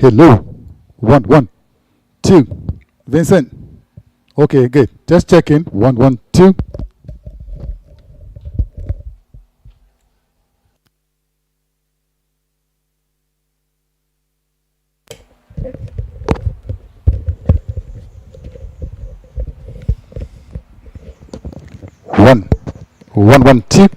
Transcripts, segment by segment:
Hello. One, one, two. Vincent. Okay, good. Just checking. One, one, two. One, one, one, two.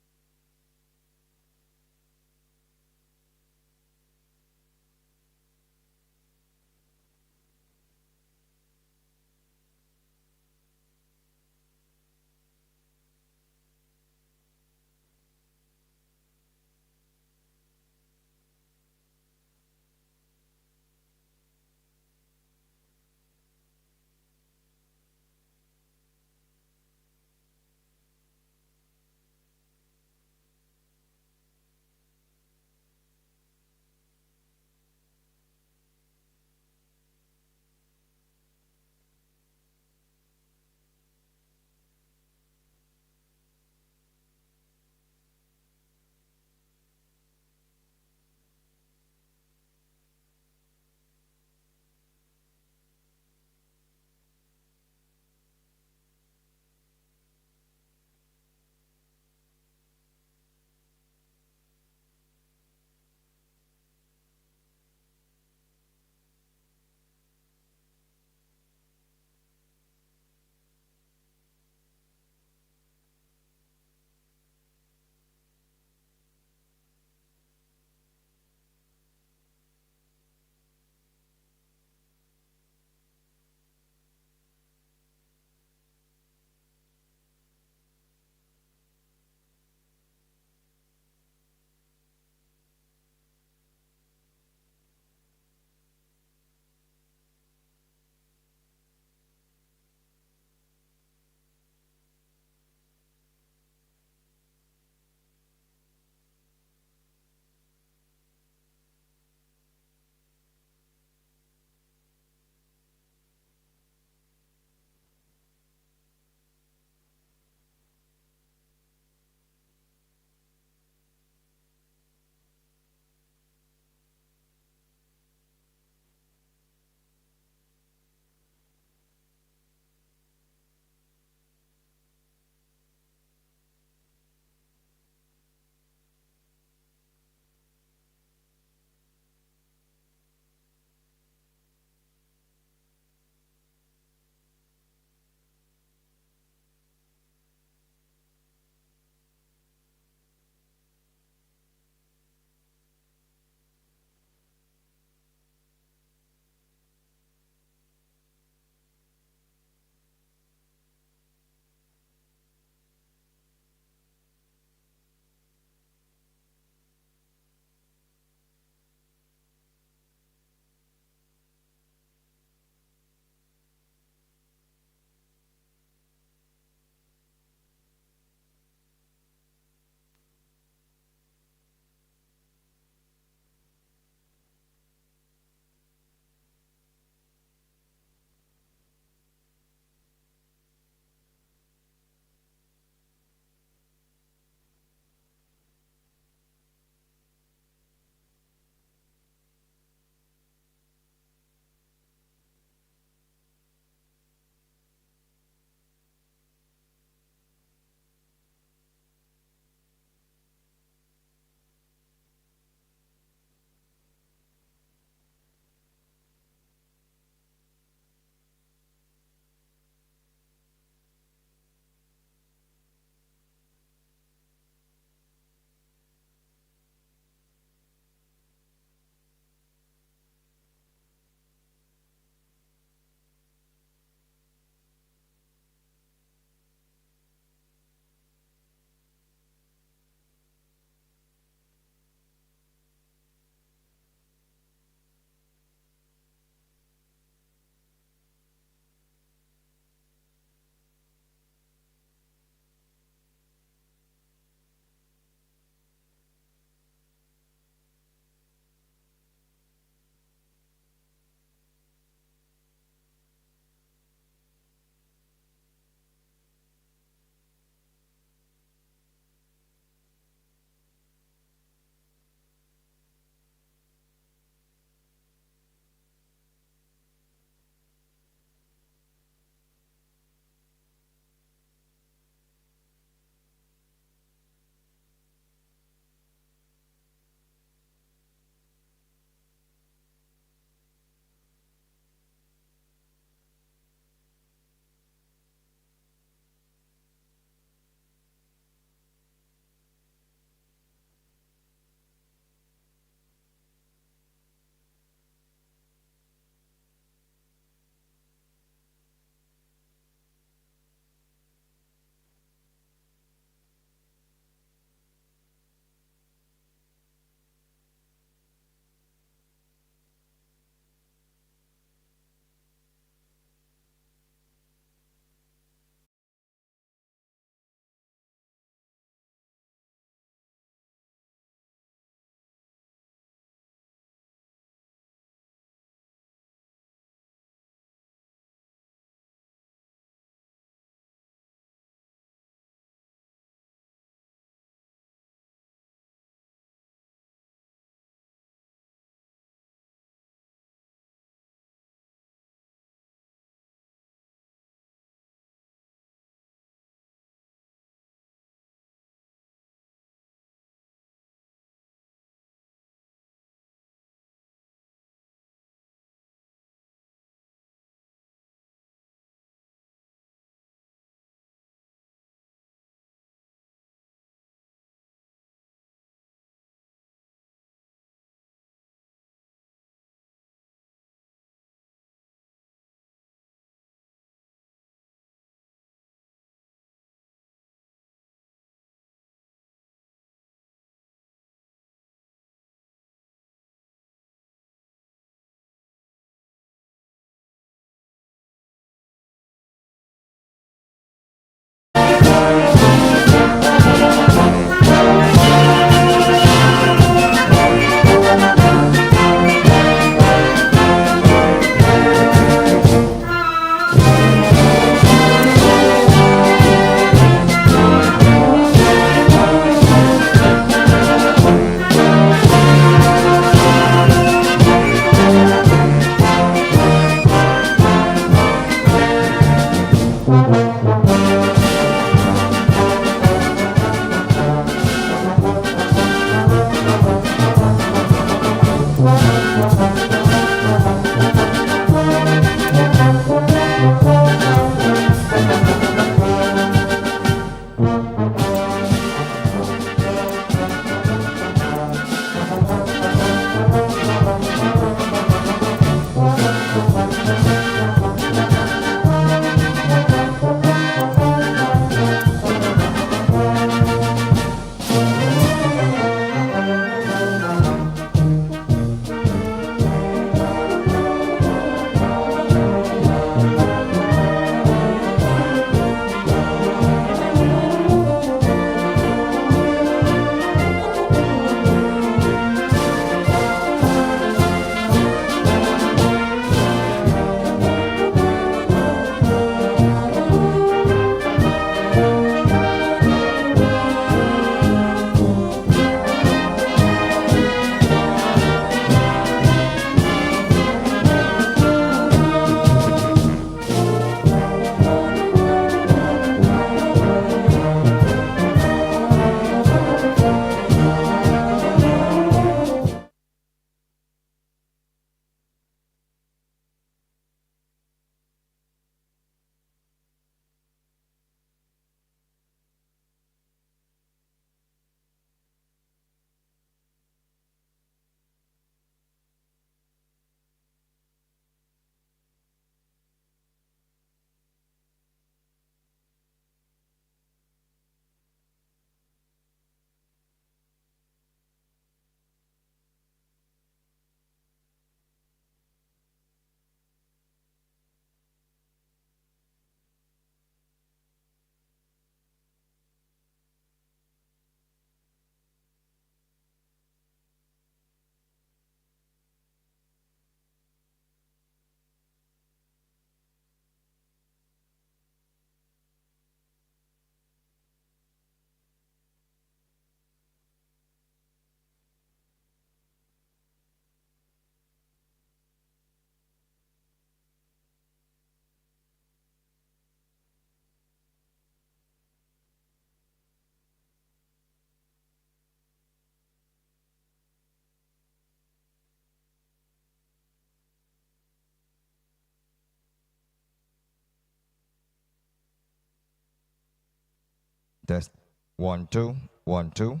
Test 1 2 1 2.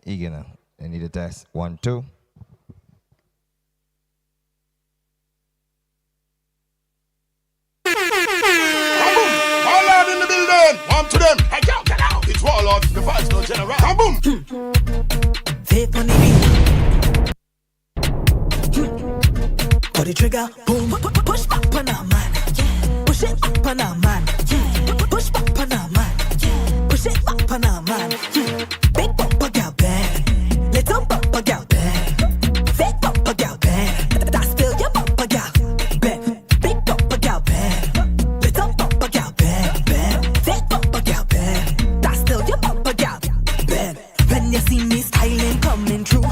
Igana. I need a test 1 2. Kaboom! All out in the building. One to them. Hey, yo, get out. It's Warlord, the five-star general. Kaboom! Vape on the beat. Pull the trigger, boom. Push back on a man. Push it back on a man. Push back on a man. Push it back on a man. Big bumper girl bang. Little bumper girl bang. Fake bumper girl bang. That's still your bumper girl bang. Big bumper girl bang. Little bumper girl bang. Bang. Fake bumper girl bang. That's still your bumper girl bang. When you see me styling coming through,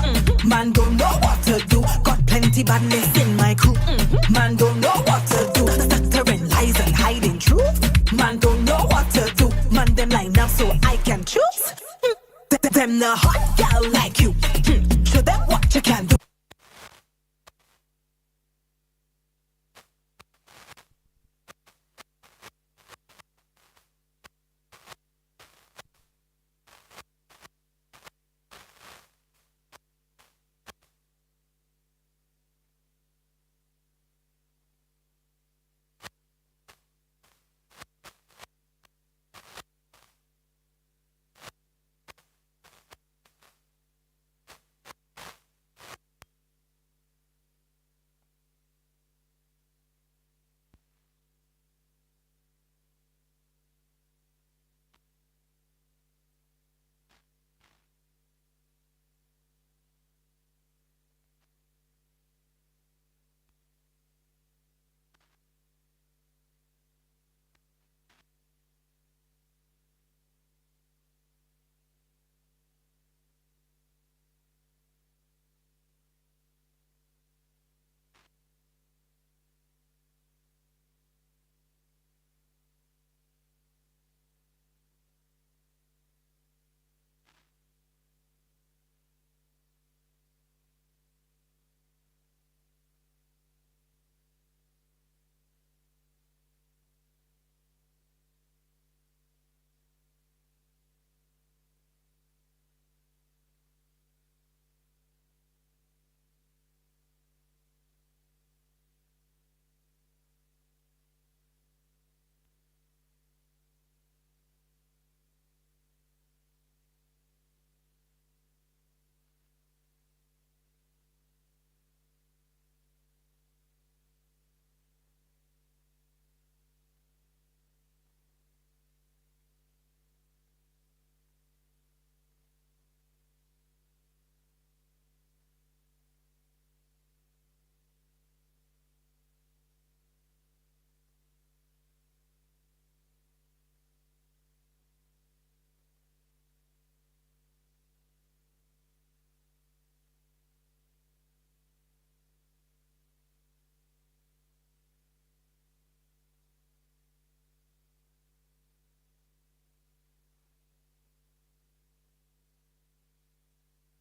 man don't know what to do. Got plenty badness in my crew. Man don't know what to do. Stuttering lies and hiding truth. Man don't know what to do. Man them line up so I can choose. Them the hot girl like you. Show them what you can do.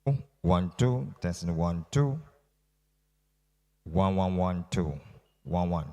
1 2. Testing 1 2. 1 1 1 2. 1 1.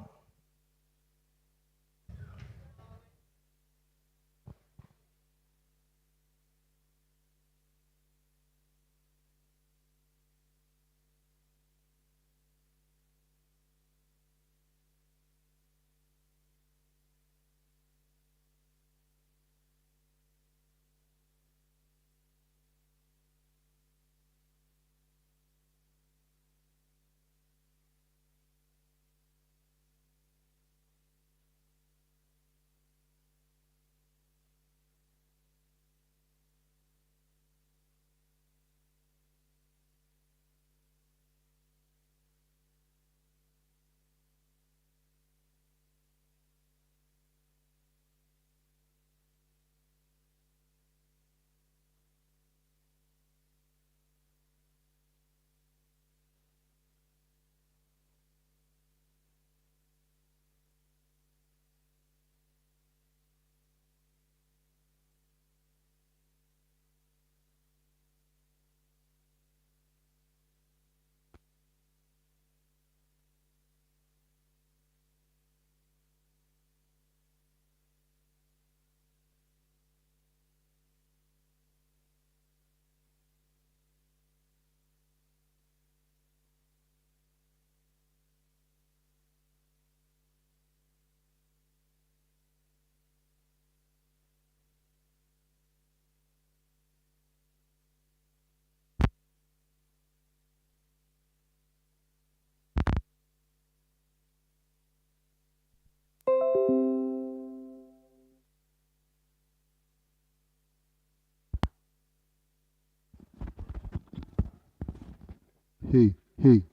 Hey, hey.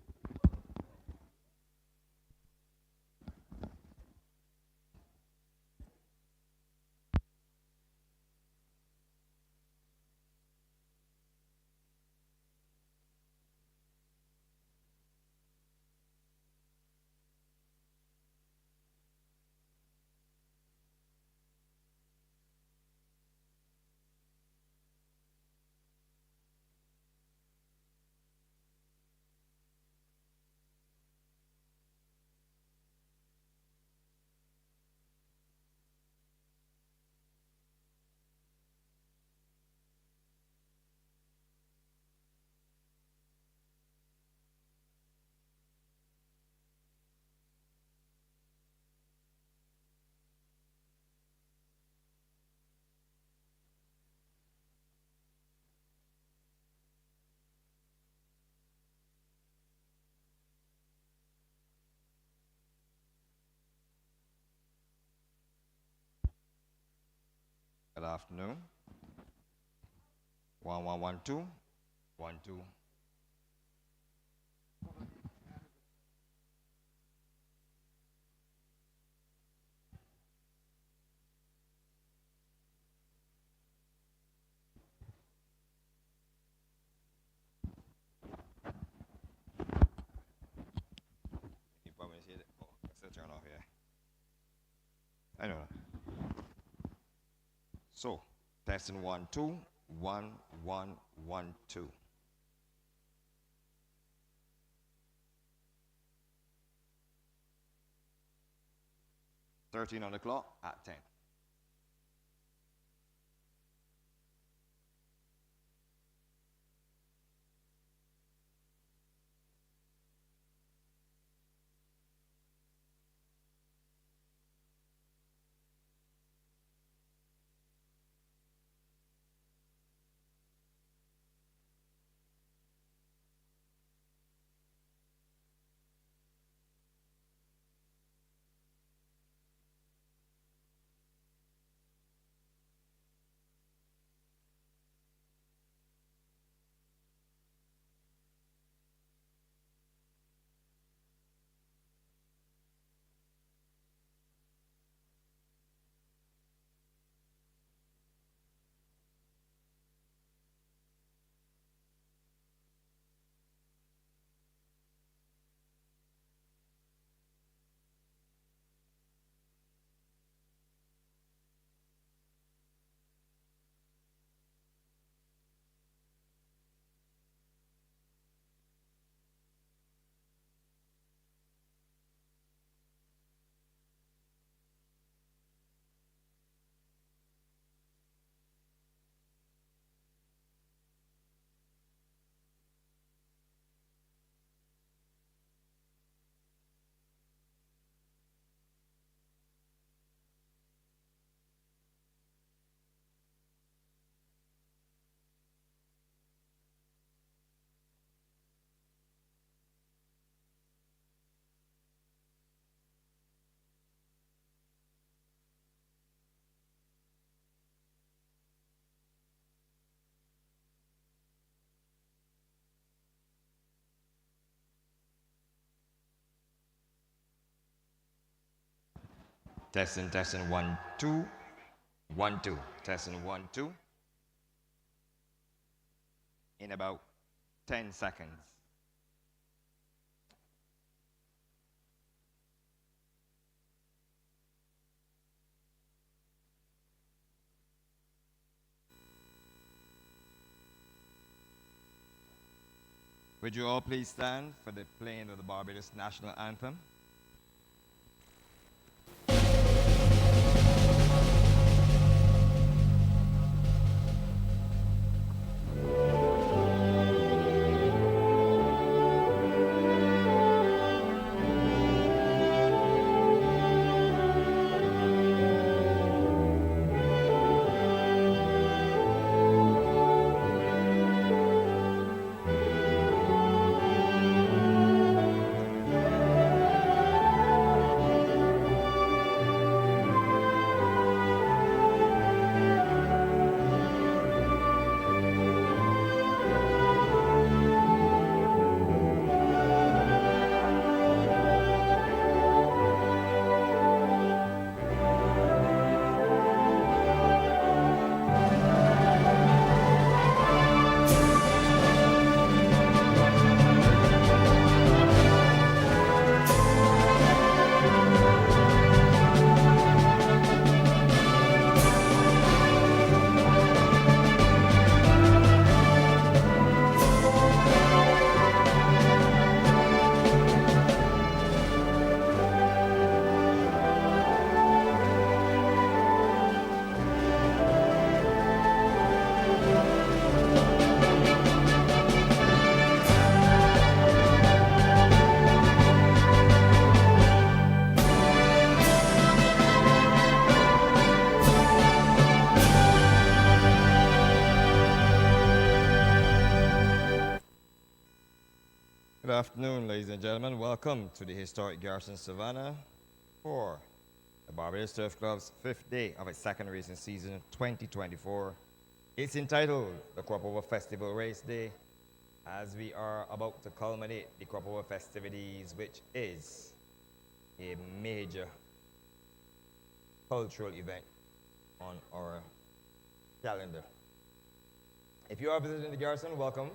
Good afternoon. 1 1 1 2. 1 2. You probably see it. Oh, let's still turn off here. I know. So, testing 1 2. 1 1 1 2. 13 on the clock at 10. Testing, testing, 1, 2, 1, 2. Testing, 1, 2. In about 10 seconds. Would you all please stand for the playing of the Barbados National Anthem? Good afternoon, ladies and gentlemen. Welcome to the historic Garrison Savannah for the Barbados Turf Club's 5th day of its second racing season 2024. It's entitled the Crop Over Festival Race Day, as we are about to culminate the Crop Over festivities, which is a major cultural event on our calendar. If you are visiting the Garrison, welcome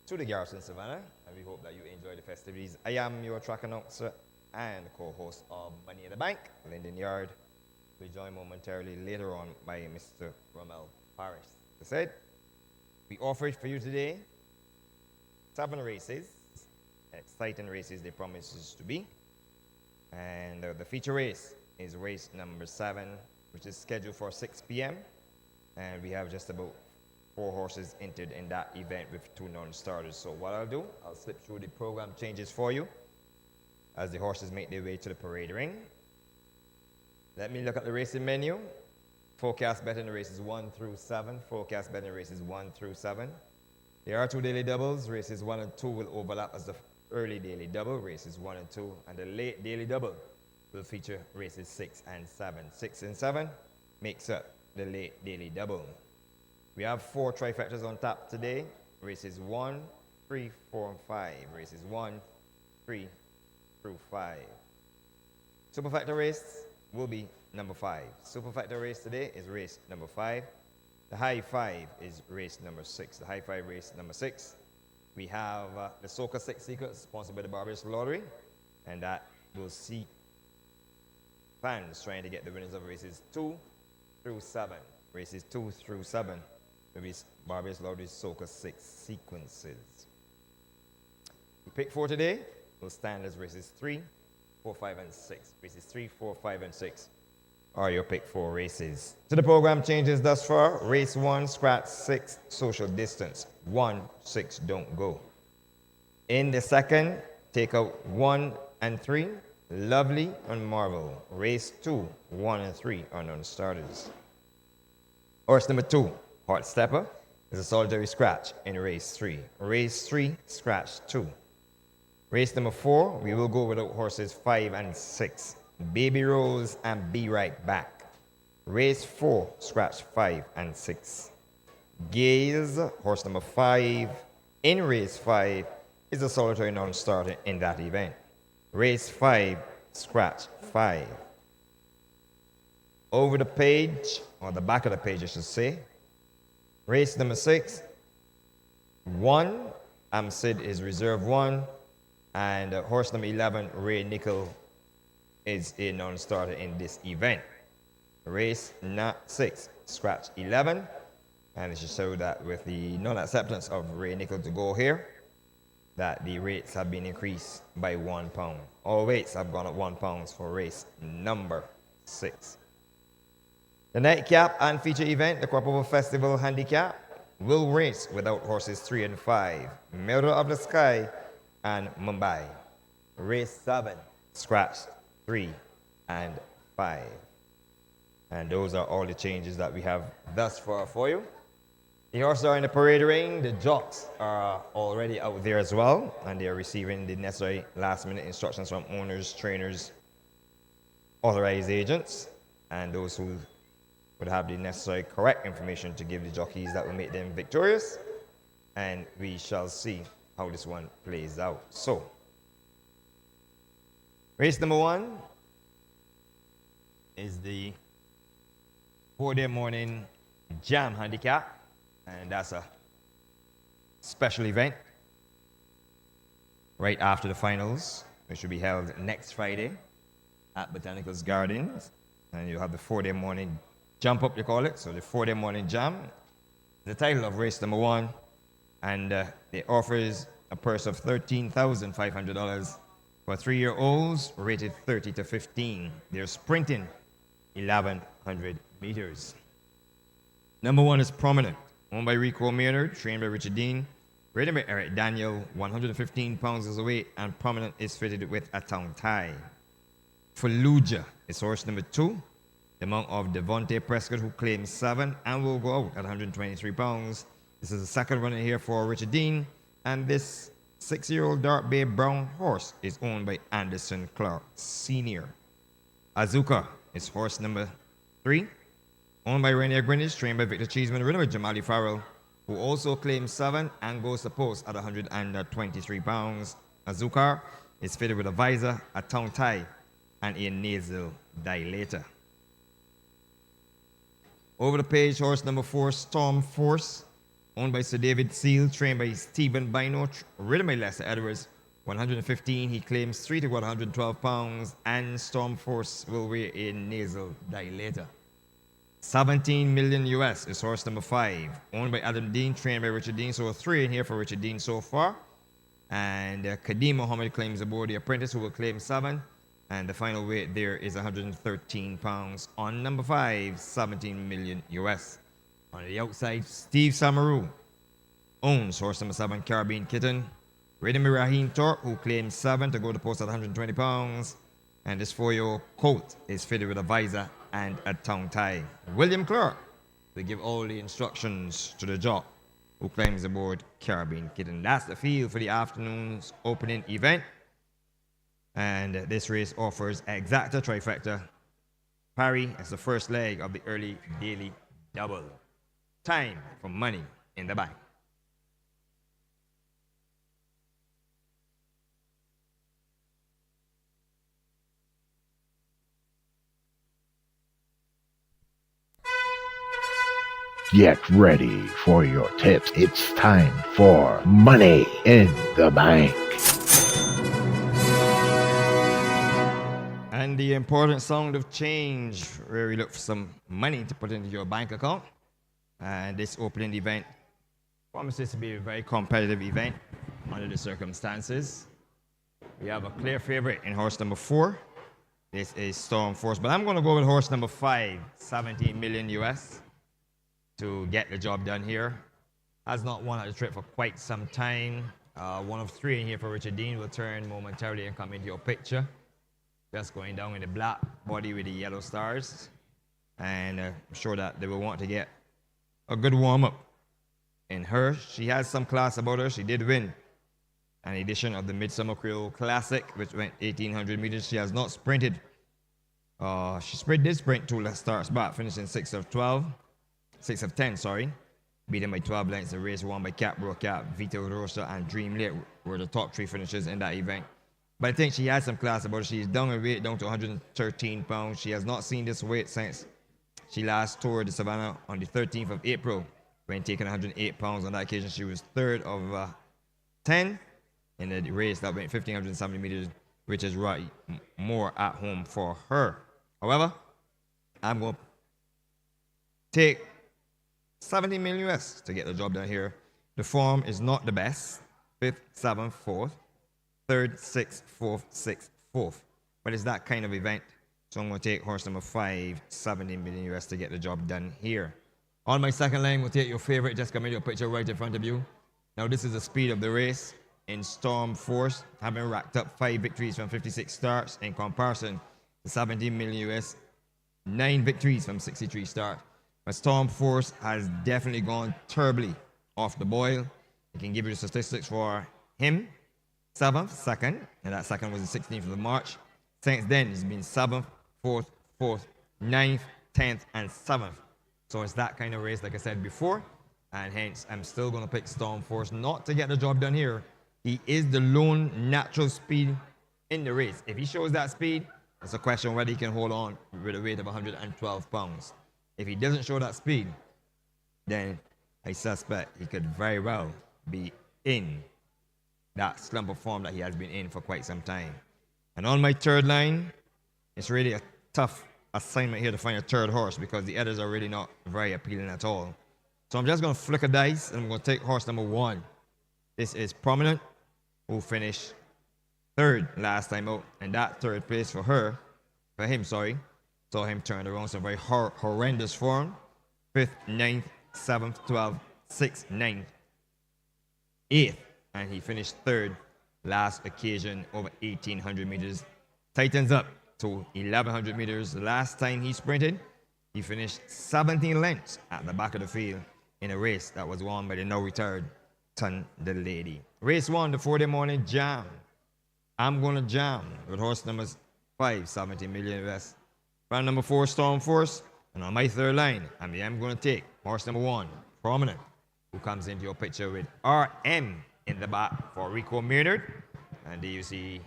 to the Garrison Savannah, and we hope that you enjoy the festivities. I am your track announcer and co-host of Money in the Bank, Lyndon Yard. We'll be joined momentarily later on by Mr. Rommel Paris. As I said, we offer it for you today 7 races, exciting races they promise us to be. And the feature race is race number 7, which is scheduled for 6 p.m. And we have just about 4 horses entered in that event with 2 non-starters. So what I'll do, I'll slip through the program changes for you as the horses make their way to the parade ring. Let me look at the racing menu. Forecast betting races 1 through 7. Forecast betting races 1 through 7. There are 2 daily doubles. Races 1 and 2 will overlap as the early daily double, races 1 and 2. And the late daily double will feature races 6 and 7. 6 and 7 makes up the late daily double. We have 4 trifectas on tap today. Races 1, 3, 4, and 5. Races 1, 3 through 5. Superfecta race will be number 5. Superfecta race today is race number 5. The high 5 is race number 6. The high 5 race number 6. We have the Soca 6 Secret, sponsored by the Barbados Lottery, and that will see fans trying to get the winners of races 2 through 7. Races 2 through 7. Maybe Barbados Lottery Soca 6 sequences. The pick for today will stand as races 3, 4, 5, and 6. Races 3, 4, 5, and 6 are your pick 4 races. To the program changes thus far. Race 1, scratch 6, social distance. 1, 6, don't go. In the second, take out 1 and 3, Lovely and Marvel. Race 2, 1 and 3 are non-starters. Horse number 2, Hot Stepper, is a solitary scratch in race 3. Race 3, scratch 2. Race number 4, we will go without horses 5 and 6. Baby Rose and Be Right Back. Race 4, scratch 5 and 6. Gaze, horse number 5, in race 5, is a solitary non-starter in that event. Race 5, scratch 5. Over the page, or the back of the page, I should say. Race number 6, 1, Amsid is reserve 1, and horse number 11, Ray Nickel, is a non-starter in this event. Race 6, scratch 11, and it should show that with the non-acceptance of Ray Nickel to go here, that the rates have been increased by £1. All weights have gone up £1 for race number 6. The nightcap and feature event, the Crop Festival Handicap, will race without horses 3 and 5, Mirror of the Sky and Mumbai. Race 7, scratch 3 and 5. And those are all the changes that we have thus far for you. The horses are in the parade ring. The jocks are already out there as well, and they are receiving the necessary last-minute instructions from owners, trainers, authorized agents, and those who would have the necessary correct information to give the jockeys that will make them victorious. And we shall see how this one plays out. So, race number 1 is the 4-day morning jam handicap. And that's a special event right after the finals, which will be held next Friday at Botanicals Gardens. And you'll have the 4-day morning jump up, you call it. So the 4-day morning jam, the title of race number 1. And it offers a purse of $13,500 for 3-year-olds rated 30 to 15. They're sprinting 1,100 meters. Number 1 is Prominent, owned by Rico Maynard, trained by Richard Dean, rated by Eric Daniel, 115 pounds is the weight, and Prominent is fitted with a tongue tie. Fallujah is horse number 2, the mount of Devontae Prescott, who claims 7 and will go out at 123 pounds. This is the second runner here for Richard Dean, and this 6-year-old dark bay brown horse is owned by Anderson Clark Sr. Azuka is horse number 3, owned by Rainier Greenwich, trained by Victor Cheeseman, ridden by Jamali Farrell, who also claims 7 and goes to post at 123 pounds. Azukar is fitted with a visor, a tongue tie, and a nasal dilator. Over the page, horse number 4, Storm Force, owned by Sir David Seal, trained by Stephen Bino, ridden by Lester Edwards, 115. He claims 3 to 112 pounds, and Storm Force will wear a nasal dilator. 17 million US is horse number 5, owned by Adam Dean, trained by Richard Dean. So 3 in here for Richard Dean so far. And Kadeem Mohammed claims aboard the apprentice, who will claim 7. And the final weight there is 113 pounds. On number 5, 17 million US. On the outside, Steve Samaru owns horse number 7, Caribbean Kitten, ridden by Raheem Torp, who claims 7 to go to post at 120 pounds. And this 4-year-old colt is fitted with a visor and a tongue tie. William Clark will give all the instructions to the jock who claims aboard Caribbean Kitten. That's the field for the afternoon's opening event. And this race offers exacta trifecta parry as the first leg of the early daily double. Time for money in the bank. Get ready for your tips. It's time for Money in the Bank. And the important sound of change, where we look for some money to put into your bank account. And this opening event promises to be a very competitive event under the circumstances. We have a clear favorite in horse number 4. This is Storm Force, but I'm going to go with horse number 5, 17 million US. To get the job done here. Has not won at the trip for quite some time. One of 3 in here for Richard Dean will turn momentarily and come into your picture. Just going down in the black body with the yellow stars. And I'm sure that they will want to get a good warm-up in her. She has some class about her. She did win an edition of the Midsummer Creole Classic, which went 1,800 meters. She has not sprinted. She did sprint 2 starts back, finishing 6 of 10, beaten by 12 lengths. The race won by Cap Cap, Vito Rosa, and Dream Lake were the top 3 finishers in that event. But I think she has some class about her. She's down in weight, down to 113 pounds. She has not seen this weight since She last toured the Savannah on the 13th of April when taking 108 pounds. On that occasion, she was third of 10 in the race that went 1,570 meters, which is right more at home for her. However, I'm going to take 70 million US to get the job done here. The form is not the best. 5th, 7th, 4th, 3rd, 6th, 4th, 6th, 4th. But it's that kind of event. So I'm going to take horse number 5, 70 million US to get the job done here. On my second line, we'll take your favorite. Just come in your picture right in front of you. Now, this is the speed of the race. In Storm Force, having racked up 5 victories from 56 starts. In comparison, to 70 million US, 9 victories from 63 starts. But Storm Force has definitely gone terribly off the boil. I can give you the statistics for him. 7th, 2nd, and that 2nd was the 16th of March. Since then, it's been 7th, 4th, 4th, 9th, 10th, and 7th. So it's that kind of race, like I said before, and hence I'm still going to pick Storm Force not to get the job done here. He is the lone natural speed in the race. If he shows that speed, it's a question whether he can hold on with a weight of 112 pounds. If he doesn't show that speed, then I suspect he could very well be in that slump of form that he has been in for quite some time. And on my third line, it's really a tough assignment here to find a third horse because the others are really not very appealing at all. So I'm just going to flick a dice and I'm going to take horse number 1. This is Prominent, who finished 3rd last time out, and that 3rd place for him, saw him turn around some very horrendous form. 5th, 9th, 7th, 12th, 6th, 9th, 8th, and he finished 3rd last occasion over 1,800 meters. Tightens up to 1,100 meters. The last time he sprinted, he finished 17 lengths at the back of the field in a race that was won by the now retired Ton the Lady. Race 1, the 4-day morning jam. I'm going to jam with horse numbers 5, 70 million US. Round number 4, Storm Force. And on my third line, I'm going to take horse number 1, Prominent, who comes into your picture with RM in the back for Rico Maynard. And there you see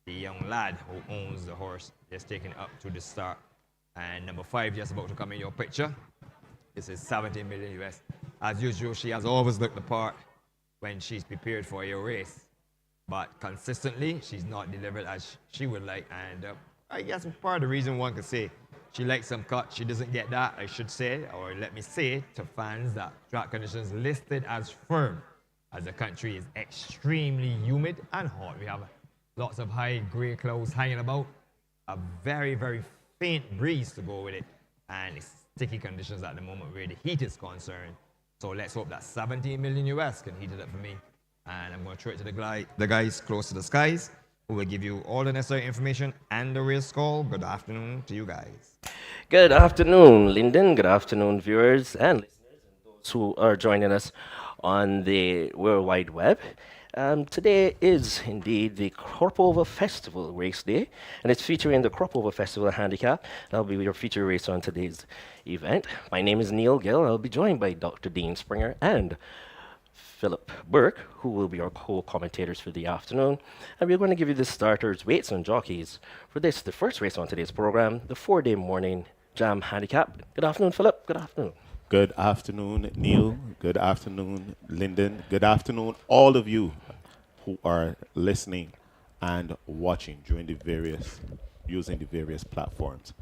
the young lad who owns the horse just taking up to the start. And number 5 just about to come in your picture. This is 70 million US. As usual, she has always looked the part when she's prepared for a race. But consistently, she's not delivered as she would like. And I guess part of the reason one could say she likes some cut, she doesn't get that, I should say, or let me say to fans that track conditions listed as firm, as the country is extremely humid and hot. We have lots of high gray clouds hanging about, a very, very faint breeze to go with it, and it's sticky conditions at the moment where the heat is concerned. So let's hope that 17 million US can heat it up for me. And I'm going to throw it to the guys close to the skies, who will give you all the necessary information and the race call. Good afternoon to you guys. Good afternoon, Lyndon. Good afternoon, viewers and listeners, and those who are joining us on the World Wide Web. Today is indeed the Crop Over Festival race day, and it's featuring the Crop Over Festival Handicap. That'll be your feature race on today's event. My name is Neil Gill. I'll be joined by Dr. Dean Springer and Philip Burke, who will be our co-commentators for the afternoon. And we're going to give you the starters, weights, and jockeys for this, the first race on today's program, the 4-day morning jam handicap. Good afternoon, Philip. Good afternoon. Good afternoon, Neil. Good afternoon, Lyndon. Good afternoon, all of you who are listening and watching using the various platforms.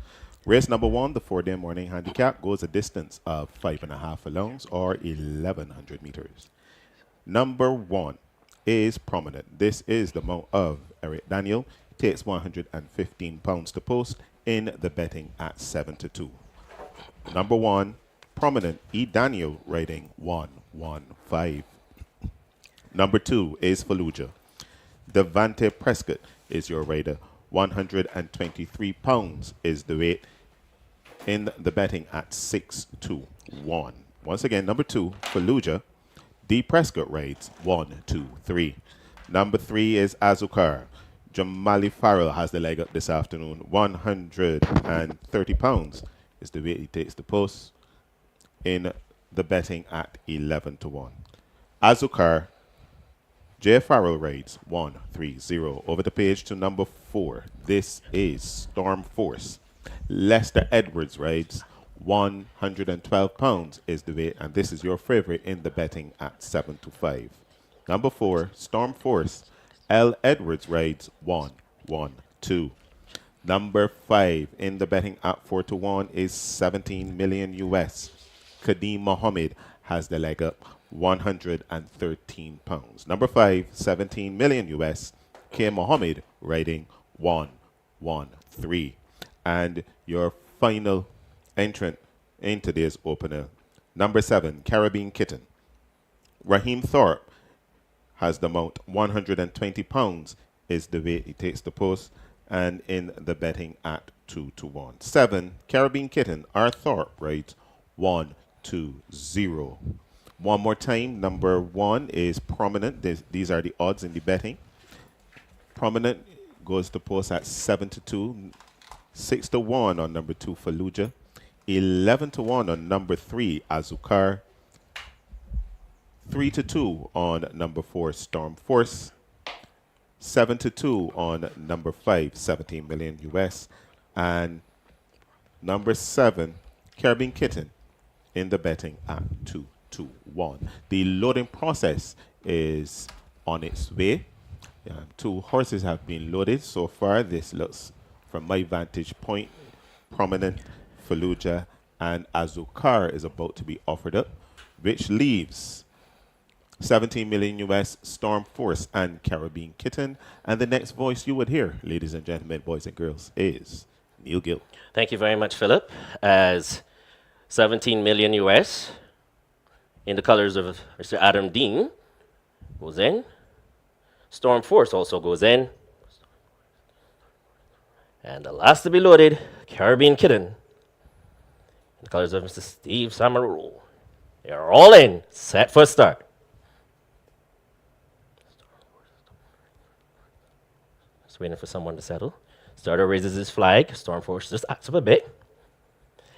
Race number 1, the 4-day morning handicap, goes a distance of 5.5 furlongs or 1,100 meters. Number 1 is Prominent. This is the mount of Eric Daniel. Takes 115 pounds to post in the betting at 7-2. Number 1, Prominent, E. Daniel, riding 115. Number 2 is Fallujah. Devante Prescott is your rider. 123 pounds is the weight in the betting at 6-1. Once again, number 2, Fallujah. D. Prescott rides 1-2-3. Number 3 is Azukar. Jamali Farrell has the leg up this afternoon. 130 pounds is the weight he takes the post in the betting at 11-1. Azukar, J. Farrell rides 1-3-0. Over the page to number 4. This is Storm Force. Lester Edwards rides £112 is the weight, and this is your favorite in the betting at 7 to 5. Number 4, Storm Force. L. Edwards rides 1, 1, 2. Number 5 in the betting at 4 to 1 is 17 million US. Kadeem Mohammed has the leg up, £113. Number 5, 17 million US. K. Mohammed riding 1, 1, 3. And your final entrant in today's opener, number 7, Caribbean Kitten. Raheem Thorpe has the mount, £120 is the weight he takes the post, and in the betting at 2 to 1. 7, Caribbean Kitten, R. Thorpe rides 1, 2, 0. One more time, number 1 is Prominent. These are the odds in the betting. Prominent goes to post at 7 to 2, 6 to 1 on number 2, Fallujah, 11 to 1 on number 3, Azukar, 3 to 2 on number 4, Storm Force, 7 to 2 on number 5, 17 million US, and number 7, Caribbean Kitten, in the betting at 2 to 1. The loading process is on its way. 2 horses have been loaded so far. This looks, from my vantage point, Prominent, Fallujah, and Azukar is about to be offered up, which leaves 17 million US, Storm Force, and Caribbean Kitten. And the next voice you would hear, ladies and gentlemen, boys and girls, is Neil Gill. Thank you very much, Philip. As 17 million US in the colors of Mr. Adam Dean goes in. Storm Force also goes in. And the last to be loaded, Caribbean Kitten, in the colors of Mr. Steve Samarulu. They are all in, set for start. Just waiting for someone to settle. Starter raises his flag. Storm Force just acts up a bit.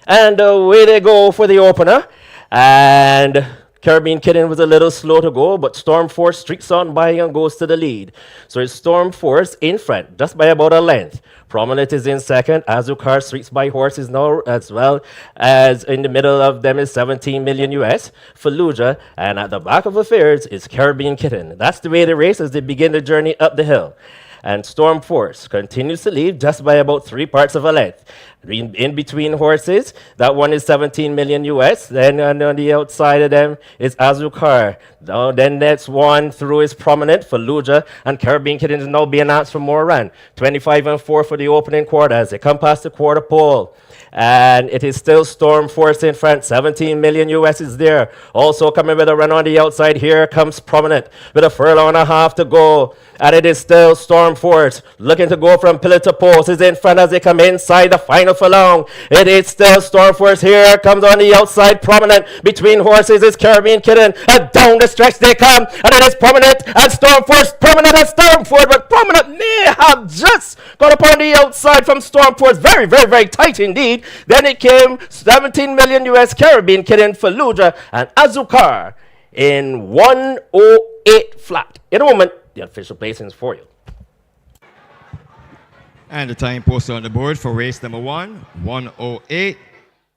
And away they go for the opener. And Caribbean Kitten was a little slow to go, but Storm Force streaks on by and goes to the lead. So it's Storm Force in front, just by about a length. Prominent is in second. Azukar streaks by horses now, as well as in the middle of them is 17 million US, Fallujah, and at the back of affairs is Caribbean Kitten. That's the way the race as they begin the journey up the hill. And Storm Force continues to lead just by about 3 parts of a length. In between horses, that one is 17 million US. Then on the outside of them is Azukar. Then next one through is Prominent, Fallujah, and Caribbean Kitten is now being announced for more run. 25 and 4 for the opening quarter as they come past the quarter pole. And it is still Storm Force in front. 17 million US is there. Also coming with a run on the outside, here comes Prominent with a furlong and a half to go. And it is still Storm Force looking to go from pillar to post. Is in front as they come inside the final furlong. It is still Storm Force. Here comes on the outside Prominent. Between horses is Caribbean Kitten. And down the stretch they come. And it is Prominent and Storm Force. Prominent and Storm Force. But Prominent may have just got up on the outside from Storm Force. Very, very, very tight indeed. Then it came 17 million US, Caribbean Kitten, Fallujah, and Azukar in 108 flat. In a moment, the official placings for you. And the time posted on the board for race number 1, 108,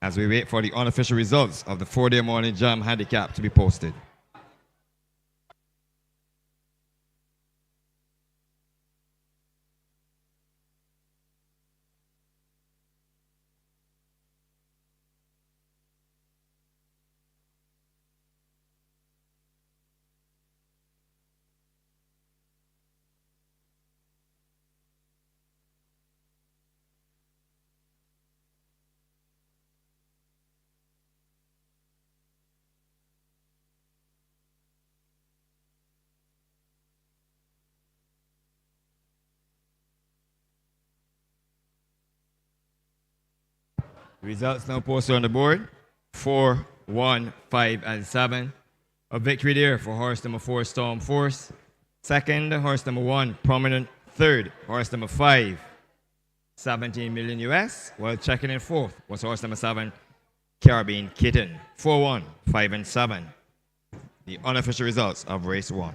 as we wait for the unofficial results of the 4-day morning jam handicap to be posted. Results now posted on the board. 4, 1, 5, and 7. A victory there for horse number 4, Storm Force. Second, horse number 1, Prominent. Third, horse number 5, 17 million US. While checking in fourth was horse number 7, Caribbean Kitten. 4, 1, 5, and 7. The unofficial results of race 1.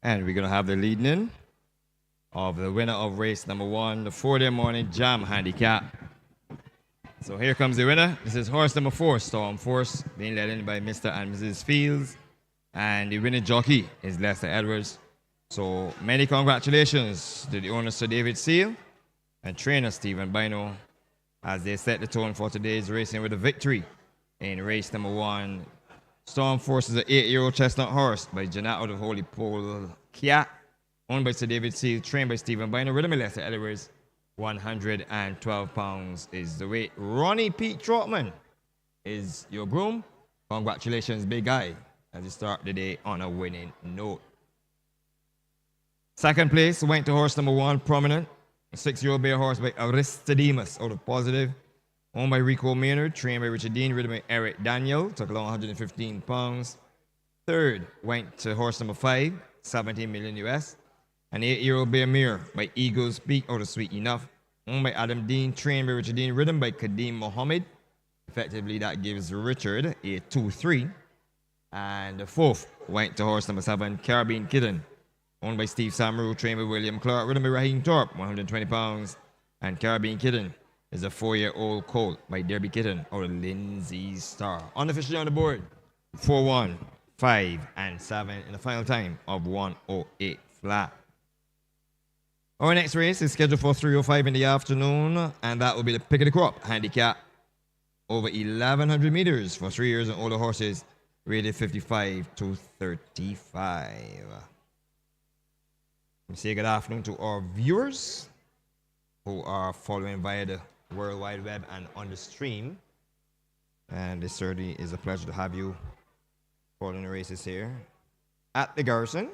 And we're going to have the leading in of the winner of race number 1, the 4-day morning jam handicap. So here comes the winner. This is horse number 4, Storm Force, being led in by Mr. and Mrs. Fields. And the winning jockey is Lester Edwards. So many congratulations to the owner, Sir David Seal, and trainer Stephen Bino, as they set the tone for today's racing with a victory in race number 1. Storm Force is an 8-year-old chestnut horse by Janat out of Holy Pole Kia, owned by Sir David Seal, trained by Stephen Bino. Rhythm and Lester Edwards, 112 pounds is the weight. Ronnie Pete Trotman is your groom. Congratulations, big guy, as you start the day on a winning note. Second place went to horse number 1, Prominent, a 6-year-old bay horse by Aristodemus out of Positive, owned by Rico Maynard, trained by Richard Dean, ridden by Eric Daniel, took along 115 pounds. Third went to horse number 5, 17 million US, an 8-year-old bay mare by Eagles Peak out of Sweet Enough, owned by Adam Dean, trained by Richard Dean, ridden by Kadeem Mohammed. Effectively, that gives Richard a 2-3. And the fourth went to horse number 7, Caribbean Kitten, owned by Steve Samru, trained by William Clark, ridden by Raheem Thorpe, 120 pounds. And Caribbean Kitten is a 4-year-old colt by Derby Kitten out of Lindsay Star. Unofficially on the board, 4-1, 5, and 7 in the final time of 108 flat. Our next race is scheduled for 3:05 in the afternoon, and that will be the pick of the crop handicap over 1,100 meters for 3 years and older horses, rated 55 to 35. We say good afternoon to our viewers who are following via the World Wide Web and on the stream. And it certainly is a pleasure to have you following the races here at the Garrison.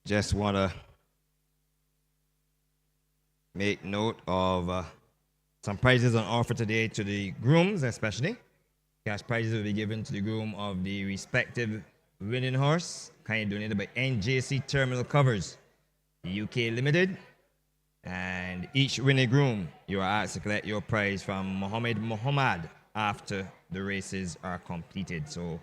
Just want to make note of some prizes on offer today to the grooms, especially. Cash prizes will be given to the groom of the respective winning horse, kindly donated by NJC Terminal Covers, UK Limited. And each winning groom, you are asked to collect your prize from Muhammad after the races are completed. So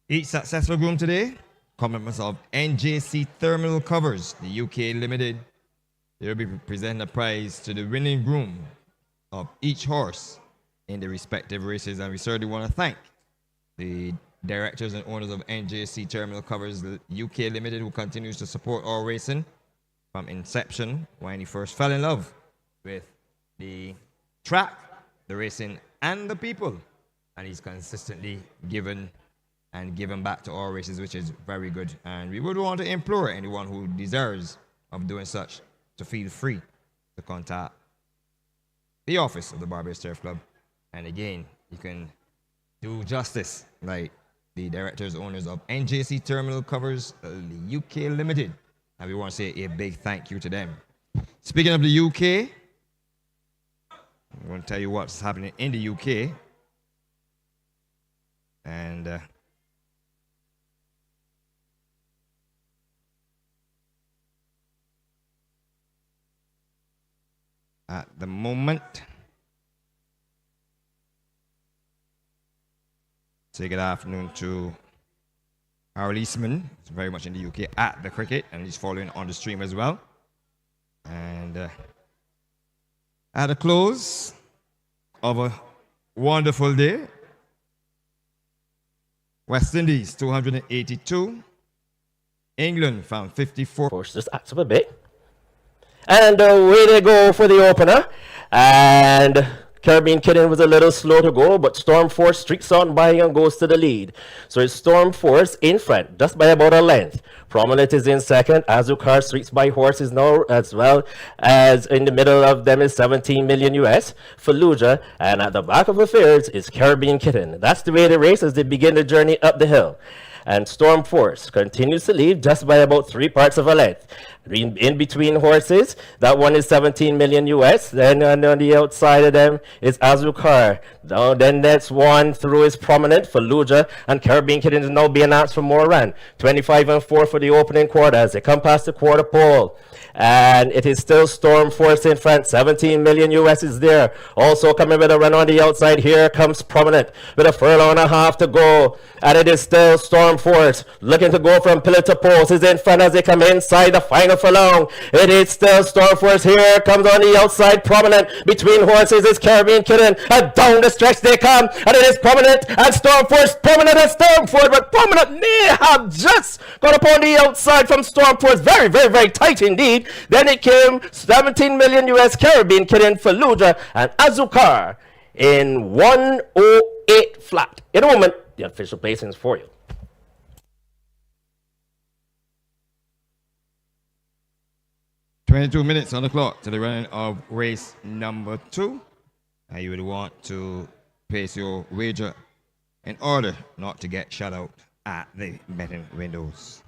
each successful groom today, compliments of NJC Terminal Covers, the UK Limited. They'll be presenting a prize to the winning groom of each horse in the respective races. And we certainly want to thank the directors and owners of NJC Terminal Covers, the UK Limited, who continues to support our racing from inception when he first fell in love with the track, the racing, and the people. And he's consistently given back to our races, which is very good. And we would want to implore anyone who desires of doing such to feel free to contact the office of the Barbados Turf Club. And again, you can do justice like the directors, owners of NJC Terminal Covers, the UK Limited. And we want to say a big thank you to them. Speaking of the UK, I want to tell you what's happening in the UK. And at the moment, say good afternoon to Harold Eastman. He's very much in the UK at the cricket, and he's following on the stream as well. And at the close of a wonderful day, West Indies 282, England found 54. Force just acts up a bit. And away they go for the opener. And Caribbean Kitten was a little slow to go, but Storm Force streaks on by and goes to the lead. So it's Storm Force in front, just by about a length. Prominent is in second. Azukar streaks by horses now, as well as in the middle of them is 17 million US, Fallujah, and at the back of affairs is Caribbean Kitten. That's the way the race as they begin the journey up the hill. And Storm Force continues to lead just by about 3 parts of a length. In between horses, that one is 17 million US. Then on the outside of them is Azukar. Now, then that's one through is Prominent, Fallujah, and Caribbean Kitten is now being asked for more run. 25 and 4 for the opening quarter as they come past the quarter pole. And it is still Storm Force in front. 17 million US is there. Also coming with a run on the outside. Here comes Prominent with a furlong and a half to go. And it is still Storm Force looking to go from pillar to post. Is in front as they come inside the final furlong. It is still Storm Force. Here comes on the outside Prominent. Between horses is Caribbean Kitten. And down the stretch they come. And it is Prominent and Storm Force. Prominent and Storm Force. But Prominent may have just got up on the outside from Storm Force. Very, very, very tight indeed. Then it came 17 million US, Caribbean Kitten, Fallujah, and Azukar in 108 flat. In a moment, the official placings for you. $22 minutes on the clock to the running of race number 2. And you would want to place your wager in order not to get shut out at the betting windows.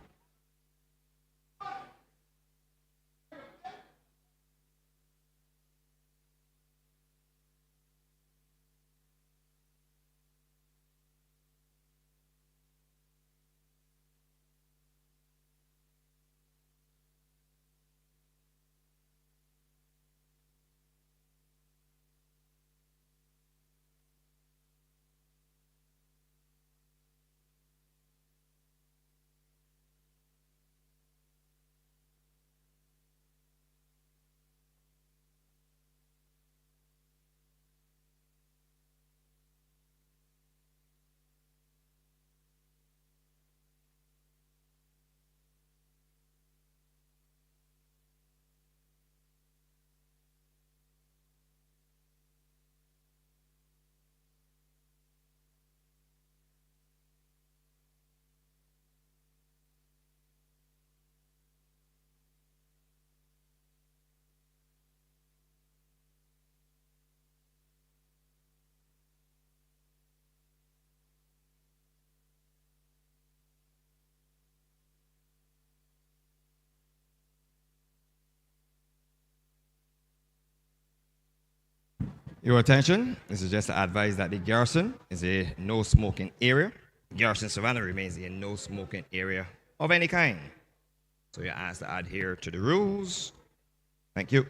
Your attention, this is just to advise that the garrison is a no smoking area. Garrison Savannah remains a no smoking area of any kind. So you're asked to adhere to the rules. Thank you.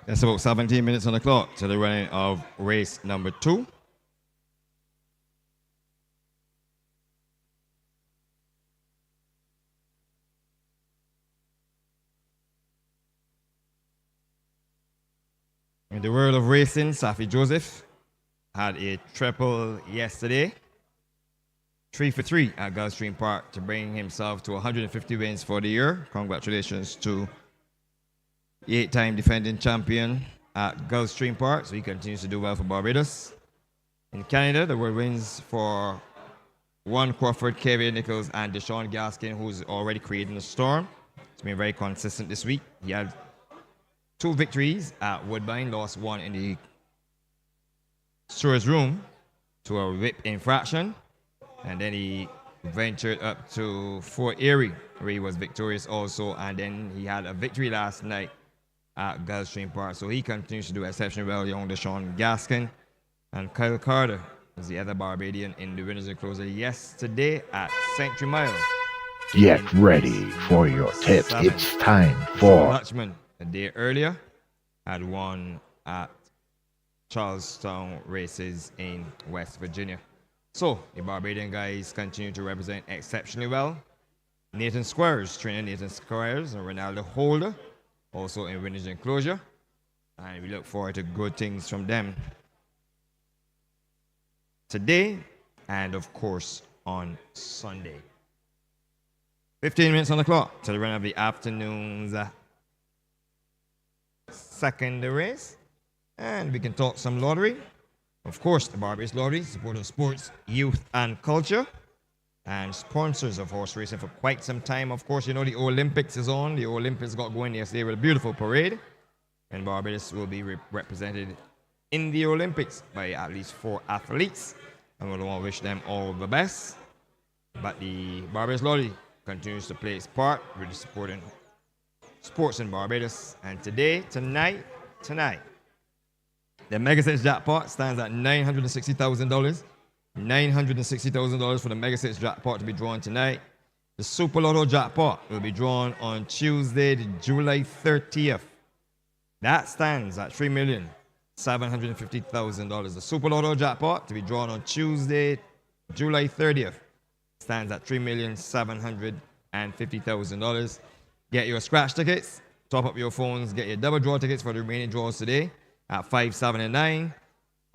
That's about 17 minutes on the clock to the running of race number 2. In the world of racing, Safi Joseph had a triple yesterday. 3 for 3 at Gulfstream Park to bring himself to 150 wins for the year. Congratulations to the 8-time defending champion at Gulfstream Park. So he continues to do well for Barbados. In Canada, there were wins for Juan Crawford, Kevin Nichols, and Deshaun Gaskin, who's already creating a storm. He's been very consistent this week. He had 2 victories at Woodbine, lost 1 in the stewards room to a whip infraction. And then he ventured up to Fort Erie, where he was victorious also. And then he had a victory last night at Gulfstream Park. So he continues to do exceptionally well, young Deshaun Gaskin. And Kyle Carter is the other Barbadian in the winners enclosure yesterday at Century Mile. Get ready for your tips. 7. It's time Sean for Lutchman, a day earlier, had won at Charlestown races in West Virginia. So, the Barbadian guys continue to represent exceptionally well. Nathan Squires, trainer Nathan Squires, and Ronaldo Holder, also in winners enclosure. And we look forward to good things from them today and, of course, on Sunday. 15 minutes on the clock to the run of the afternoon's second race. And we can talk some lottery. Of course, the Barbados Lottery, support of sports, youth, and culture, and sponsors of horse racing for quite some time. Of course, you know the Olympics is on. The Olympics got going yesterday with a beautiful parade, and Barbados will be represented in the Olympics by at least 4 athletes, and we want to wish them all the best. But the Barbados Lottery continues to play its part with supporting sports in Barbados, and tonight, the Mega Six jackpot stands at $960,000. $960,000 for the Mega Six jackpot to be drawn tonight. The Super Lotto jackpot will be drawn on Tuesday, July 30th. That stands at $3,750,000. The Super Lotto jackpot to be drawn on Tuesday, July 30th stands at $3,750,000. Get your scratch tickets, top up your phones, get your double draw tickets for the remaining draws today at 5, 7, and 9.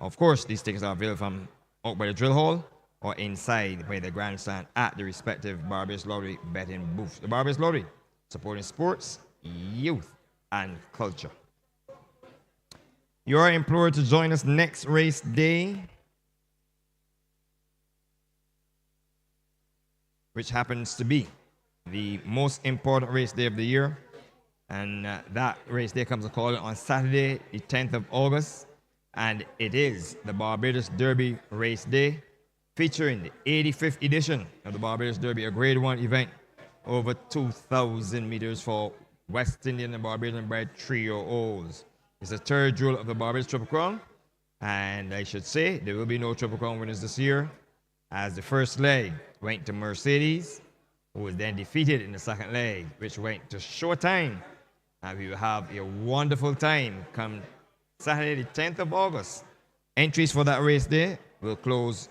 Of course, these tickets are available from out by the drill hall or inside by the grandstand at the respective Barbados Lottery betting booths. The Barbados Lottery, supporting sports, youth, and culture. You are implored to join us next race day, which happens to be the most important race day of the year. And that race day comes to call on Saturday, the 10th of August. And it is the Barbados Derby race day, featuring the 85th edition of the Barbados Derby, a Grade 1 event over 2,000 meters for West Indian and Barbadian bred trio-O's. It's the third jewel of the Barbados Triple Crown. And I should say, there will be no Triple Crown winners this year, as the first leg went to Mercedes, who was then defeated in the second leg, which went to Showtime. And we will have a wonderful time come Saturday, the 10th of August. Entries for that race day will close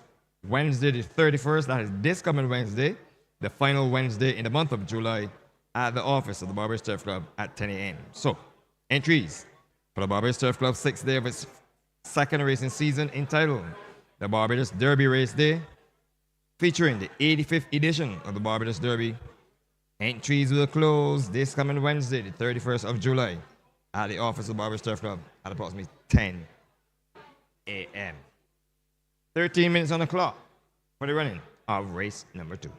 Wednesday, the 31st. That is this coming Wednesday, the final Wednesday in the month of July, at the office of the Barbados Turf Club at 10 a.m. So, entries for the Barbados Turf Club 6th day of its second racing season, entitled the Barbados Derby Race Day, featuring the 85th edition of the Barbados Derby. Entries will close this coming Wednesday, the 31st of July, at the office of the Barbados Turf Club at approximately 10 a.m. 13 minutes on the clock for the running of race number 2.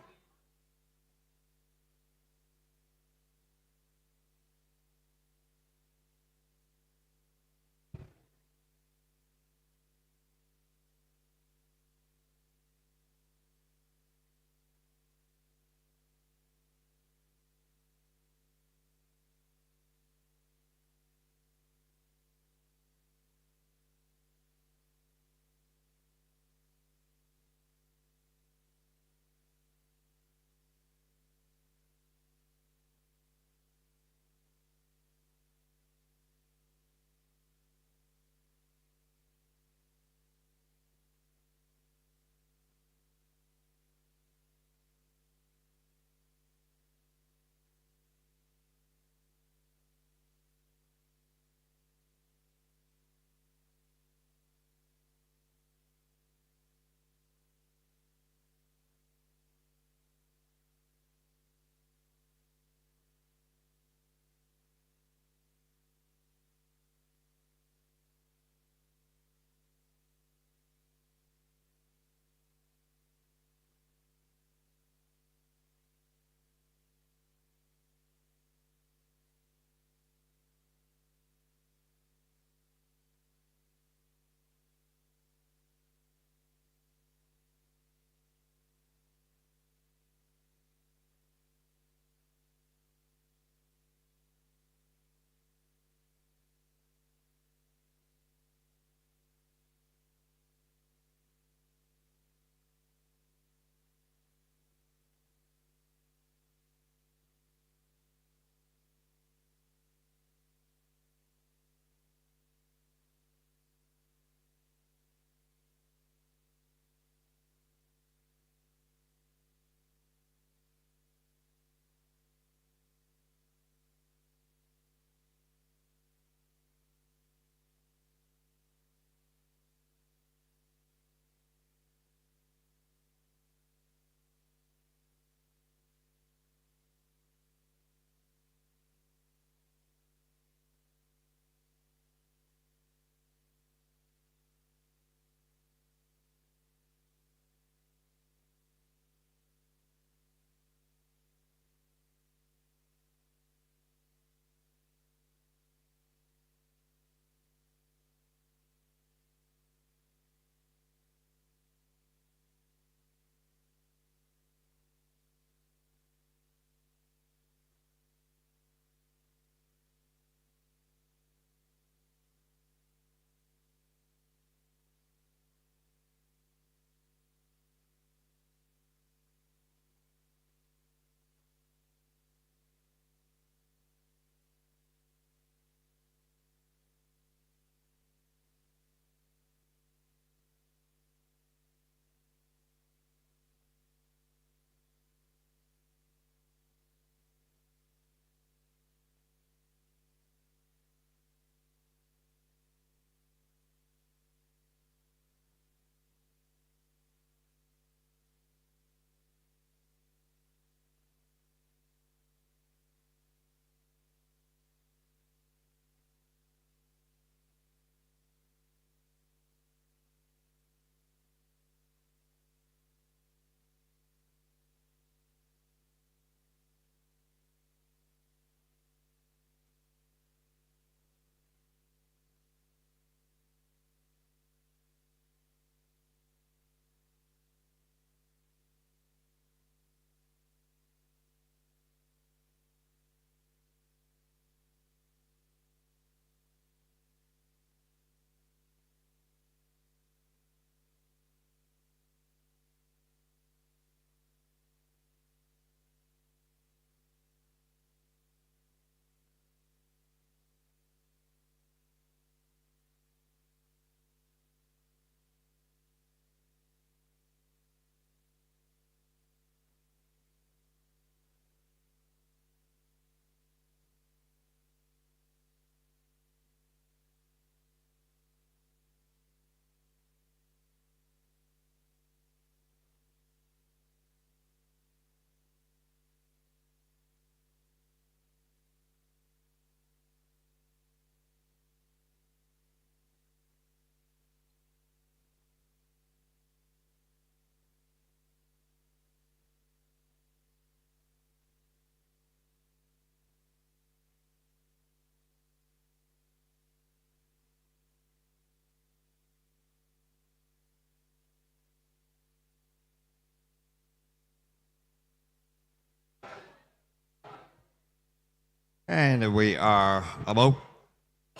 And we are about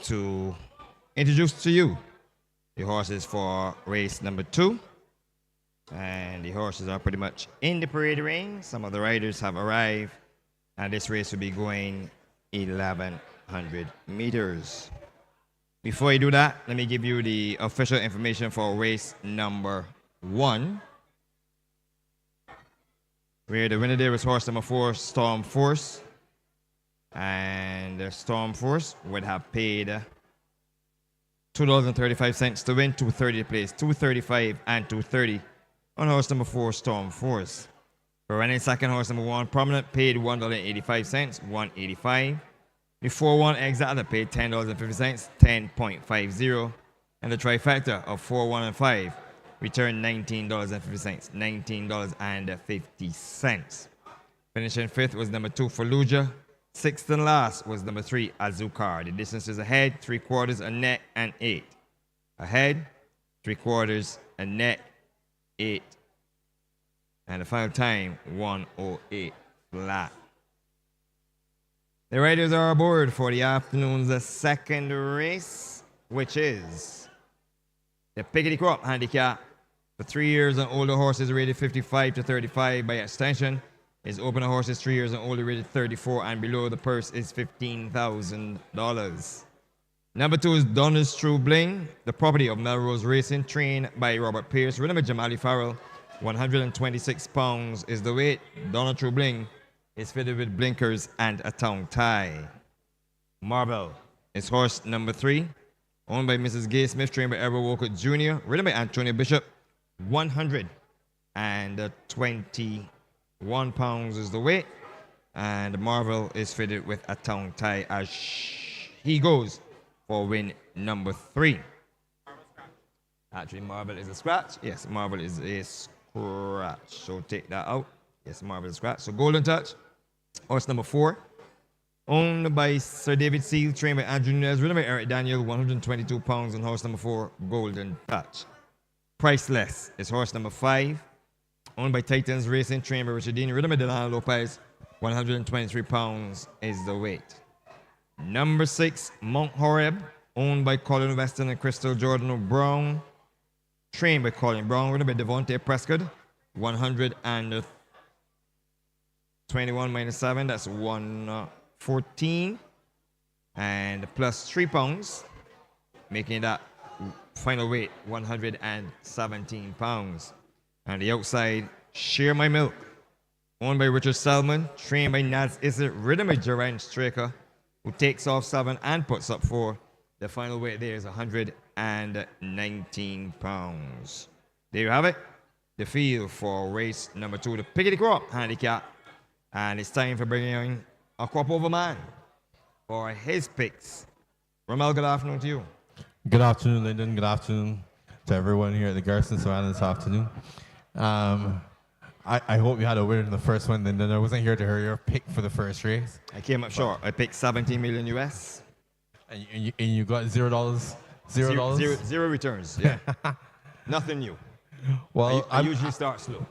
to introduce to you the horses for race number 2. And the horses are pretty much in the parade ring. Some of the riders have arrived. And this race will be going 1,100 meters. Before you do that, let me give you the official information for race number 1. Where the winner there was horse number 4, Storm Force. And the Storm Force would have paid $2.35 to win, $2.30 to place, $2.35 and $2.30 on horse number 4, Storm Force. For running second, horse number 1, Prominent, paid $1.85, $1.85. The 4-1 Exalted paid $10.50, $10.50. And the trifecta of 4, 1, and 5 returned $19.50, $19.50. Finishing fifth was number 2, Fallujah. Sixth and last was number 3, Azukar. The distance is ahead, 3/4, a net, and 8. Ahead, 3/4, a net, 8. And the final time, 1:08 flat. The riders are aboard for the afternoon's second race, which is the Piggity Crop Handicap. For 3 years and older horses rated 55 to 35 by extension. Is open to horses 3 years and older rated 34 and below. The purse is $15,000. Number 2 is Donna's True Bling, the property of Melrose Racing, trained by Robert Pierce. Remember Jamali Farrell, 126 pounds is the weight. Donna True Bling is fitted with blinkers and a tongue tie. Marble is horse number 3, owned by Mrs. Gay Smith, trained by Edward Walker Jr., ridden by Antonio Bishop, 121 pounds is the weight, and Marvel is fitted with a tongue tie as he goes for win number 3. Actually, Marvel is a scratch. Yes, Marvel is a scratch. So take that out. Yes, Marvel is a scratch. So Golden Touch, horse number 4, owned by Sir David Seal, trained by Andrew Nunez, ridden by Eric Daniel, 122 pounds on horse number 4, Golden Touch. Priceless is horse number 5, owned by Titans Racing, trained by Richard Dean, ridden by Delano Lopez, 123 pounds is the weight. Number 6, Mount Horeb, owned by Colin Weston and Crystal Jordan Brown, trained by Colin Brown, ridden by Devontae Prescott, 121 minus 7, that's 114, and plus 3 pounds, making that final weight 117 pounds. And the outside, Share My Milk, owned by Richard Selman, trained by Naz Issett, ridden by Geraint Straker, who takes off 7 and puts up 4. The final weight there is 119 pounds. There you have it. The field for race number 2, the Piggity Crop Handicap. And it's time for bringing in a crop over man for his picks. Ramel, good afternoon to you. Good afternoon, Lyndon. Good afternoon to everyone here at the Garrison Savannah this afternoon. I hope you had a winner in the first one, Lyndon. I wasn't here to hear your pick for the first race. I came up short. I picked 17 million US. And you got $0? Zero returns, yeah. Nothing new. Well, I usually start slow.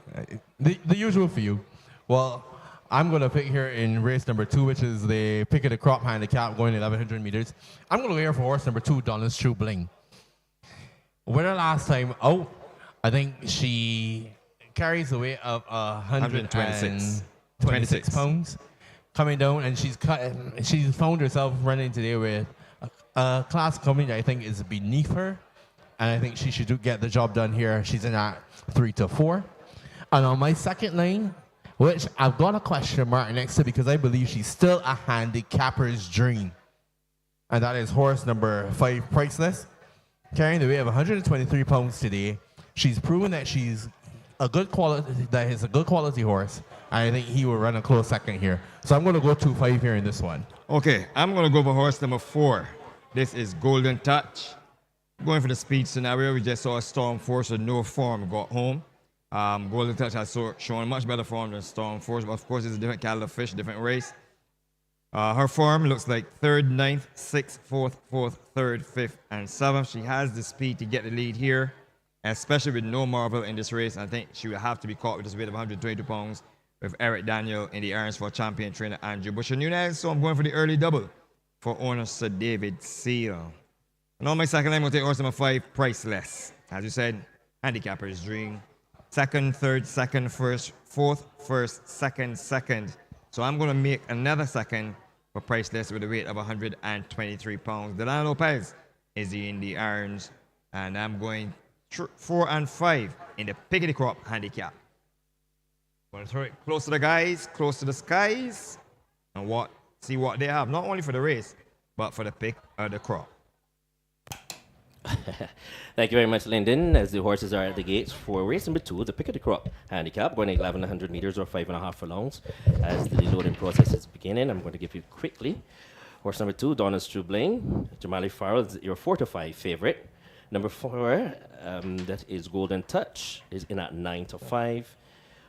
The usual for you. Well, I'm going to pick here in race number 2, which is the Pick of the Crop Handicap going 1,100 meters. I'm going to go here for horse number 2, Donna's True Bling. Winner last time out, I think she carries the weight of 126 pounds coming down, and she's found herself running today with a class coming that I think is beneath her, and I think she should get the job done here. She's in at 3 to 4. And on my second line, which I've got a question mark next to because I believe she's still a handicapper's dream, and that is horse number 5, Priceless, carrying the weight of 123 pounds today. She's proven that she's a good quality horse, and I think he will run a close second here. So I'm going to go 2-5 here in this one. Okay, I'm going to go for horse number 4. This is Golden Touch. Going for the speed scenario, we just saw a Storm Force with no form got home. Golden Touch has shown much better form than Storm Force, but of course it's a different cattle of fish, different race. Her form looks like 3rd, 9th, 6th, 4th, 3rd, 5th, and 7th. She has the speed to get the lead here, especially with no marvel in this race. I think she will have to be caught with this weight of 122 pounds with Eric Daniel in the irons for champion trainer Andrew Busher Nunez. So I'm going for the early double for owner Sir David Seal. And on my second line, we'll take horse number 5, Priceless. As you said, handicapper's dream. Second, third, second, first, fourth, first, second, second. So I'm going to make another second for Priceless with a weight of 123 pounds. Delano Lopez is in the irons, and I'm going 4 and 5 in the Piggity Crop handicap. Going to throw it close to the guys, close to the skies, and see what they have, not only for the race, but for the pick of the crop. Thank you very much, Lyndon. As the horses are at the gates for race number 2, the pick of the crop handicap, going 1100 meters or 5.5 furlongs. As the loading process is beginning, I'm going to give you quickly. Horse number 2, Donna's True Bling. Jamali Farrell is your 4 to 5 favorite. Number 4, that is Golden Touch, is in at 9 to 5.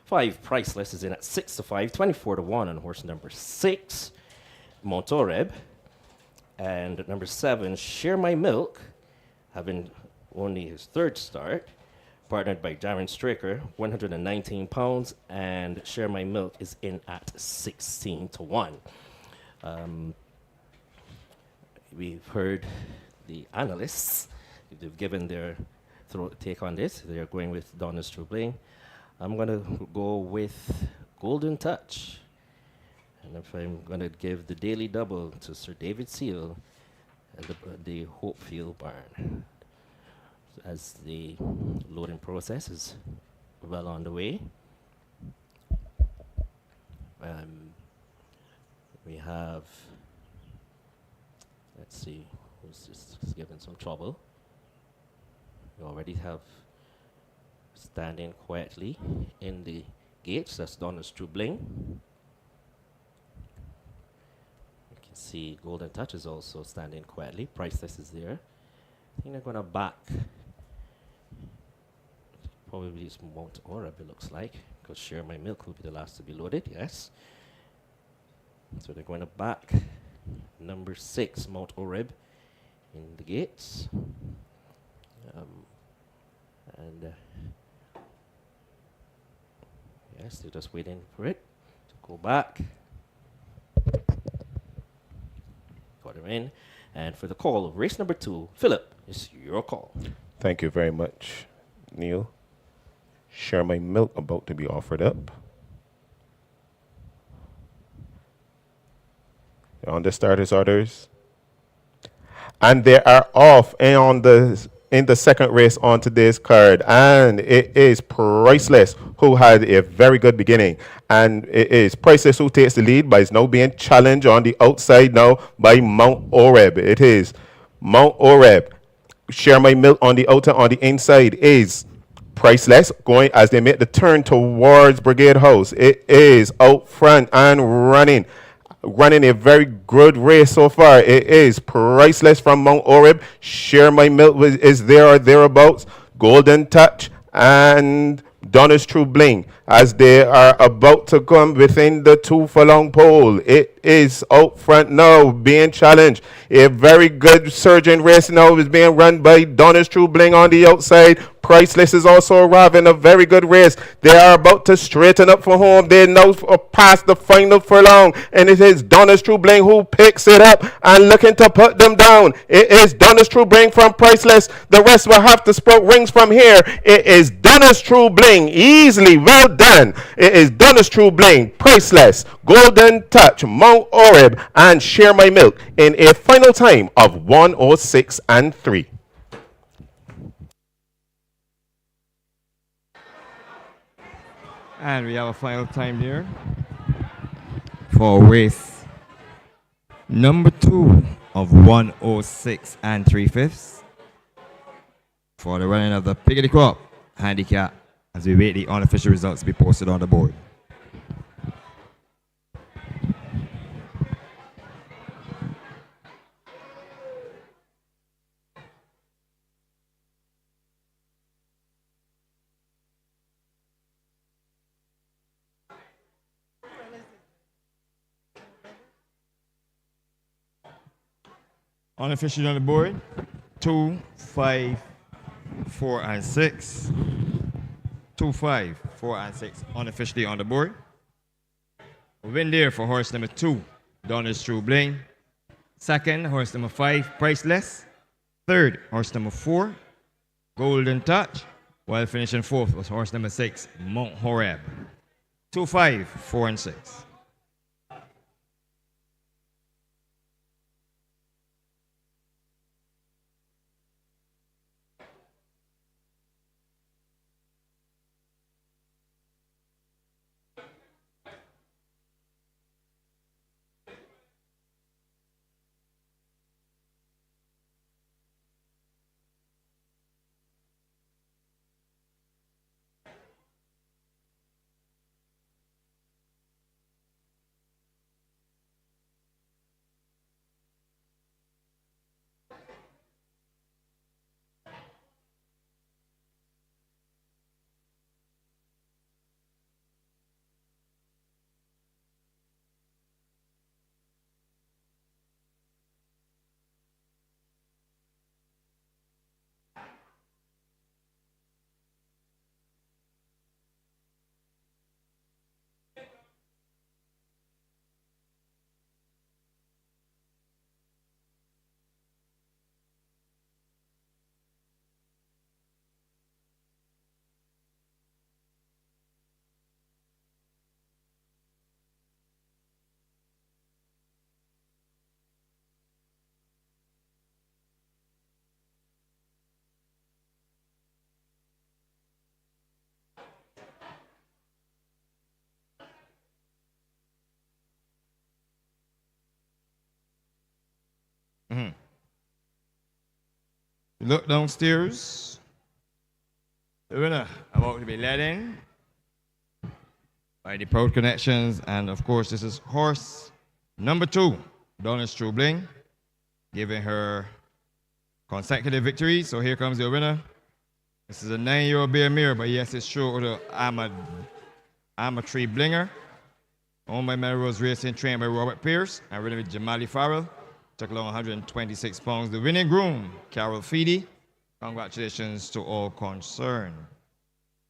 5, Priceless, is in at 6 to 5, 24 to 1 on horse number 6, Montoreb. And number 7, Share My Milk, having only his 3rd start, partnered by Darren Straker, 119 pounds, and Share My Milk is in at 16 to 1. We've heard the analysts, they've given their take on this. They're going with Donna's True Bling. I'm going to go with Golden Touch. And if I'm going to give the daily double to Sir David Seal at the Hopefield Barn, as the loading process is well on the way. We have, let's see, who's just giving some trouble. We already have standing quietly in the gates, that's Donna's True Bling. You can see Golden Touch is also standing quietly. Priceless is there. I think they're going to back. Probably it's Mount Orab, it looks like, because Share My Milk will be the last to be loaded, yes. So they're going to back number 6, Mount Orab, in the gates. Yes, they're just waiting for it to go back. Got her in. And for the call of race number 2, Philip, it's your call. Thank you very much, Neil. Share My Milk about to be offered up. On the starters orders. And they are off and in the second race on today's card. And it is Priceless, who had a very good beginning. And it is Priceless who takes the lead, but is now being challenged on the outside now by Mount Oreb. It is Mount Oreb. Share My Milk on the outer, on the inside is Priceless, going as they make the turn towards Brigade House. It is out front and running a very good race so far. It is Priceless from Mount Oreb. Share My Milk is there or thereabouts. Golden Touch and Donna's True Bling as they are about to come within the 2 furlong pole. It is out front now being challenged. A very good surging race now is being run by Donna's True Bling on the outside. Priceless is also arriving a very good race. They are about to straighten up for home. They now past the final furlong, and it is Donna's True Bling who picks it up and looking to put them down. It is Donna's True Bling from Priceless. The rest will have to sprout rings from here. It is Donna's True Bling, easily, well done. It is Donna's True Bling, Priceless, Golden Touch, Mount Oreb, and Share My Milk in a final time of 1:06 and 3. And we have a final time here for race number 2 of 1:06 and 3/5 for the running of the Piggity Crop handicap as we wait the unofficial results to be posted on the board. Unofficially on the board, 2, 5, 4, and 6. 2, 5, 4, and 6 unofficially on the board. Win there for horse number 2, Donna's True Bling. Second, horse number 5, Priceless. Third, horse number 4, Golden Touch. While finishing fourth was horse number 6, Mount Horeb. 2, 5, 4, and 6. Look downstairs. The winner about to be led in by the Proud Connections. And of course, this is horse number 2, Donna's True Bling, giving her consecutive victories. So here comes your winner. This is a 9-year-old bear mare, but yes, it's true. I'm a tree blinger. Owned by Melrose Racing, trained by Robert Pierce, and ridden with Jamali Farrell. Took along 126 pounds. The winning groom, Carol Feedy. Congratulations to all concerned.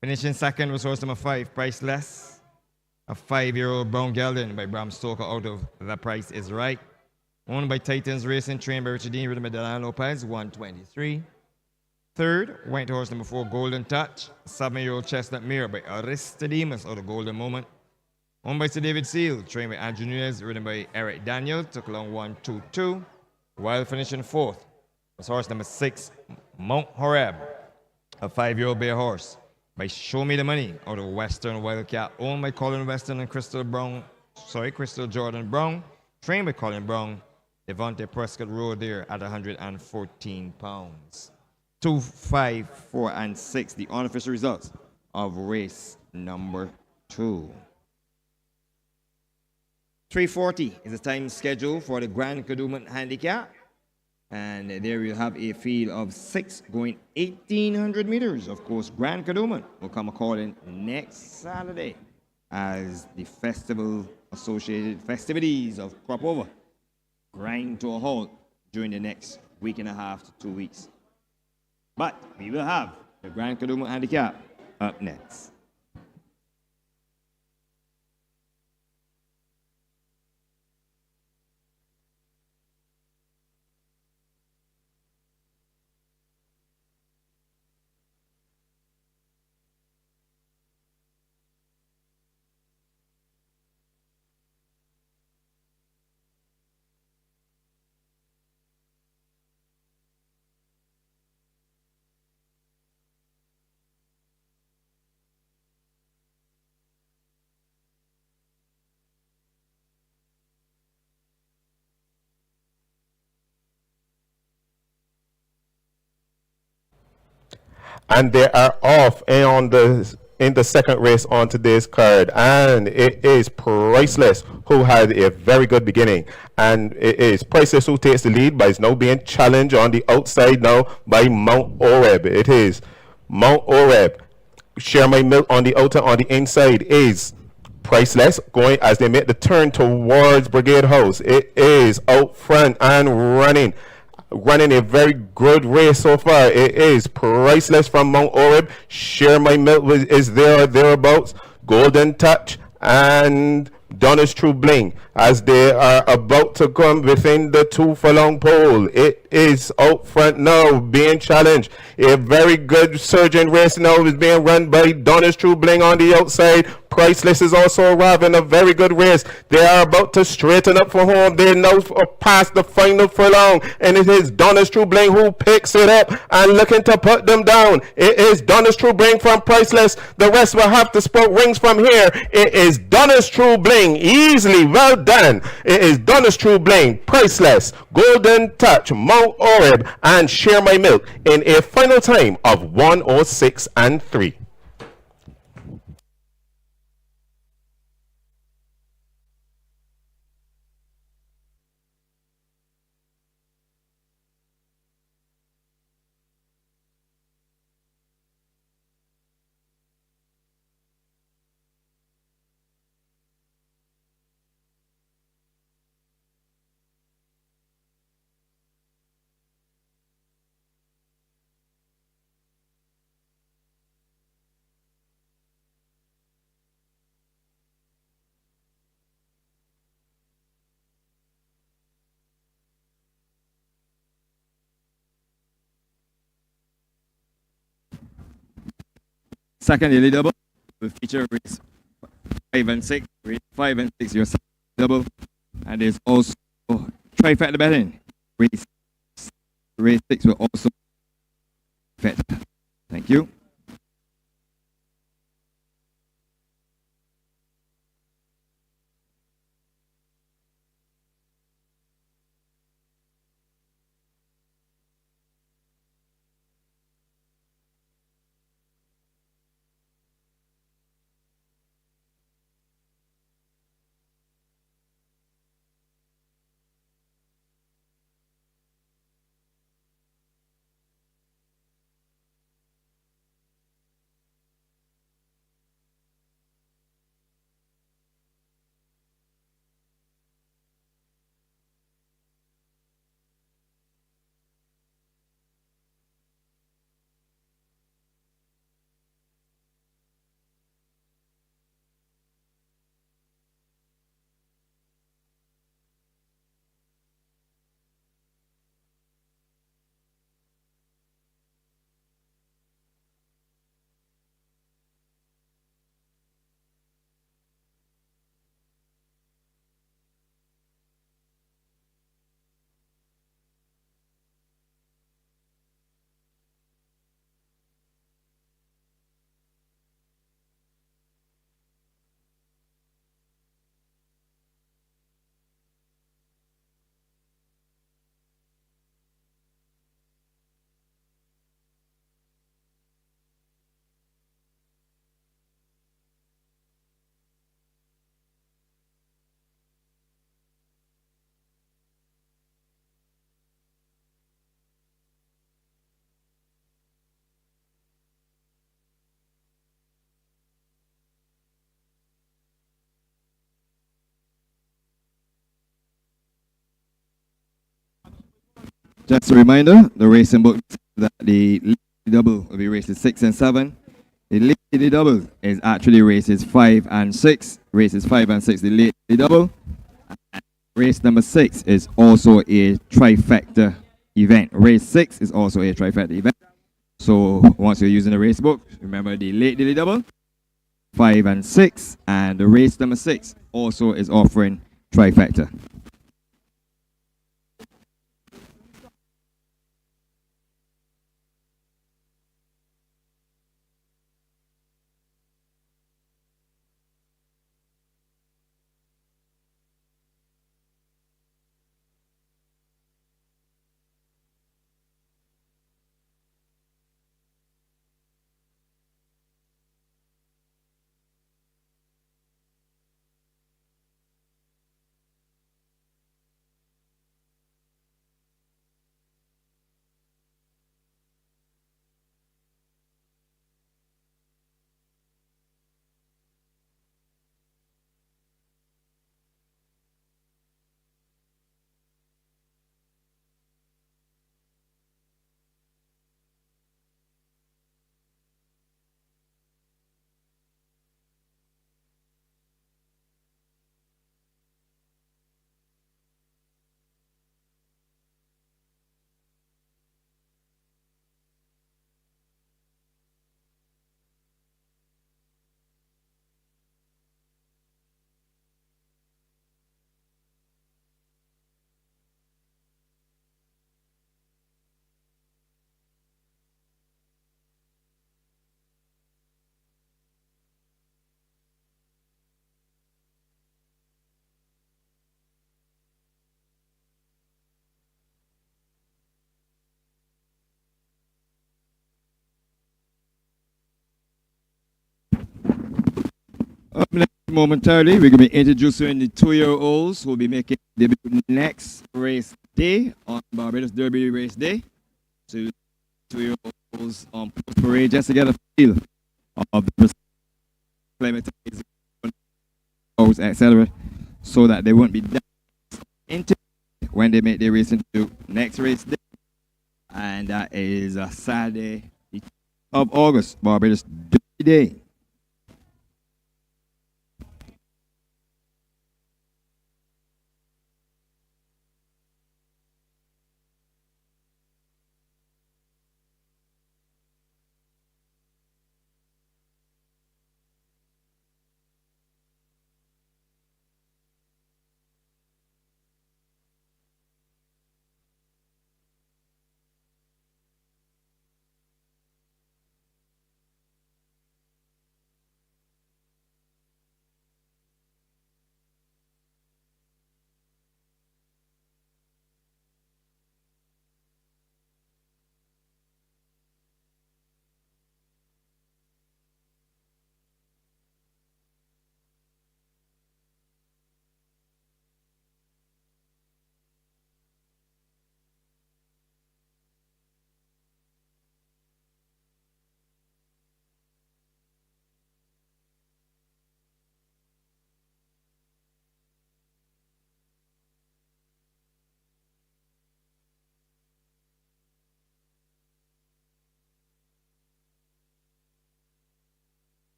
Finishing second was horse number 5, Priceless. A 5-year-old brown gelding by Bram Stoker out of The Price is Right. Owned by Titans Racing, trained by Richard Dean, ridden by Delano Lopez, 123. Third, went to horse number 4, Golden Touch. A 7-year-old chestnut mare by Aristodemus out of Golden Moment. Owned by Sir David Seal, trained by Andrew Nunez, ridden by Eric Daniel, took along 122. While finishing fourth was horse number 6, Mount Horeb, a 5-year-old bay horse by Show Me the Money out of Western Wildcat, owned by Colin Weston and Crystal Jordan Brown, trained by Colin Brown. Devontae Prescott rode there at 114 pounds. 2, 5, 4, and 6, the unofficial results of race number 2. 3:40 is the time scheduled for the Grand Kadooment Handicap. And there we'll have a field of 6 going 1,800 meters. Of course, Grand Kadooment will come a-calling next Saturday as the associated festivities of Crop Over grind to a halt during the next week and a half to 2 weeks. But we will have the Grand Kadooment Handicap up next. And they are off in the second race on today's card, and it is Priceless who had a very good beginning, and it is Priceless who takes the lead, but is now being challenged on the outside now by Mount Oreb. It is Mount Oreb. Share My Milk on the outer. On the inside is Priceless going as they make the turn towards Brigade House. It is out front and running a very good race so far. It is Priceless from Mount Oreb. Share My Milk is there or thereabouts. Golden Touch and Donna's True Bling, as they are about to come within the 2 furlong pole. It is out front now, being challenged. A very good surging race now is being run by Donna's True Bling on the outside. Priceless is also arriving, a very good race. They are about to straighten up for home. They now past the final furlong, and it is Donna's True Bling who picks it up and looking to put them down. It is Donna's True Bling from Priceless. The rest will have to spot rings from here. It is Donna's True Bling, easily, well done. It is Donna's True Bling, Priceless, Golden Touch, Mount Oreb, and Share My Milk in a final time of 106 and 3. Second daily double will feature race 5 and 6. Race 5 and 6, your second double. And there's also trifecta betting. Race 6 will also fit. Thank you. Just a reminder, the racing book that the Lady double will be races 6 and 7. The Lady double is actually races 5 and 6. Races 5 and 6, the Lady double. Race number 6 is also a trifecta event. Race 6 is also a trifecta event. So once you're using the race book, remember the Lady double, 5 and 6, and the race number 6 also is offering trifecta. Up next, momentarily, we're going to be introducing the 2-year-olds who will be making debut next race day on Barbados Derby race day. So, 2-year-olds on post parade just to get a feel of the acclimatization, etc., so that they won't be down into when they make their race into next race day. And that is a Saturday of August, Barbados Derby Day.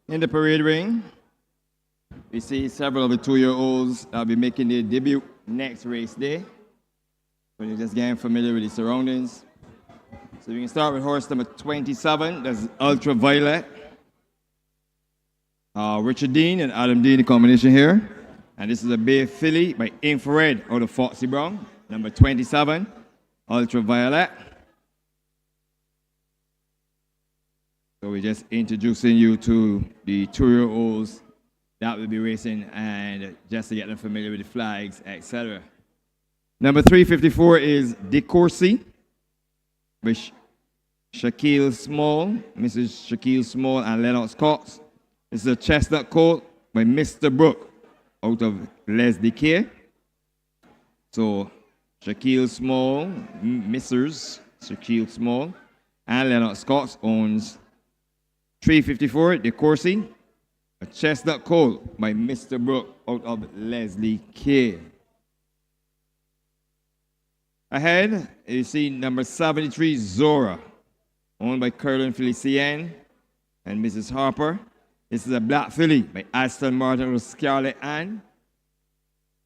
In the parade ring, we see several of the 2-year-olds that will be making their debut next race day. So you're just getting familiar with the surroundings. So we can start with horse number 27, that's Ultraviolet. Richard Dean and Adam Dean, the combination here. And this is a Bay filly by Infrared out of Foxy Brown, number 27, Ultraviolet. So we're just introducing you to the 2-year-olds that will be racing and just to get them familiar with the flags, etc. Number 354 is De Courcy with Shaquille Small, Mrs. Shaquille Small and Lennox Cox. This is a chestnut colt by Mr. Brook out of Leslie K. So Shaquille Small, Mrs. Shaquille Small and Lennox Cox owns 354, De Courcy, a chestnut colt by Mr. Brook out of Leslie K. Ahead, you see number 73, Zora, owned by Curlin Felicienne and Mrs. Harper. This is a black filly by Aston Martin with Scarlet Ann.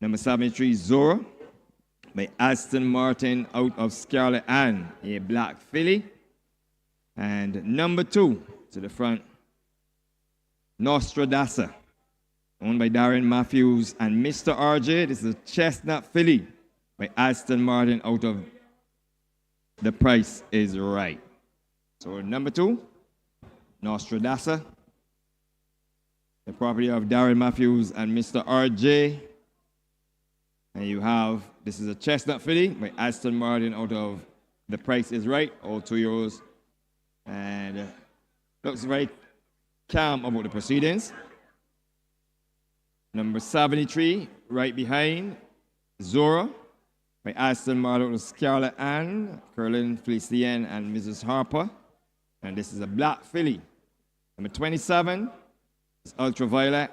Number 73, Zora, by Aston Martin out of Scarlet Ann, a black filly. And number 2, to the front, Nostradasa, owned by Darren Matthews and Mr. RJ. This is a chestnut filly by Aston Martin out of The Price is Right. So number 2, Nostradasa, the property of Darren Matthews and Mr. RJ. And you have, this is a chestnut filly by Aston Martin out of The Price is Right, all €2. And looks very calm about the proceedings. Number 73, right behind, Zora by Aston Martin, Scarlett Ann, Curlin Felicien, and Mrs. Harper. And this is a black filly. Number 27 is Ultraviolet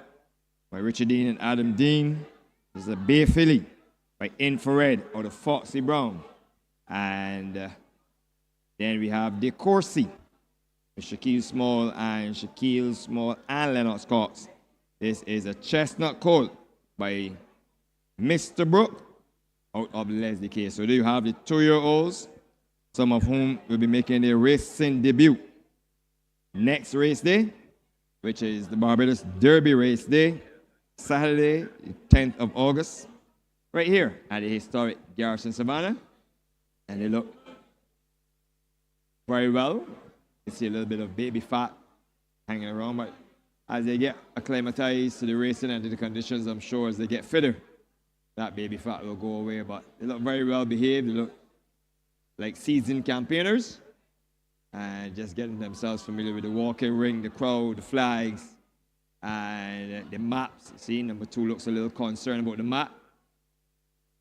by Richard Dean and Adam Dean. This is a bay filly by Infrared out of Foxy Brown. And then we have De Courcy by Shaquille Small and Lennox Cox. This is a chestnut colt by Mr. Brook out of Leslie K. So there you have the 2-year-olds, some of whom will be making their racing debut next race day, which is the Barbados Derby race day, Saturday, the 10th of August, right here at the historic Garrison Savannah. And they look very well. You see a little bit of baby fat hanging around, but as they get acclimatized to the racing and to the conditions, I'm sure as they get fitter, that baby fat will go away. But they look very well behaved. They look like seasoned campaigners and just getting themselves familiar with the walking ring, the crowd, the flags, and the maps. See, number 2 looks a little concerned about the map.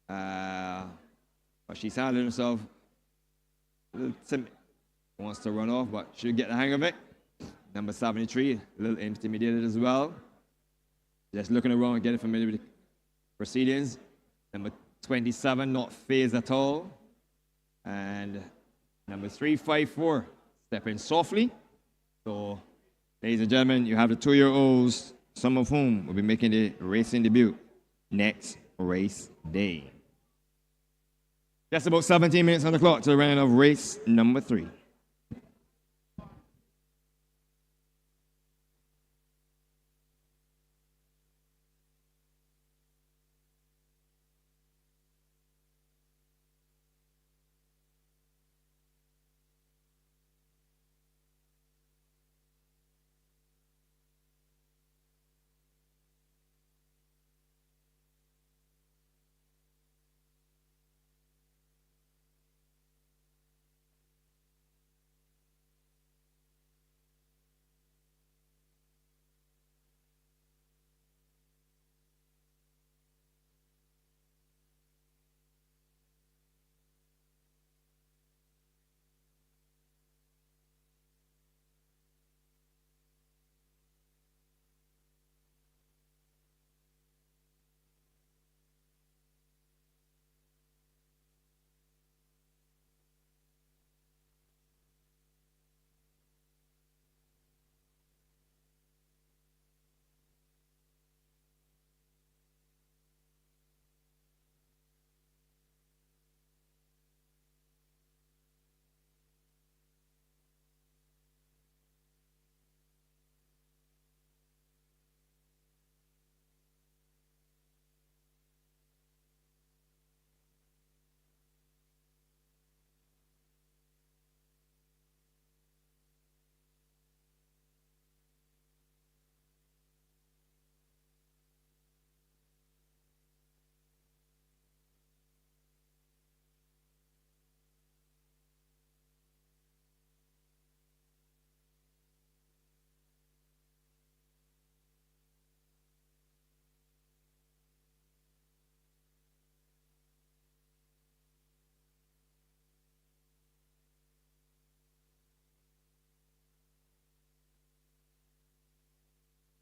But she's handling herself a little timid. Wants to run off, but she'll get the hang of it. Number 73, a little intimidated as well. Just looking around and getting familiar with the proceedings. Number 27, not phased at all. And number 354, stepping softly. So, ladies and gentlemen, you have the 2-year-olds, some of whom will be making the racing debut next race day. Just about 17 minutes on the clock to the running of race number 3.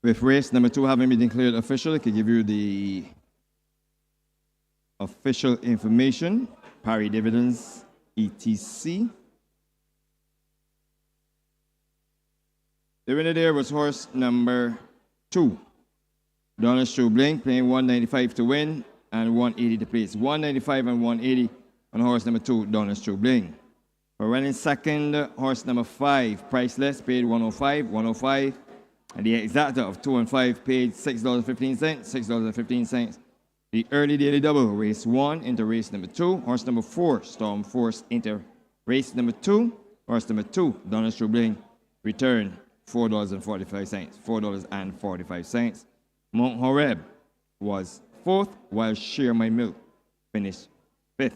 With race number 2 having been declared official, I can give you the official information, pari dividends, etc. The winner there was horse number 2, Donna's True Bling, playing 195 to win and 180 to place. 195 and 180 on horse number 2, Donna's True Bling. For running second, horse number 5, Priceless, paid 105. And the exacta of 2 and 5 paid $6.15, $6.15. The early daily double, race 1 into race number 2. Horse number 4, Storm Force, into Race number 2, horse number 2, Donald Strubling, return $4.45. $4.45. Mount Horeb was 4th, while Share My Milk finished 5th.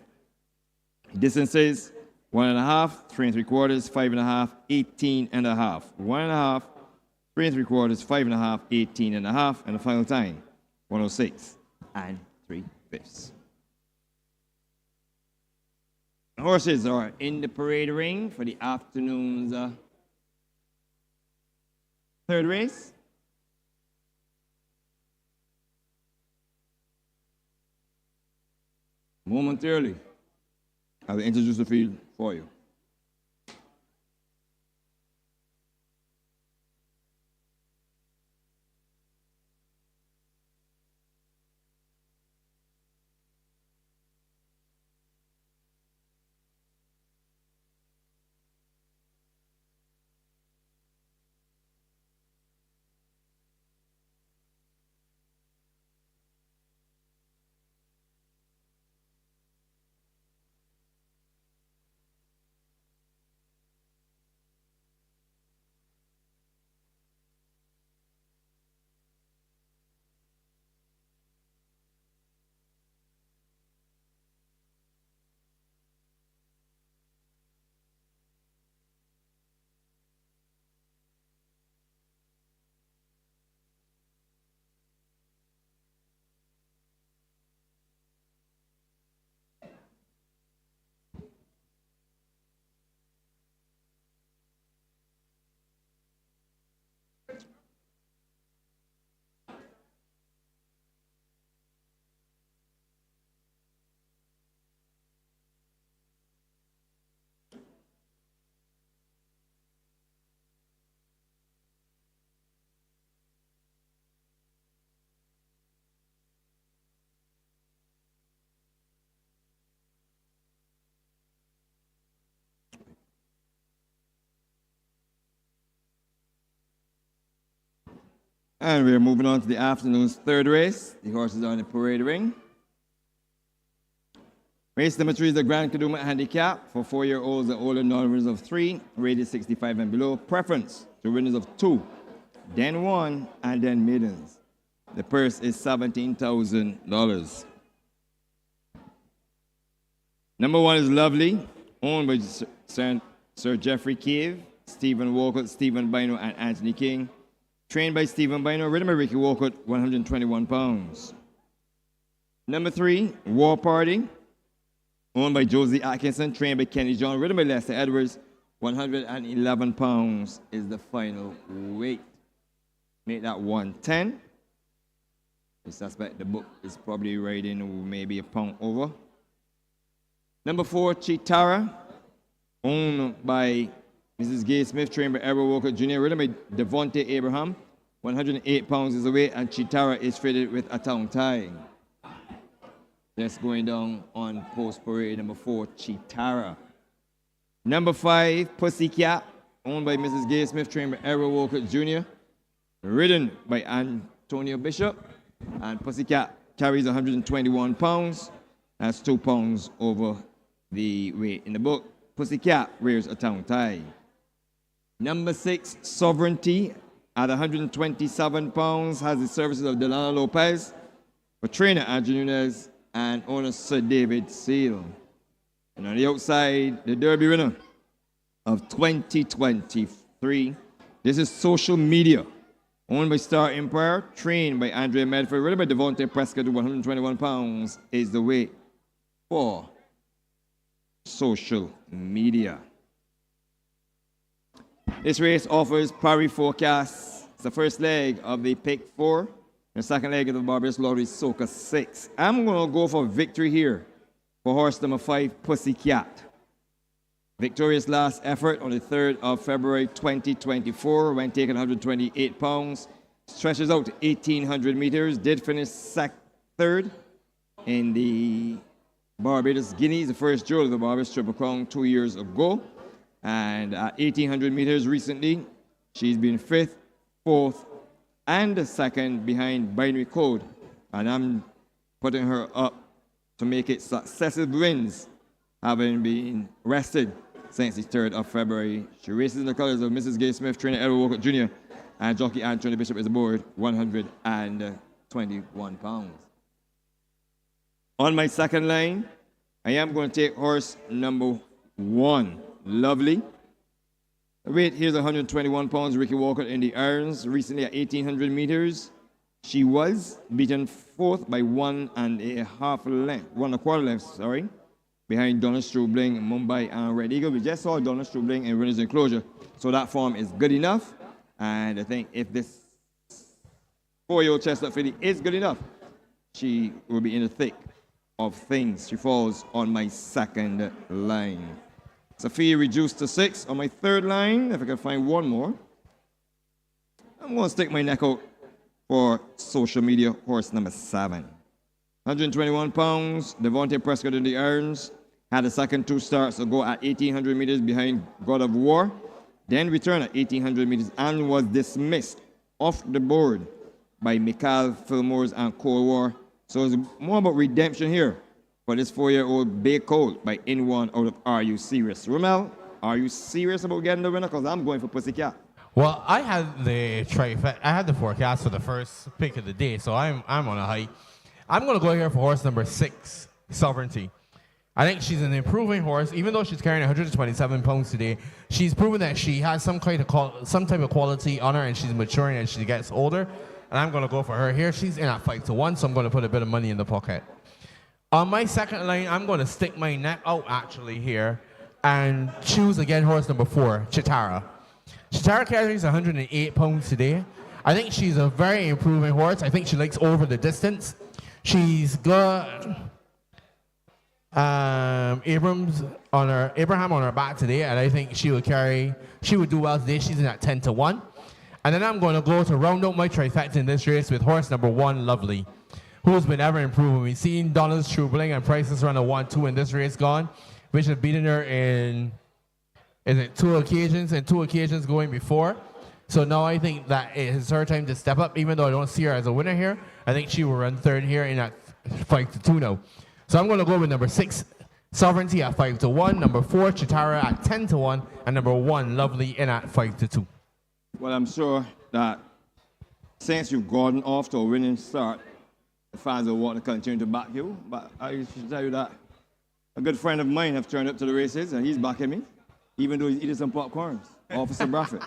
Distances 1.5, 3 3/4, 5.5, 18.5. 1.5, 3 3/4, 5.5, 18.5, and the final time 106 3/5. Horses are in the parade ring for the afternoon's third race. Momentarily, I will introduce the field for you. And we're moving on to the afternoon's third race. The horses are in the parade ring. Race number 3 is the Grand Kaduma Handicap for 4-year-olds and older, non-winners of 3, rated 65 and below. Preference to winners of 2, then 1, and then maidens. The purse is $17,000. Number 1 is Lovely, owned by Sir Jeffrey Cave, Stephen Walcott, Stephen Bino, and Anthony King. Trained by Stephen Bino, ridden by Ricky Walcott, 121 pounds. Number 3, War Party, owned by Josie Atkinson, trained by Kenny John, ridden by Lester Edwards, 111 pounds is the final weight. Make that 110. I suspect the book is probably riding maybe a pound over. Number 4, Chitara, owned by Mrs. Gay Smith, trained by Edward Walker Jr., ridden by Devontae Abraham, 108 pounds is the weight, and Chitara is fitted with a tongue tie. That's going down on post parade number 4, Chitara. Number 5, Pussycat, owned by Mrs. Gay Smith, trained by Edward Walker Jr., ridden by Antonio Bishop, and Pussycat carries 121 pounds. That's 2 pounds over the weight in the book. Pussycat wears a tongue tie. Number 6, Sovereignty, at 127 pounds, has the services of Delana Lopez, for trainer Andrew Nunez, and owner Sir David Seal. And on the outside, the Derby winner of 2023, this is Social Media, owned by Star Empire, trained by Andrea Medford, ridden by Devontae Prescott, 121 pounds is the weight for Social Media. This race offers Parry Forecast. It's the first leg of the Pick 4, and the second leg of the Barbados Lottery Soca 6. I'm going to go for victory here for horse number 5, Pussycat. Victorious last effort on the 3rd of February 2024 when taking 128 pounds. Stretches out to 1,800 meters. Did finish third in the Barbados Guineas, the first jewel of the Barbados Triple Crown 2 years ago. And at 1,800 meters recently, she's been 5th, 4th, and 2nd behind Binary Code. And I'm putting her up to make it successive wins, having been rested since the 3rd of February. She races in the colors of Mrs. Gay Smith, trainer Edward Walker Jr., and jockey Anthony Bishop is aboard, 121 pounds. On my second line, I am going to take horse number 1, Lovely. The weight here is 121 pounds. Ricky Walker in the irons, recently at 1,800 meters. She was beaten 4th by 1.25 lengths, behind Donna Strubling, Mumbai, and Red Eagle. We just saw Donna Strubling in Winners Enclosure, so that form is good enough. And I think if this 4-year-old chestnut filly is good enough, she will be in the thick of things. She falls on my second line. Sophia reduced to 6 on my third line. If I can find one more, I'm going to stick my neck out for social media horse number 7. 121 pounds. Devontae Prescott in the irons. Had the second 2 starts to go at 1,800 meters behind God of War. Then returned at 1,800 meters and was dismissed off the board by Mikhail Fillmores and Cold War. So it's more about redemption here for this 4-year-old Bay Colt by in one out of Are You Serious? Romel, are you serious about getting the winner? Because I'm going for Pussycat. Well, I had the forecast for the first pick of the day, so I'm on a high. I'm going to go here for horse number 6, Sovereignty. I think she's an improving horse, even though she's carrying 127 pounds today. She's proven that she has some type of quality on her, and she's maturing as she gets older. And I'm going to go for her here. She's in at 5-1, so I'm going to put a bit of money in the pocket. On my second line, I'm going to stick my neck out actually here and choose again horse number 4, Chitara. Chitara carries 108 pounds today. I think she's a very improving horse. I think she likes over the distance. She's got Abraham on her back today, and I think she would do well today. She's in at 10-1. And then I'm going to go to round out my trifecta in this race with horse number 1, Lovely, who's been ever improving. We've seen Donna's Strubling and Price's run a 1-2 in this race gone, which have beaten her in 2 occasions and 2 occasions going before. So now I think that it is her time to step up, even though I don't see her as a winner here. I think she will run third here in at 5-2 now. So I'm going to go with number 6, Sovereignty at 5-1, number 4, Chitara at 10-1, and number 1, Lovely in at 5-2. Well, I'm sure that since you've gone off to a winning start, the fans will want to continue to back you. But I should tell you that a good friend of mine have turned up to the races, and he's backing me, even though he's eating some popcorns. Officer Braffett.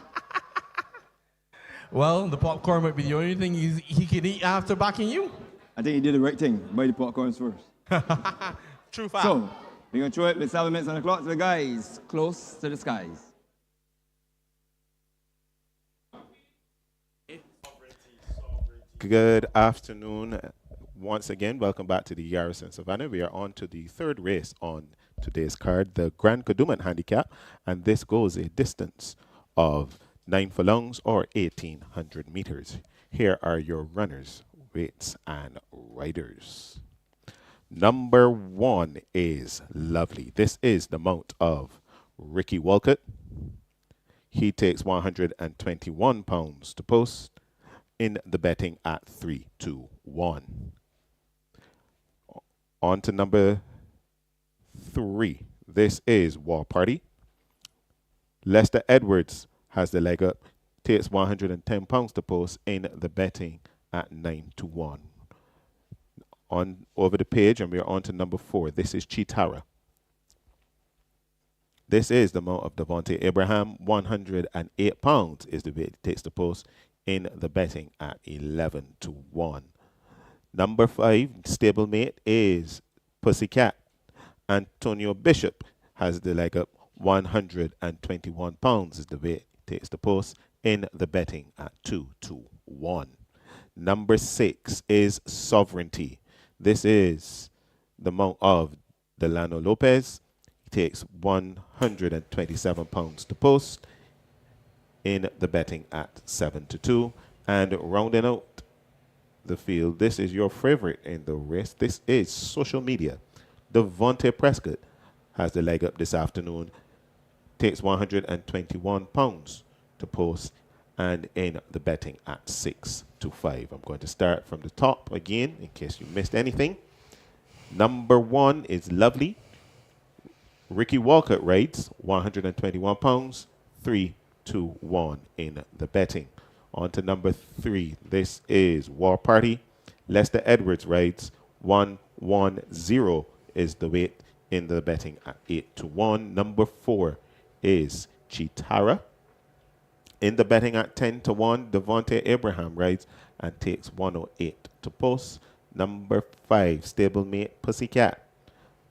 Well, the popcorn might be the only thing he can eat after backing you. I think he did the right thing. Buy the popcorns first. True fact. So, we're going to throw it with 7 minutes on the clock to the guys close to the skies. Good afternoon. Once again, welcome back to the Garrison Savannah. We are on to the third race on today's card, the Grand Kadooment Handicap, and this goes a distance of 9 furlongs or 1,800 meters. Here are your runners, weights, and riders. Number 1 is Lovely. This is the mount of Ricky Walcott. He takes 121 pounds to post in the betting at 3-1. On to number 3. This is War Party. Lester Edwards has the leg up, takes 110 pounds to post in the betting at 9-1. On over the page, and we're on to number 4. This is Chitara. This is the mount of Devontae Abraham. 108 pounds is the weight it takes to post in the betting at 11-1. Number 5, stablemate, is Pussycat. Antonio Bishop has the leg up. 121 pounds is the weight it takes to post in the betting at 2-1. Number 6 is Sovereignty. This is the mount of Delano Lopez. He takes 127 pounds to post in the betting at 7-2. And rounding out the field, this is your favorite in the race. This is Social Media. Devontae Prescott has the leg up this afternoon. Takes 121 pounds to post and in the betting at 6-5. I'm going to start from the top again in case you missed anything. Number 1 is Lovely. Ricky Walcott rates 121 pounds, 3-1 in the betting. On to number 3. This is War Party. Lester Edwards rates 110 is the weight in the betting at 8-1. Number 4 is Chitara. In the betting at 10-1, Devontae Abraham rides and takes 108 to post. Number 5, stablemate Pussycat.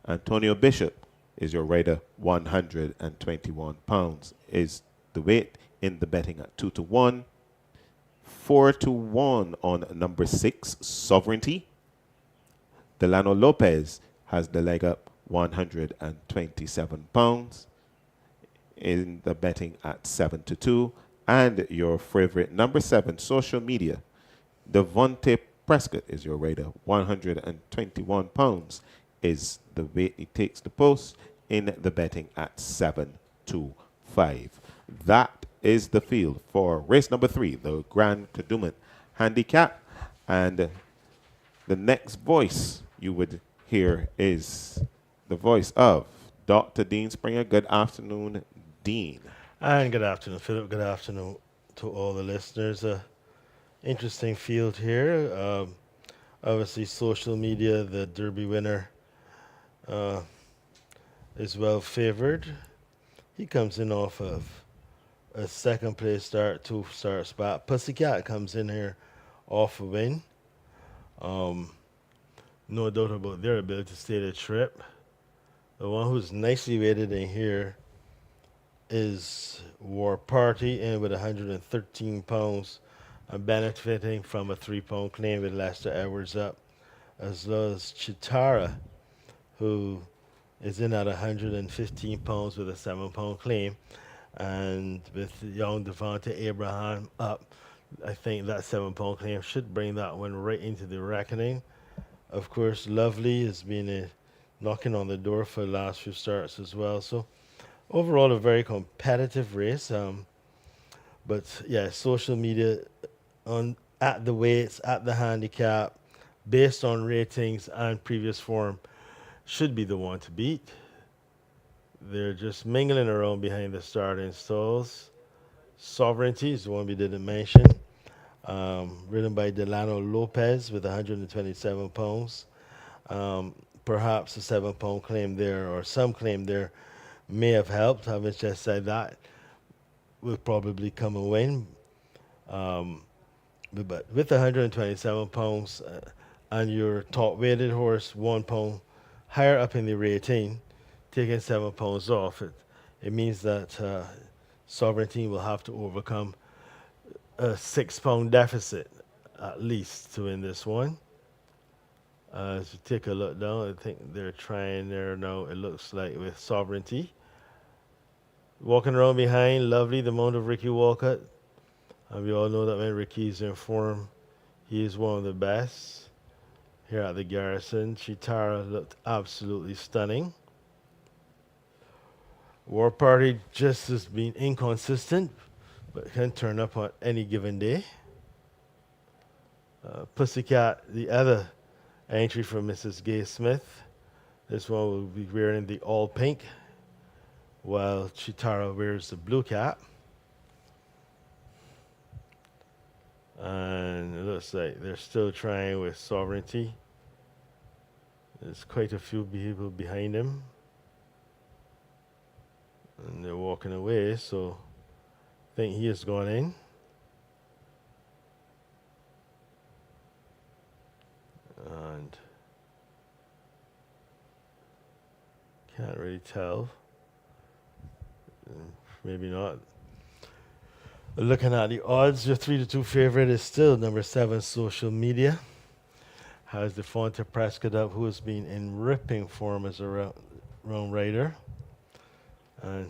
Antonio Bishop is your rider, 121 pounds is the weight in the betting at 2-1. 4-1 on number 6, Sovereignty. Delano Lopez has the leg up, 127 pounds in the betting at 7-2. And your favorite number 7, Social Media. Devontae Prescott is your rider, 121 pounds is the weight he takes the post in the betting at 7-5. That is the field for race number 3, the Grand Kadooment Handicap. And the next voice you would hear is the voice of Dr. Dean Springer. Good afternoon, Dean. And good afternoon, Philip. Good afternoon to all the listeners. Interesting field here. Obviously, Social Media, the Derby winner, is well favored. He comes in off of a second place start, 2-star spot. Pussycat comes in here off a win. No doubt about their ability to stay the trip. The one who's nicely weighted in here is War Party, in with 113 pounds and benefiting from a 3-pound claim with Lester Edwards up, as well as Chitara, who is in at 115 pounds with a 7-pound claim. And with young Devontae Abraham up, I think that 7-pound claim should bring that one right into the reckoning. Of course, Lovely has been knocking on the door for the last few starts as well. So overall, a very competitive race. But yeah, Social Media at the weights, at the handicap, based on ratings and previous form, should be the one to beat. They're just mingling around behind the starting stalls. Sovereignty is the one we didn't mention. Ridden by Delano Lopez with 127 pounds. Perhaps a 7-pound claim there, or some claim there, may have helped. Having just said that, will probably come and win. But with 127 pounds and your top weighted horse 1 pound higher up in the rating, taking 7 pounds off, it means that Sovereignty will have to overcome a 6-pound deficit at least to win this one. As you take a look down, I think they're trying there now, it looks like, with Sovereignty. Walking around behind, Lovely, the mount of Ricky Walcott. And we all know that when Ricky's in form, he is one of the best. Here at the Garrison, Chitara looked absolutely stunning. War Party just has been inconsistent, but can turn up on any given day. Pussycat, the other entry from Mrs. Gay Smith. This one will be wearing the all pink, while Chitara wears the blue cap. And it looks like they're still trying with Sovereignty. There's quite a few people behind him. And they're walking away, so I think he has gone in. And can't really tell. Maybe not. Looking at the odds, your 3-2 favorite is still number 7, Social Media. Has Devontae Prescott up, who has been in ripping form as a round rider. And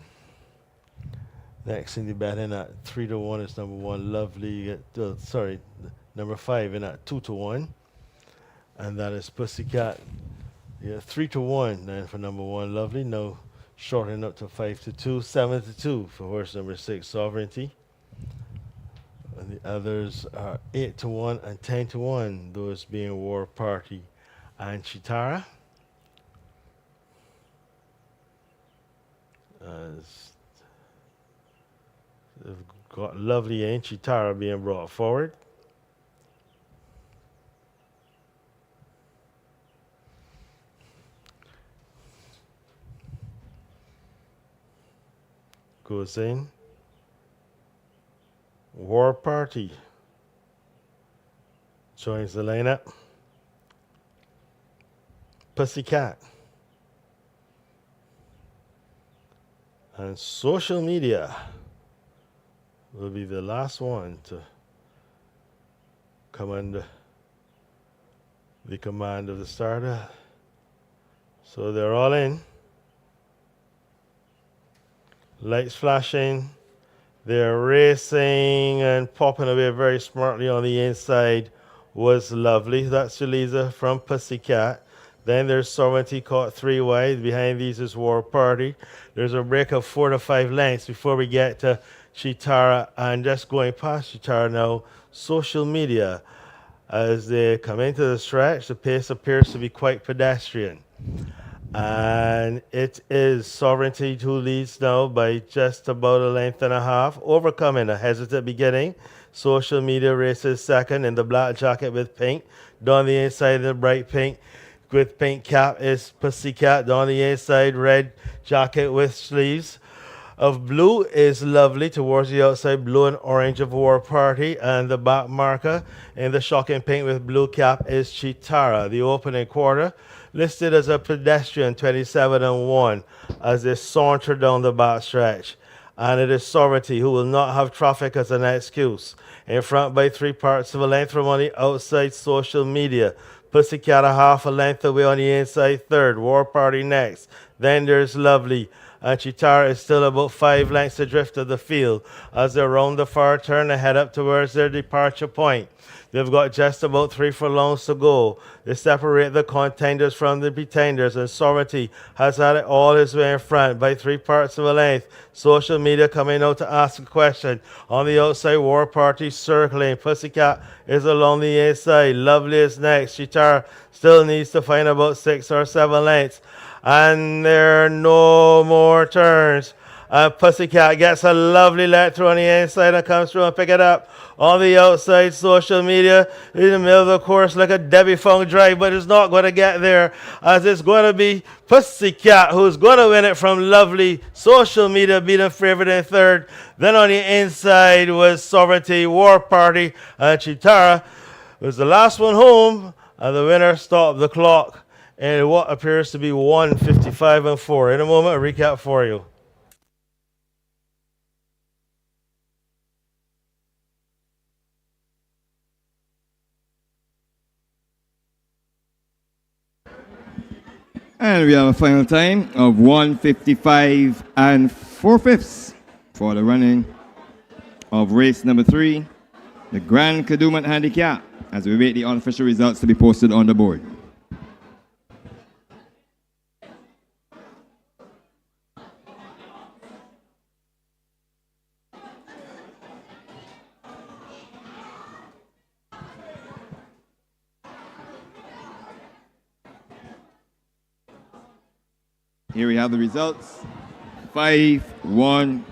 next in the betting at 3-1 is number 1, Lovely. Number 5 in at 2-1. And that is Pussycat. Yeah, 3-1 then for number 1, Lovely. Now shortening up to 5-2, 7-2 for horse number 6, Sovereignty. And the others are 8-1 and 10-1, those being War Party and Chitara. As they've got lovely Chitara being brought forward. Goes in. War Party joins the lineup. Pussycat. And Social Media will be the last one to come under the command of the starter. So they're all in. Lights flashing. They're racing and popping away very smartly on the inside. Was lovely. That's Eliza from Pussycat. Then there's Sovereignty caught 3 wide. Behind these is War Party. There's a break of 4 to 5 lengths before we get to Chitara. And just going past Chitara now, Social Media. As they come into the stretch, the pace appears to be quite pedestrian. And it is Sovereignty who leads now by just about a length and a half, overcoming a hesitant beginning. Social Media races second in the black jacket with pink. Down the inside, the bright pink with pink cap is Pussycat. Down the inside, red jacket with sleeves of blue is Lovely. Towards the outside, blue and orange of War Party. And the back marker in the shocking pink with blue cap is Chitara. The opening quarter listed as a pedestrian 27-1 as they saunter down the back stretch. And it is Sovereignty who will not have traffic as an excuse. In front by 3 parts of a length from on the outside, Social Media. Pussycat a half a length away on the inside third. War Party next. Then there's Lovely. And Chitara is still about 5 lengths adrift of the field as they round the far turn and head up towards their departure point. They've got just about 3 furlongs to go. They separate the contenders from the pretenders, and Sovereignty has had it all his way in front by 3 parts of a length. Social Media coming out to ask a question. On the outside, War Party circling. Pussycat is along the inside. Lovely is next. Chitara still needs to find about 6 or 7 lengths. And there are no more turns. Pussycat gets a lovely let through on the inside and comes through and pick it up. On the outside, Social Media in the middle of the course like a Debbie Funk drive, but it's not going to get there as it's going to be Pussycat who's going to win it from Lovely. Social Media beating favorite in third. Then on the inside was Sovereignty, War Party, and Chitara was the last one home, and the winner stopped the clock in what appears to be 1:55-4. In a moment, a recap for you. And we have a final time of 1:55 4/5 for the running of race number 3, the Grand Kadooment Handicap, as we wait the unofficial results to be posted on the board. Here we have the results. 5, 1,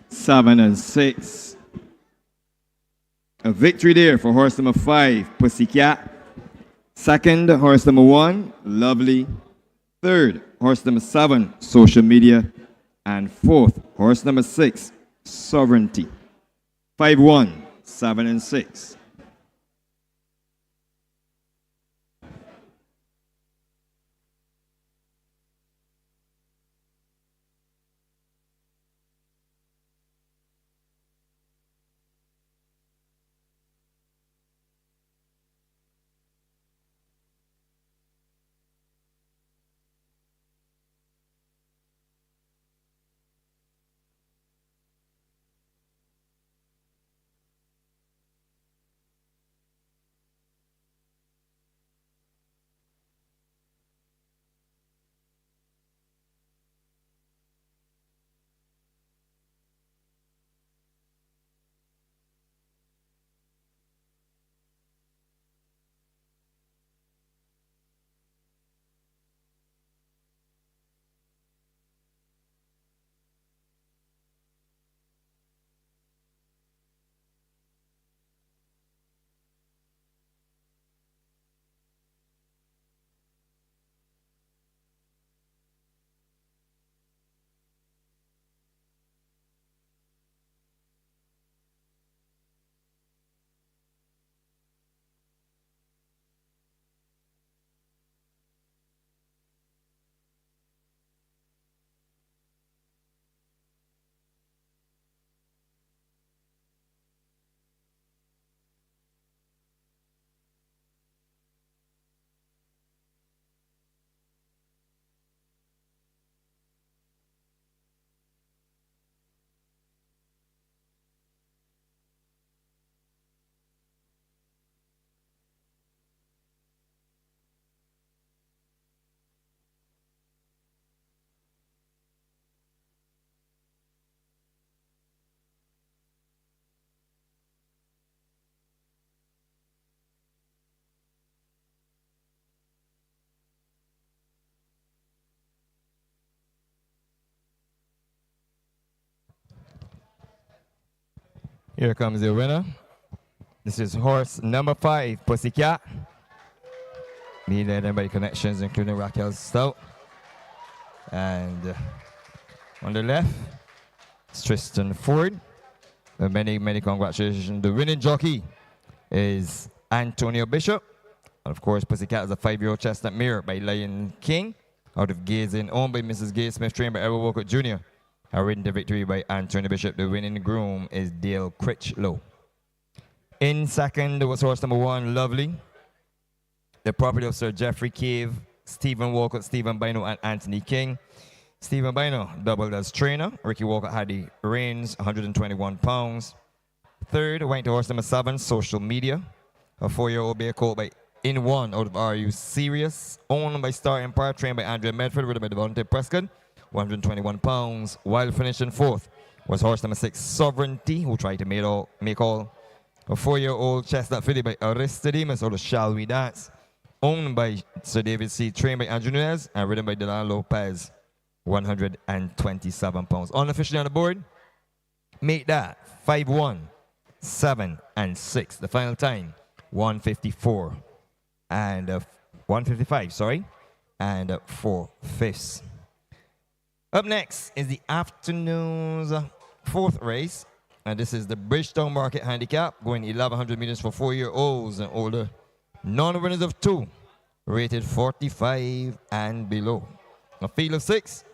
7, and 6. A victory there for horse number 5, Pussycat. Second, horse number 1, Lovely. Third, horse number 7, Social Media. And fourth, horse number 6, Sovereignty. 5, 1, 7, and 6. Here comes the winner. This is horse number 5, Pussycat. Led by connections, including Raquel Stout. And on the left, it's Tristan Ford. Many, many congratulations. The winning jockey is Antonio Bishop. And of course, Pussycat is a 5-year-old chestnut mare by Lion King out of Gazing, owned by Mrs. Gay Smith, trained by Errol Walcott Jr. A ridden to victory by Antonio Bishop. The winning groom is Dale Critchlow. In second was horse number 1, Lovely. The property of Sir Jeffrey Cave, Stephen Walcott, Stephen Bino, and Anthony King. Stephen Bino doubled as trainer. Ricky Walcott had the reins, 121 pounds. Third went to horse number 7, Social Media. A 4-year-old bear called by In One out of RU Serious. Owned by Star Empire, trained by Andrea Medford, ridden by Devontae Prescott, 121 pounds. While finishing fourth was horse number 6, Sovereignty, who tried to make all. A 4-year-old chestnut filly by Aristodemus out of Shall We Dance. Owned by Sir David C., trained by Andrew Nunes, and ridden by Dylan Lopez, 127 pounds. Unofficially on the board, make that 5-1, 7, and 6. The final time, 154 and 155, sorry, and 4/5. Up next is the afternoon's 4th race, and this is the Bridgetown Market Handicap, going 1,100 meters for 4-year-olds and older. Non-winners of 2, rated 45 and below. A field of 6,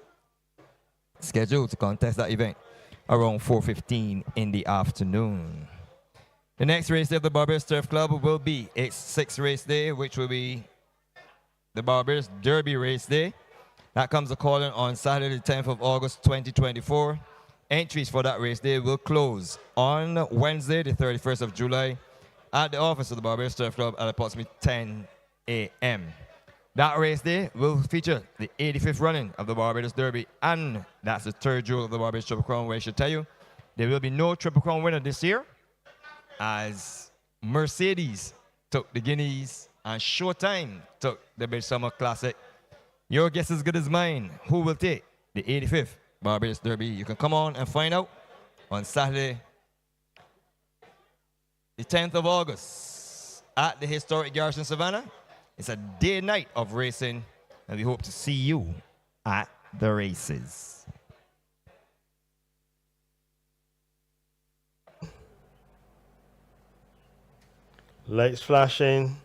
scheduled to contest that event around 4:15 in the afternoon. The next race day of the Barbados Turf Club will be its 6th race day, which will be the Barbados Derby race day. That comes a calling on Saturday, the 10th of August, 2024. Entries for that race day will close on Wednesday, the 31st of July, at the office of the Barbados Turf Club at approximately 10 a.m. That race day will feature the 85th running of the Barbados Derby, and that's the 3rd jewel of the Barbados Triple Crown, where I should tell you there will be no Triple Crown winner this year, as Mercedes took the Guineas and Showtime took the Midsummer Classic. Your guess is as good as mine. Who will take the 85th Barbados Derby? You can come on and find out on Saturday, the 10th of August at the historic Garrison Savannah. It's a day and night of racing, and we hope to see you at the races. Lights flashing.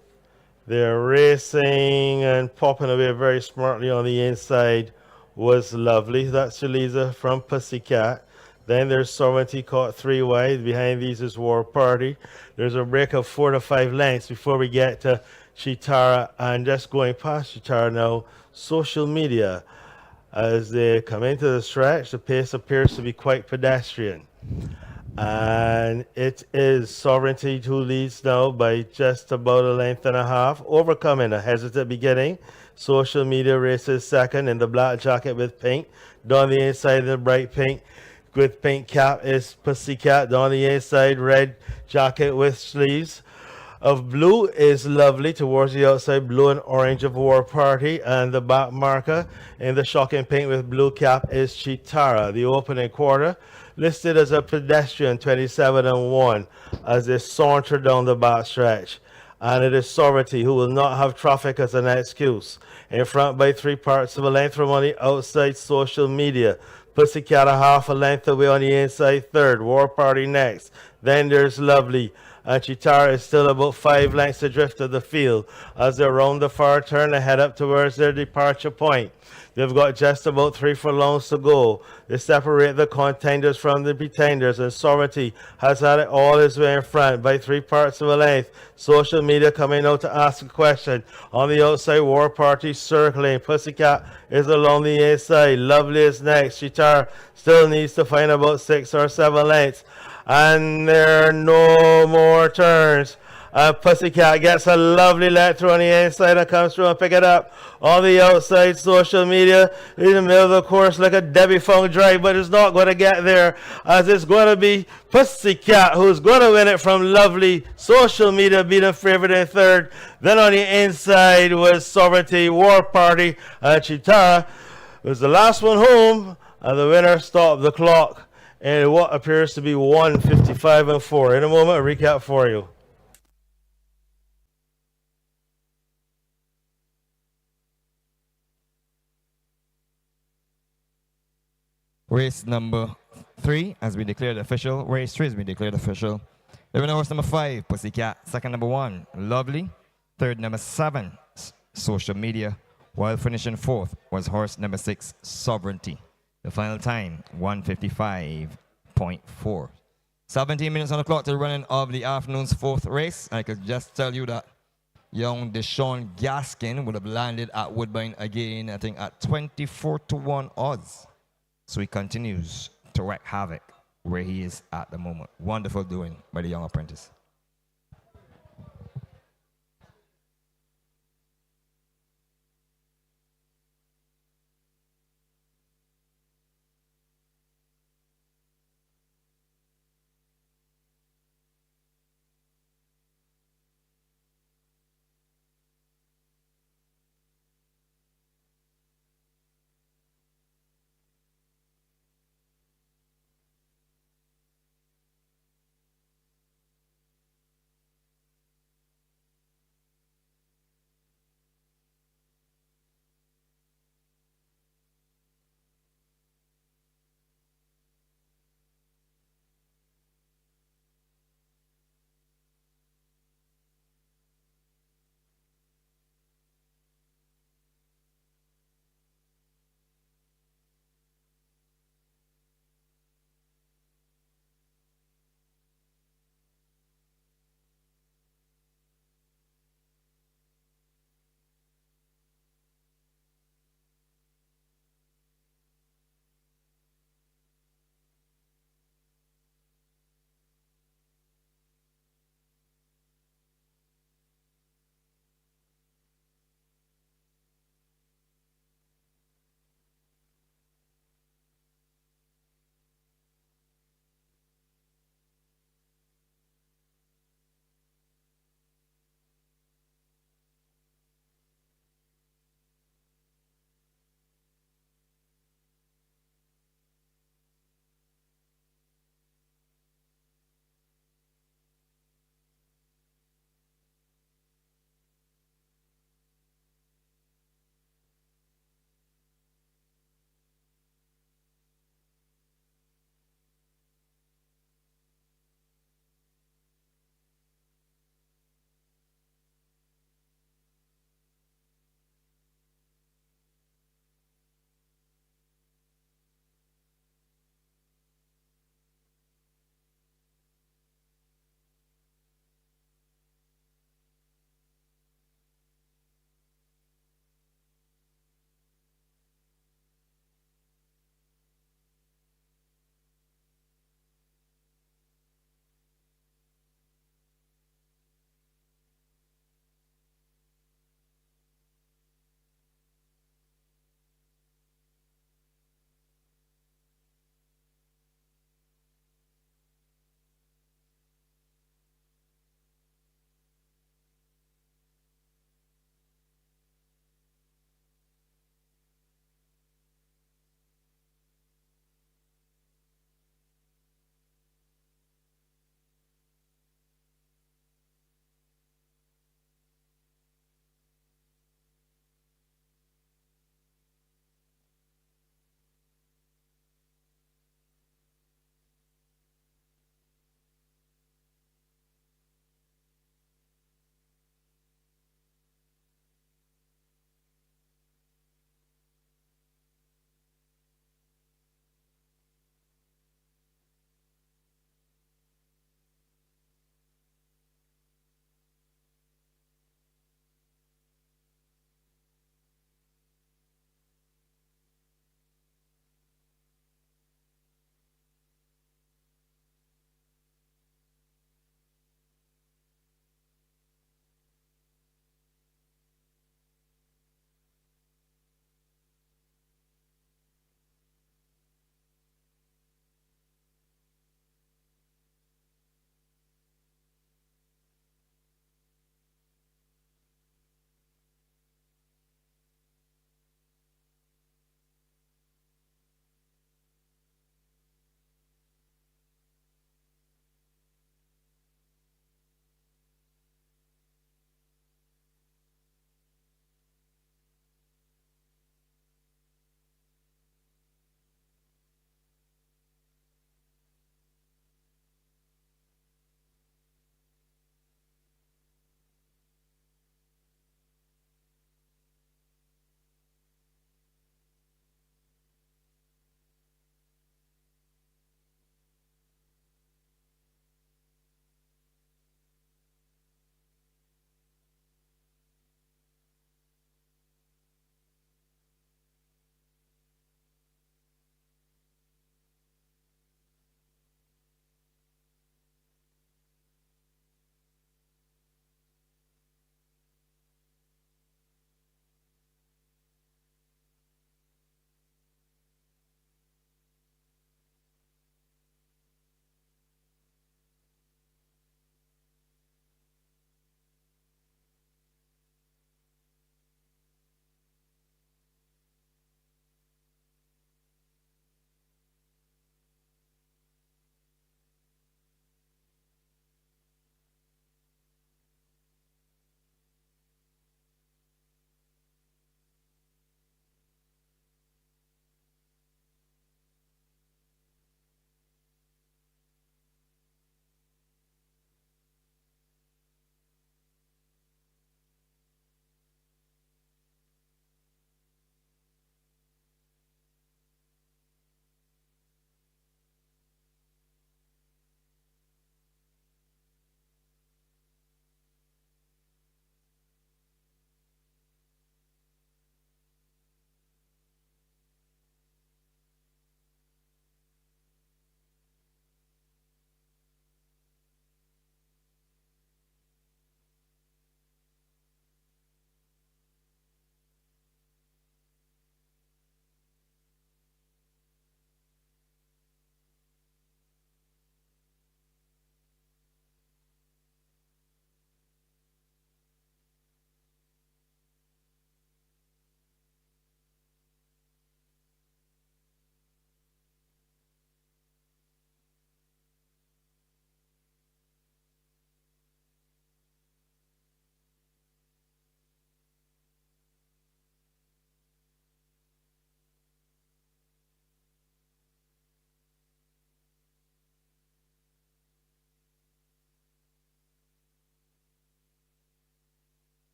They're racing and popping away very smartly on the inside. Was Lovely. That's Jaliza from Pussycat. Then there's Sovereignty caught 3 wide. Behind these is War Party. There's a break of 4 to 5 lengths before we get to Chitara. And just going past Chitara now, Social Media. As they come into the stretch, the pace appears to be quite pedestrian. And it is Sovereignty who leads now by just about a length and a half, overcoming a hesitant beginning. Social Media races second in the black jacket with pink. Down the inside, the bright pink with pink cap is Pussycat. Down the inside, red jacket with sleeves of blue is Lovely. Towards the outside, blue and orange of War Party. And the back marker in the shocking pink with blue cap is Chitara. The opening quarter listed as a pedestrian 27-1 as they saunter down the back stretch. And it is Sovereignty who will not have traffic as an excuse. In front by 3 parts of a length from on the outside, Social Media. Pussycat a half a length away on the inside, third. War Party next. Then there's Lovely. And Chitara is still about 5 lengths adrift of the field as they round the far turn and head up towards their departure point. They've got just about 3 furlongs to go. They separate the contenders from the pretenders, and Sovereignty has had it all his way in front by 3 parts of a length. Social Media coming out to ask a question. On the outside, War Party circling. Pussycat is along the inside. Lovely is next. Chitara still needs to find about 6 or 7 lengths. And there are no more turns. Pussycat gets a lovely let through on the inside and comes through and pick it up. On the outside, Social Media in the middle of the course like a Debbie Funk drive, but it's not going to get there as it's going to be Pussycat who's going to win it from Lovely. Social Media being favourite in third. Then on the inside was Sovereignty, War Party, and Chitara was the last one home, and the winner stopped the clock and what appears to be 155 and 4. In a moment, a recap for you. Race number 3 has been declared official. Race 3 has been declared official. The winner horse number 5, Pussycat. Second, number 1, Lovely. Third, number 7, Social Media. While finishing fourth was horse number 6, Sovereignty. The final time, 155.4. 17 minutes on the clock to the running of the afternoon's fourth race. I could just tell you that young Deshaun Gaskin would have landed at Woodbine again, I think at 24-1 odds. So he continues to wreak havoc where he is at the moment. Wonderful doing by the young apprentice.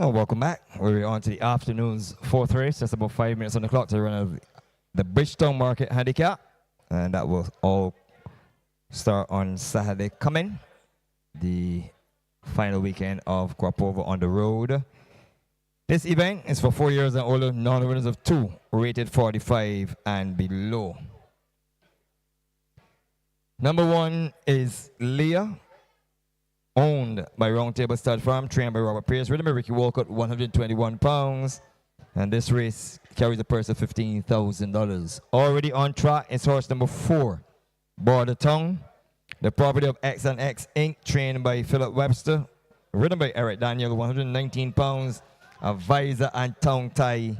And welcome back. We're on to the afternoon's fourth race. Just about 5 minutes on the clock to run out the Bridgetown Market Handicap. And that will all start on Saturday coming, the final weekend of Cropova on the road. This event is for 4 years and older, non-winners of 2, rated 45 and below. Number 1 is Leah, owned by Roundtable Stud Farm, trained by Robert Pierce. Ridden by Ricky Walcott, 121 pounds. And this race carries a purse of $15,000. Already on track is horse number 4, Border Tongue, the property of X and X Inc., trained by Philip Webster. Ridden by Eric Daniel, 119 pounds. A visor and tongue tie,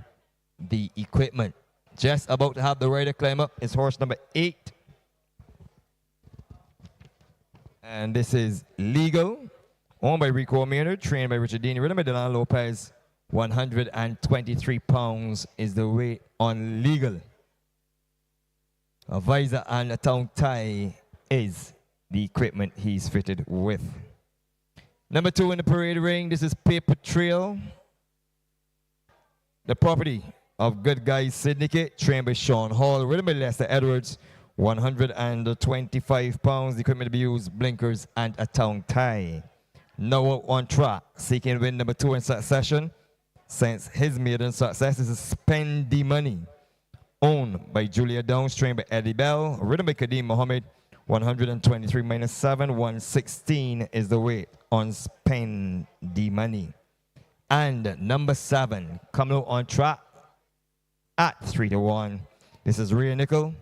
the equipment. Just about to have the rider climb up is horse number 8. And this is Legal, owned by Rico Maynard, trained by Richard Dean. Ridden by Delano Lopez, 123 pounds is the weight on Legal. A visor and a tongue tie is the equipment he's fitted with. Number 2 in the parade ring, this is Paper Trail, the property of Good Guys Syndicate, trained by Sean Hall. Ridden by Lester Edwards, 125 pounds. The equipment to be used, blinkers and a tongue tie. Now on track, seeking win number 2 in succession. Since his maiden success is Spend the Money, owned by Julia Downs, trained by Eddie Bell. Ridden by Kadeem Mohammed, 123 minus 7, 116 is the weight on Spend the Money. And number 7, coming out on track at 3-1. This is Rhea Nickel.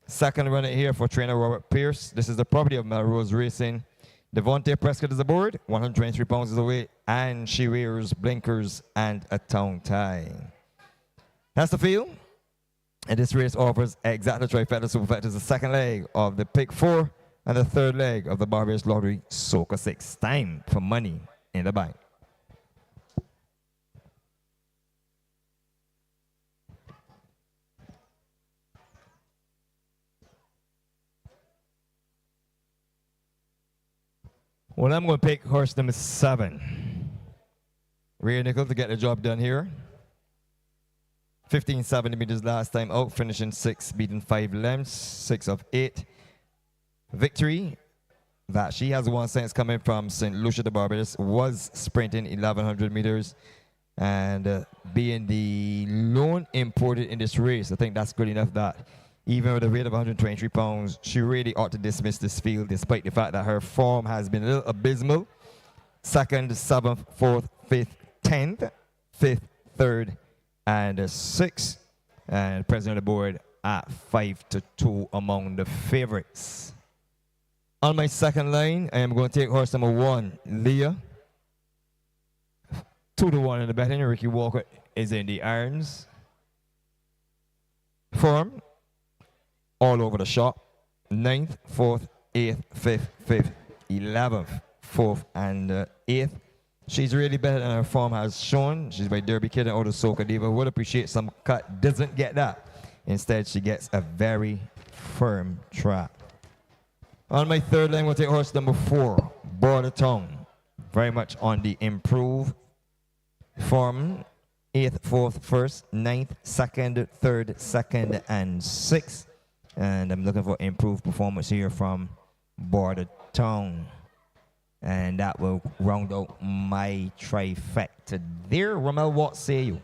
Second runner here for trainer Robert Pierce. This is the property of Melrose Racing. Devontae Prescott is aboard, 123 pounds is the weight, and she wears blinkers and a tongue tie. That's the field. And this race offers exactly trifecta superfectas, the second leg of the pick 4 and the third leg of the Barbados Lottery Soca 6. Time for money in the bank. Well, I'm going to pick horse number 7. Rhea Nickel to get the job done here. 1570 meters last time out, finishing 6, beating 5 lengths, 6 of 8. Victory that she has won since coming from St. Lucia to Barbados, was sprinting 1100 meters and being the lone imported in this race. I think that's good enough that even with a weight of 123 pounds, she really ought to dismiss this field despite the fact that her form has been a little abysmal. 2nd, 7th, 4th, 5th, 10th, 5th, 3rd, and 6th. And president of the board at 5-2 among the favorites. On my second line, I am going to take horse number 1, Leah. 2-1 in the betting. Ricky Walker is in the irons. Form all over the shop. 9th, 4th, 8th, 5th, 5th, 11th, 4th, and 8th. She's really better than her form has shown. She's by Derby Kid and Auto Soca Diva. Would appreciate some cut. Doesn't get that. Instead, she gets a very firm track. On my third line, we'll take horse number 4, Border Tongue. Very much on the improve. Form 8th, 4th, 1st, 9th, 2nd, 3rd, 2nd, and 6th. And I'm looking for improved performance here from Border Tongue. And that will round out my trifecta there. Ramel, what say you?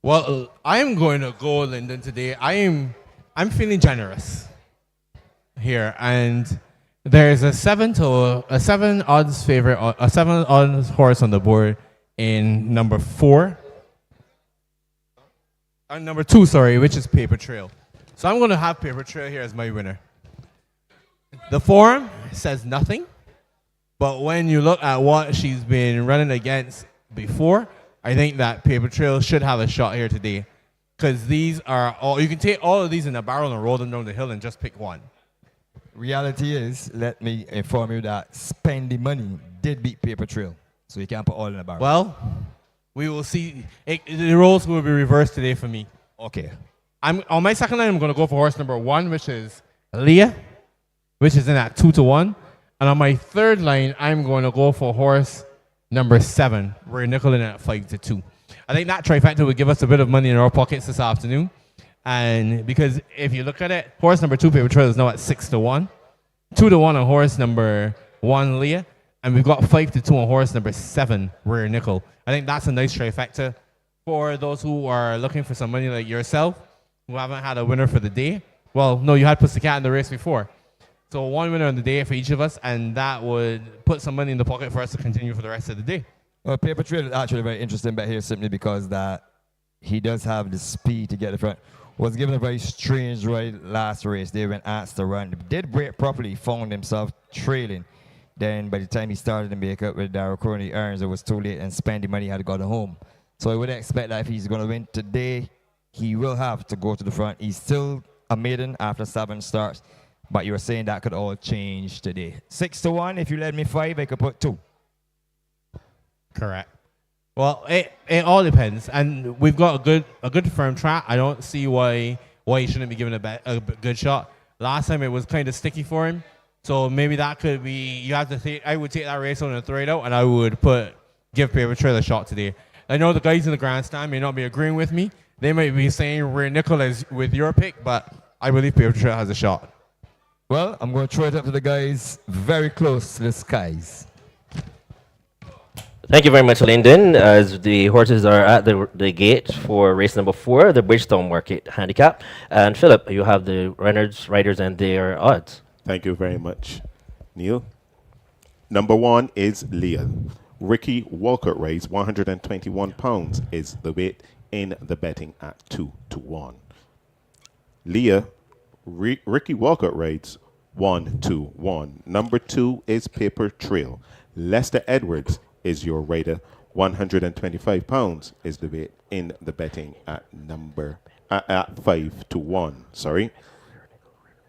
Well, I am going to go, Lyndon, today. I'm feeling generous here, and there's a 7 odds favorite, a 7 odds horse on the board in number 4. Number 2, sorry, which is Paper Trail. So I'm going to have Paper Trail here as my winner. The form says nothing, but when you look at what she's been running against before, I think that Paper Trail should have a shot here today. Because these are all, you can take all of these in a barrel and roll them down the hill and just pick one. Reality is, let me inform you that Spend the Money did beat Paper Trail. So you can't put all in a barrel. Well, we will see. The roles will be reversed today for me. Okay. On my second line, I'm going to go for horse number 1, which is Leah, which is in at 2-1. And on my third line, I'm going to go for horse number 7, Rare Nickel in at 5-2. I think that trifecta would give us a bit of money in our pockets this afternoon. And because if you look at it, horse number 2, Paper Trail, is now at 6-1. 2-1 on horse number 1, Leah. And we've got 5-2 on horse number 7, Rare Nickel. I think that's a nice trifecta for those who are looking for some money like yourself, who haven't had a winner for the day. Well, no, you had Pussycat in the race before. So 1 winner on the day for each of us, and that would put some money in the pocket for us to continue for the rest of the day. Well, Paper Trail is actually a very interesting bet here simply because that he does have the speed to get the front. Was given a very strange ride last race. They went asked to run. Did break properly, found himself trailing. Then by the time he started to make up with Darryl Crony Irons, it was too late and spend the money, he had to go home. So I would expect that if he's going to win today, he will have to go to the front. He's still a maiden after 7 starts. But you were saying that could all change today. 6-1. If you let me 5, I could put 2. Correct. Well, it all depends, and we've got a good firm track. I don't see why he shouldn't be given a good shot. Last time it was kind of sticky for him, so maybe that could be. You have to think. I would take that race on and throw it out, and I would give Paper Trail a shot today. I know the guys in the grandstand may not be agreeing with me. They might be saying Rare Nickel is with your pick, but I believe Paper Trail has a shot. Well, I'm going to throw it up to the guys very close to the skies. Thank you very much, Lyndon. As the horses are at the gate for race number 4, the Bridgestone Market Handicap. And Philip, you have the runners, riders, and their odds. Thank you very much, Neil. Number 1 is Leah. Ricky Walcott race, 121 pounds is the weight in the betting at 2-1. Leah, Ricky Walcott rates 1-1. Number 2 is Paper Trail. Lester Edwards is your rider. 125 pounds is the weight in the betting at 5-1. Sorry.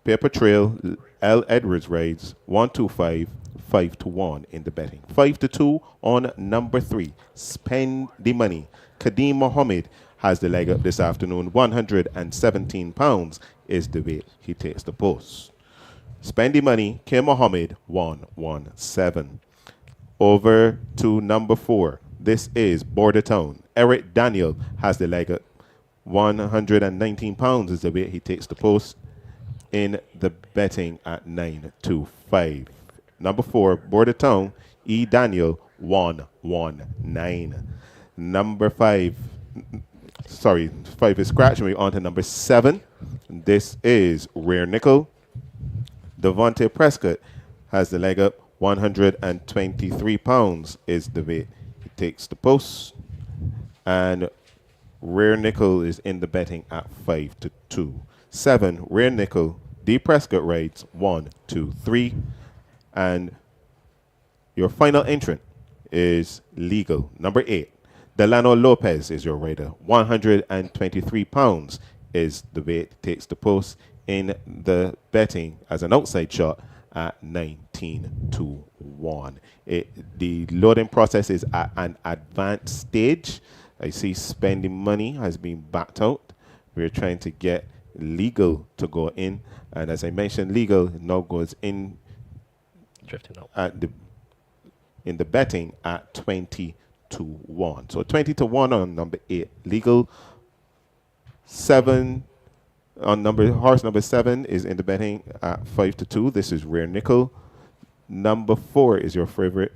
Paper Trail, L. Edwards rides 125, 5-1 in the betting. 5-2 on number 3. Spend the money. Kadeem Mohammed has the leg up this afternoon. 117 pounds is the weight he takes the post. Spend the money. Kim Mohammed 117. Over to number 4. This is Border Town. Eric Daniel has the leg up. 119 pounds is the weight he takes the post in the betting at 9-5. Number 4, Border Town. E. Daniel 119. Number 5. Sorry, 5 is scratching me on to number 7. This is Rare Nickel. Devontae Prescott has the leg up. 123 pounds is the weight he takes the post. And Rare Nickel is in the betting at 5-2. 7, Rare Nickel. D. Prescott rides 1, 2, 3. And your final entrant is Legal. Number 8. Delano Lopez is your rider. 123 pounds is the weight it takes the post in the betting as an outside shot at 19-1. The loading process is at an advanced stage. I see spending money has been backed out. We're trying to get Legal to go in. And as I mentioned, Legal now goes in Drifting out. In the betting at 20-1. So 20-1 on number 8. Legal. 7 on horse number 7 is in the betting at 5-2. This is Rare Nickel. Number 4 is your favorite.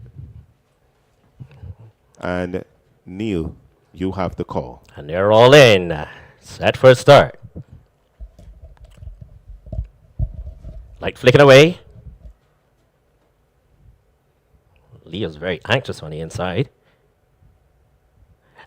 And Neil, you have the call. And they're all in. Set for a start. Light flicking away. Leo's very anxious on the inside.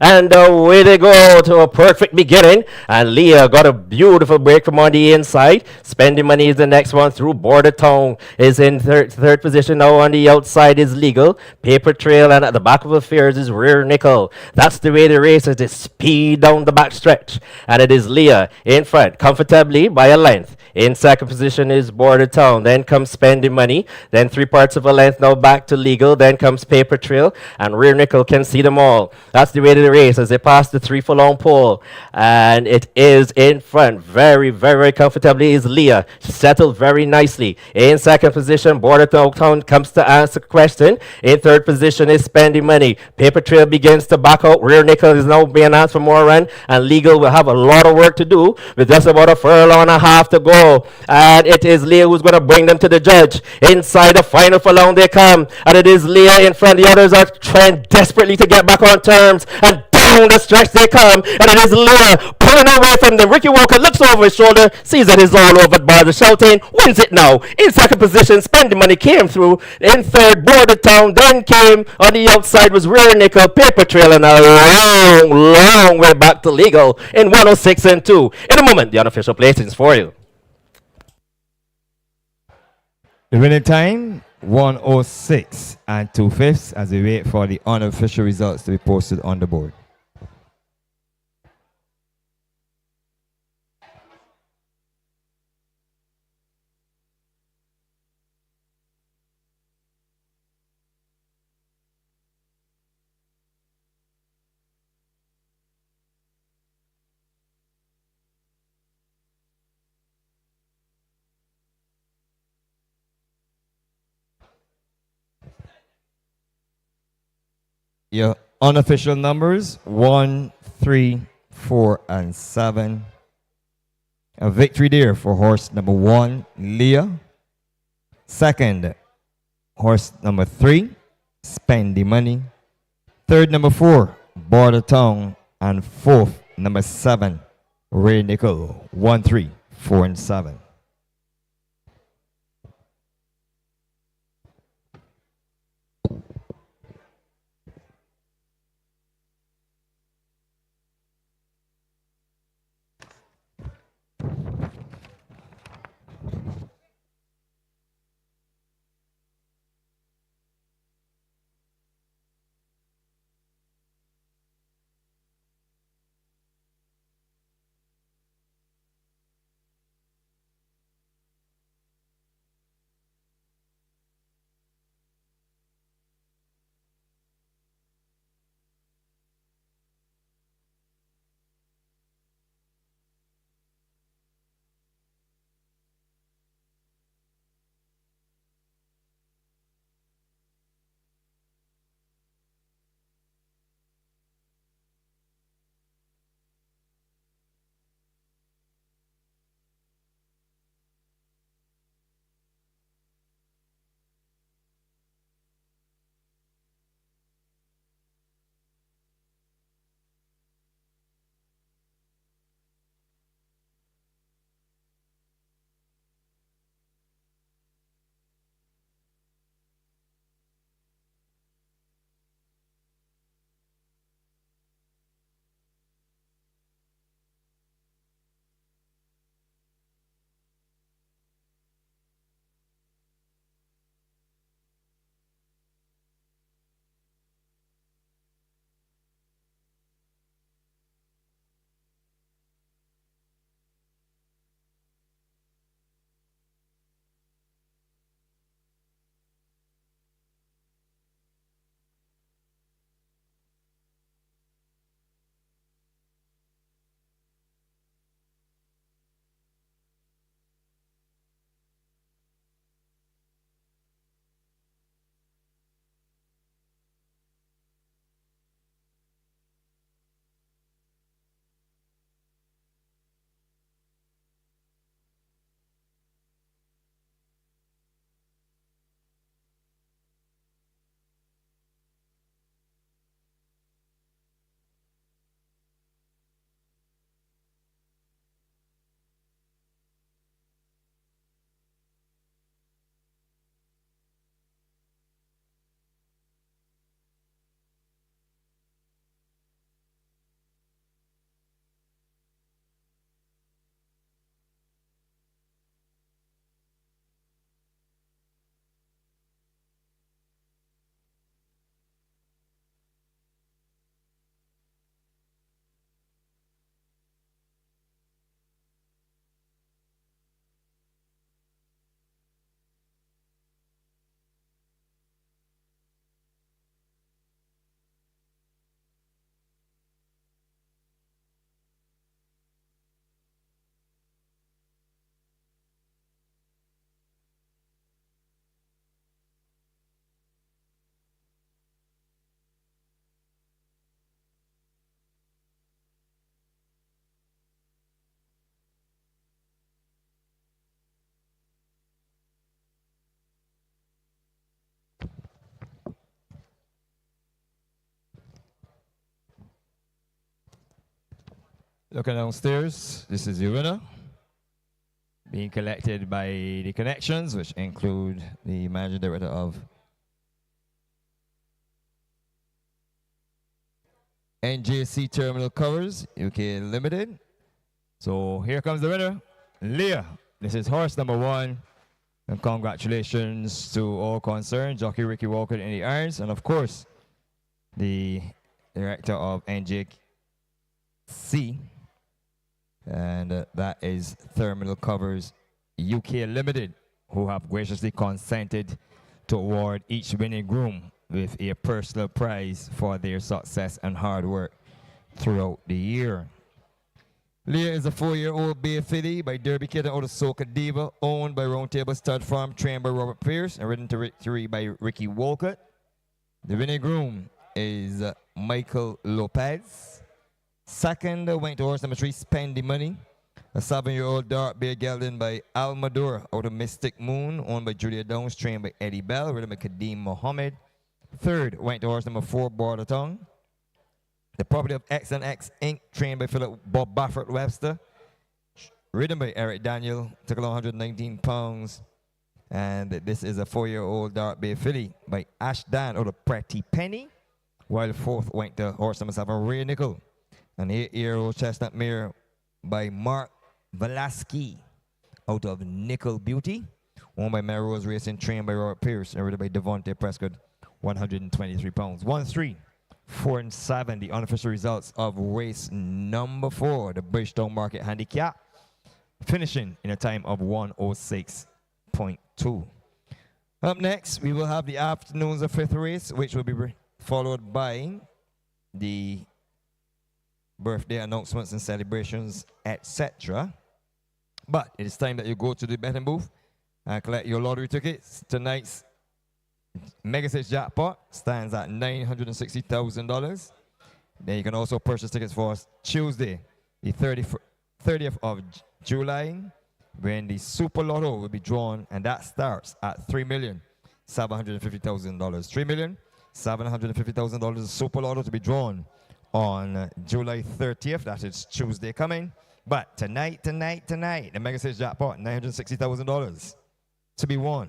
And away they go to a perfect beginning. And Leah got a beautiful break from on the inside. Spending money is the next one through. Border Town is in third position now. On the outside is Legal. Paper Trail, and at the back of affairs is Rare Nickel. That's the way the race is. They speed down the back stretch. And it is Leah in front, comfortably by a length. In second position is Border Town. Then comes Spending Money. Then 3 parts of a length now back to Legal. Then comes Paper Trail. And Rare Nickel can see them all. That's the way the the race as they pass the 3 furlong pole. And it is in front. Very, very comfortably is Leah. She settled very nicely. In second position, Border Town comes to answer the question. In third position is Spending Money. Paper Trail begins to back out. Rear Nickel is now being asked for more run. And Legal will have a lot of work to do with just about a furlong and a half to go. And it is Leah who's going to bring them to the judge. Inside the final furlong they come. And it is Leah in front. The others are trying desperately to get back on terms. And down the stretch they come. And it is Leah pulling away from them. Ricky Walker looks over his shoulder, sees that it's all over by the shouting, wins it now. In second position, Spending Money came through. In third, Border Town. Then came on the outside was Rear Nickel, Paper Trail, and a long, long way back to Legal in 106 and 2. In a moment, the unofficial placings for you. The winning time, 106 and 2/5 as we wait for the unofficial results to be posted on the board. Your unofficial numbers 1, 3, 4, and 7. A victory there for horse number 1, Leah. Second, horse number 3, Spending Money. Third, number 4, Border Town. And fourth, number 7, Ray Nickel. 1, 3, 4, and 7. Looking downstairs, this is the winner. Being collected by the connections, which include the managing director of NJC Terminal Covers, UK Limited. So here comes the winner, Leah. This is horse number 1. And congratulations to all concerned, jockey Ricky Walker in the irons, and of course, the director of NJC, and that is Terminal Covers UK Limited, who have graciously consented to award each winning groom with a personal prize for their success and hard work throughout the year. Leah is a 4-year-old bay filly by Derby Kid out of Soca Diva, owned by Roundtable Stud Farm, trained by Robert Pierce, and ridden to victory by Ricky Walcott. The winning groom is Michael Lopez. Second went to horse number 3, Spend the Money, a 7-year-old dark bay gelding by Almador out of Mystic Moon, owned by Julia Downs, trained by Eddie Bell, ridden by Kadeem Mohammed. Third went to horse number 4, Border Tongue, the property of X&X Inc., trained by Philip Bob Baffert Webster, ridden by Eric Daniel, took along 119 pounds. And this is a 4-year-old dark bay filly by Ash Dan out of Pretty Penny, while fourth went to horse number 7, Ray Nickel, an 8-year-old chestnut mare by Mark Velasquez out of Nickel Beauty, owned by Melrose Racing, trained by Robert Pierce, and ridden by Devontae Prescott, 123 pounds. 1, 3, 4, and 7, the unofficial results of race number 4, the Bridgetown Market Handicap, finishing in a time of 1:06.2. Up next, we will have the afternoon's of 5th race, which will be followed by the birthday announcements and celebrations, etc. But it is time that you go to the betting booth and collect your lottery tickets. Tonight's Mega 6 jackpot stands at $960,000. Then you can also purchase tickets for Tuesday, the 30th of July, when the Super Lotto will be drawn, and that starts at $3,750,000. $3,750,000 Super Lotto to be drawn on July 30th. That is Tuesday coming. But tonight, the Mega 6 jackpot, $960,000 to be won.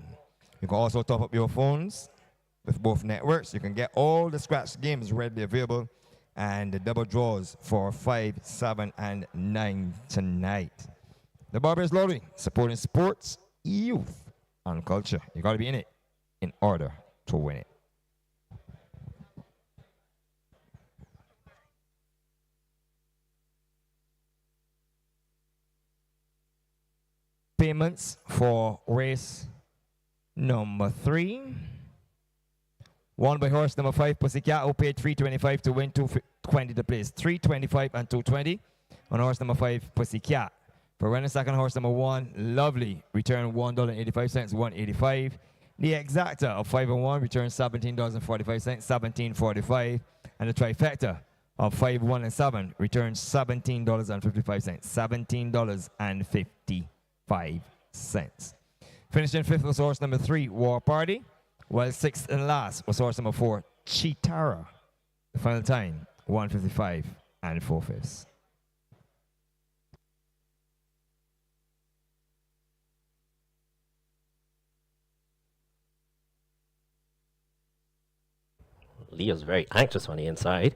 You can also top up your phones with both networks. You can get all the scratch games readily available and the double draws for 5, 7, and 9 tonight. The Barbados Lottery, supporting sports, youth, and culture. You got to be in it in order to win it. Payments for race number 3. Won by horse number 5, Pussycat, who paid $325 to win, $220 to place. $325 and $220 on horse number 5, Pussycat. For running second, horse number 1, Lovely, returned $1.85, $1.85. The exacta of 5 and 1 returned $17.45, $17.45. And the trifecta of 5, 1, and 7 returned $17.55, $17.55. Finishing 5th was horse number 3, War Party, while 6th and last was horse number 4, Chitara. The final time, 1:55 and 4/5. Leo's very anxious on the inside.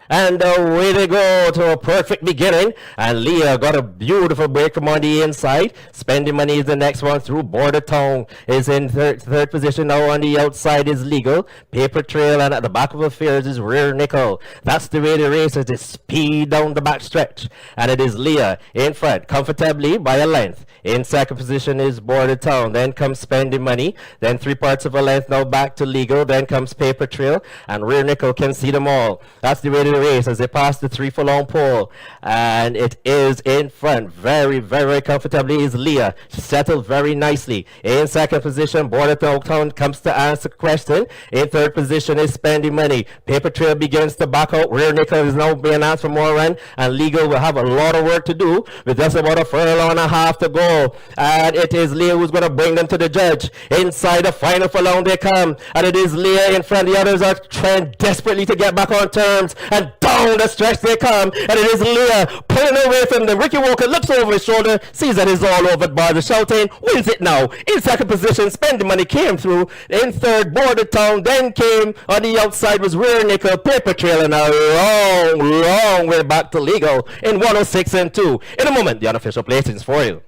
And away they go to a perfect beginning. And Leah got a beautiful break from on the inside. Spending Money is the next one through. Border Town is in third position now. On the outside is Legal. Paper Trail, and at the back of affairs is Rear Nickel. That's the way the race is. It's speed down the back stretch. And it is Leah in front comfortably by a length. In second position is Border Town. Then comes Spending Money. Then 3 parts of a length now back to Legal. Then comes Paper Trail. And Rear Nickel can see them all. That's the way the race as they pass the 3 furlong pole, and it is in front very, very comfortably is Leah. She settled very nicely. In second position, Border Town comes to answer question. In third position is Spending Money. Paper Trail begins to back out. Rear Nickel is now being asked for more run, and Legal will have a lot of work to do with just about a furlong and a half to go. And it is Leah who's going to bring them to the judge. Inside the final furlong they come, and it is Leah in front. The others are trying desperately to get back on terms, and and down the stretch they come, and it is Leah pulling away from them. Ricky Walker looks over his shoulder, sees that it's all over. Barbados shouting, wins it now. In second position, Spend the Money came through. In third, Border Town. Then came on the outside was Rear Nickel, Paper Trail, and a long way back to legal in 106 and 2. In a moment, the unofficial placings for you.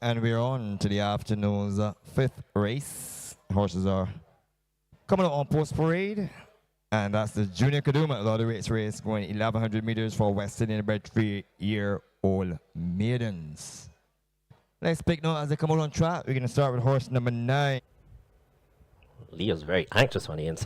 And we're on to the afternoon's fifth race. Horses are coming up on post parade. And that's the Junior Kaduma Lottery race going 1,100 meters for West Indian bred 3-year-old maidens. Let's pick note as they come out on track. We're going to start with horse number 9. Leo's very anxious on the inside.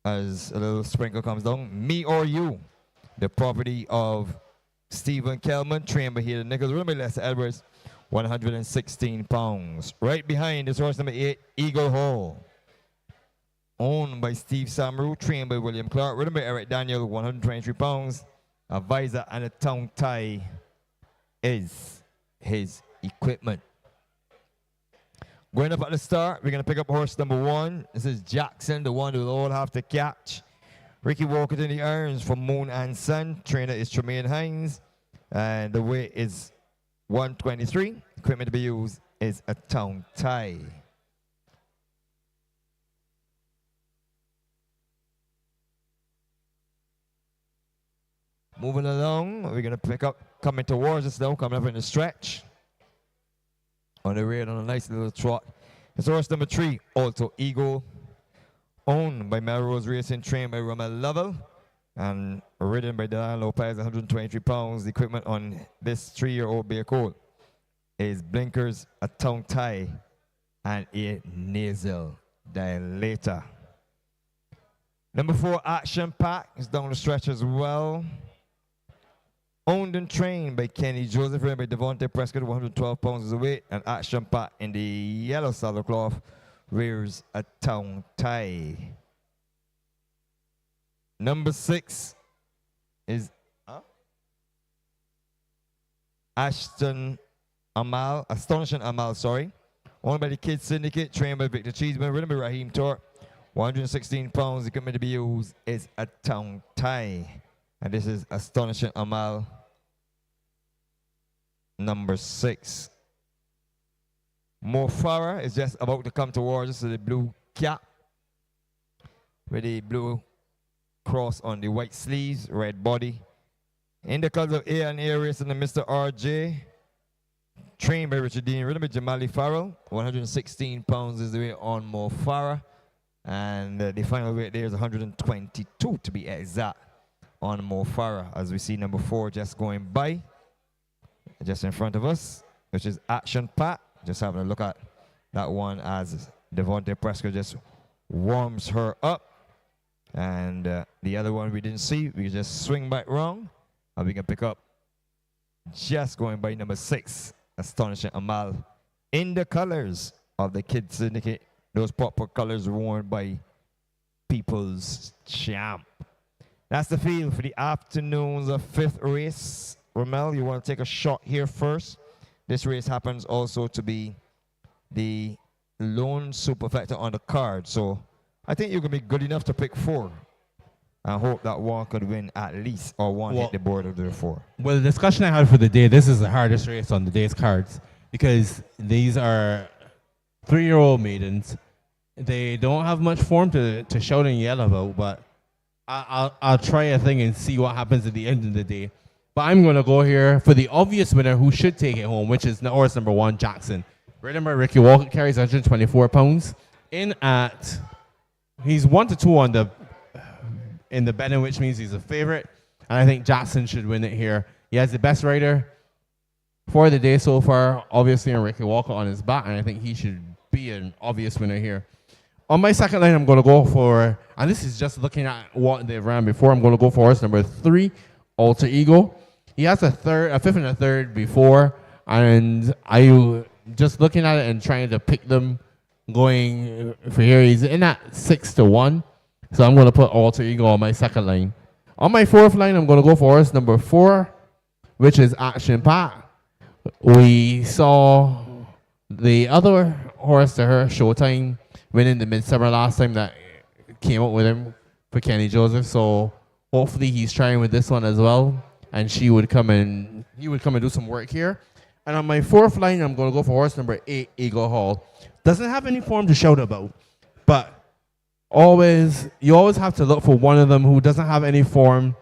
As a little sprinkle comes down, Me or You, the property of Stephen Kelman, trained by here, Nichols Rummy, Lester Edwards, 116 pounds. Right behind is horse number 8, Eagle Hall, owned by Steve Samaru, trained by William Clark, ridden by Eric Daniel, 123 pounds. Advisor and a tongue tie is his equipment. Going up at the start, we're going to pick up horse number 1. This is Jackson, the one we'll all have to catch. Ricky Walker in the irons from Moon and Sun. Trainer is Tremaine Hines. And the weight is 123. Equipment to be used is a tongue tie. Moving along, we're going to pick up, coming towards us now, coming up in the stretch. On the rear on a nice little trot. It's horse number 3, Alto Eagle, owned by Melrose Racing, trained by Romel Lovell, and ridden by Dylan Lopez, 123 pounds. The equipment on this 3-year-old bay colt is blinkers, a tongue tie, and a nasal dilator. Number 4, Action Pack, is down the stretch as well. Owned and trained by Kenny Joseph, ridden by Devontae Prescott, 112 pounds of weight, and Action Pack in the yellow saddle cloth wears a tongue tie. Number 6 is Astonishing Amal, sorry. Owned by the Kids Syndicate, trained by Victor Cheeseman, ridden by Raheem Torp, 116 pounds. The equipment to be used is a tongue tie. And this is Astonishing Amal, number 6. Mo Farah is just about to come towards us with the blue cap, with the blue cross on the white sleeves, red body. In the colors of A&A Racing and Mr. RJ, trained by Richard Dean, ridden by Jamali Farrell, 116 pounds is the weight on Mo Farah. And the final weight there is 122 to be exact on Mo Farah, as we see number 4 just going by, just in front of us, which is Action Pack. Just having a look at that one as Devontae Prescott just warms her up. And the other one we didn't see, we just swing back wrong, and we can pick up just going by number 6, Astonishing Amal, in the colors of the Kids Syndicate, those proper colors worn by People's Champ. That's the field for the afternoon's 5th race. Romel, you want to take a shot here first? This race happens also to be the lone superfecta on the card. So I think you're going to be good enough to pick 4. I hope that one could win at least, or one hit the board of the 4. Well, the discussion I had for the day, this is the hardest race on the day's cards, because these are 3-year-old maidens. They don't have much form to shout and yell about, but I'll try a thing and see what happens at the end of the day. But I'm going to go here for the obvious winner who should take it home, which is horse number 1, Jackson. Ridden by Ricky Walker, carries 124 pounds. He's 1-2 on in the betting, which means he's a favorite. And I think Jackson should win it here. He has the best rider for the day so far, obviously, and Ricky Walker on his back, and I think he should be an obvious winner here. On my second line, I'm going to go for, and this is just looking at what they've ran before, I'm going to go for horse number 3, Alter Ego. He has a 5th and a 3rd before, and I just looking at it and trying to pick them going for here. He's in at 6-1, so I'm going to put Alter Ego on my second line. On my 4th line, I'm going to go for horse number 4, which is Action Pack. We saw the other horse to her, Showtime, winning the Midsummer last time that came up with him for Kenny Joseph. So hopefully he's trying with this one as well, and he would come and do some work here. And on my fourth line, I'm going to go for horse number 8, Eagle Hall. Doesn't have any form to shout about, but you always have to look for one of them who doesn't have any form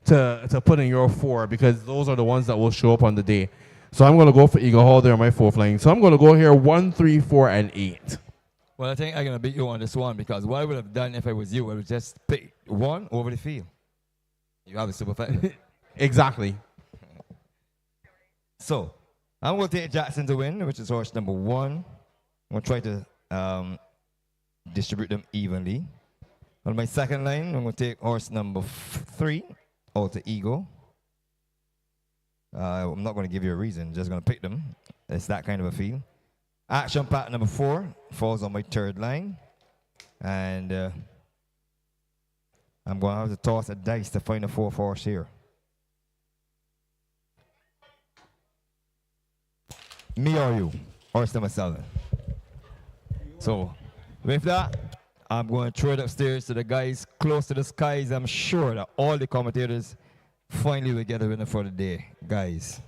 to put in your 4, because those are the ones that will show up on the day. So I'm going to go for Eagle Hall there on my fourth line. So I'm going to go here 1, 3, 4, and 8. Well, I think I'm going to beat you on this one, because what I would have done if I was you, I would just pick 1 over the field. You have a super fight. Exactly. So I'm going to take Jackson to win, which is horse number 1. I'm going to try to distribute them evenly. On my second line, I'm going to take horse number 3, Alter Ego. I'm not going to give you a reason, just going to pick them. It's that kind of a feel. Action Pack number 4 falls on my third line. And I'm going to have to toss a dice to find a 4th horse here. Me or you? Horse number 7. So, with that, I'm going to throw it upstairs to the guys close to the skies. I'm sure that all the commentators finally will get a winner for the day. Guys.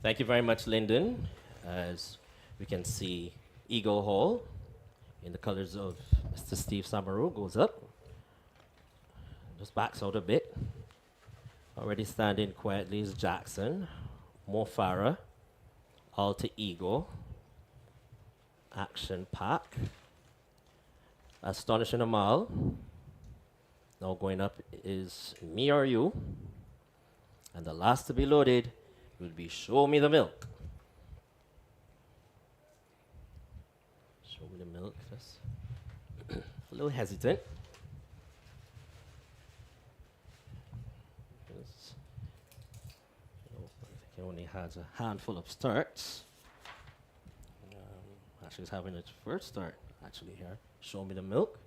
Thank you very much, Lyndon. As we can see, Eagle Hall in the colors of Mr. Steve Samaru goes up. Just backs out a bit. Already standing quietly is Jackson, Mo Farah, Alter Ego, Action Pack, Astonishing Amal. Now going up is Me or You. And the last to be loaded will be Show Me the Milk. Show Me the Milk first. A little hesitant. He only has a handful of starts. Actually, he's having its first start, actually, here. Show Me the Milk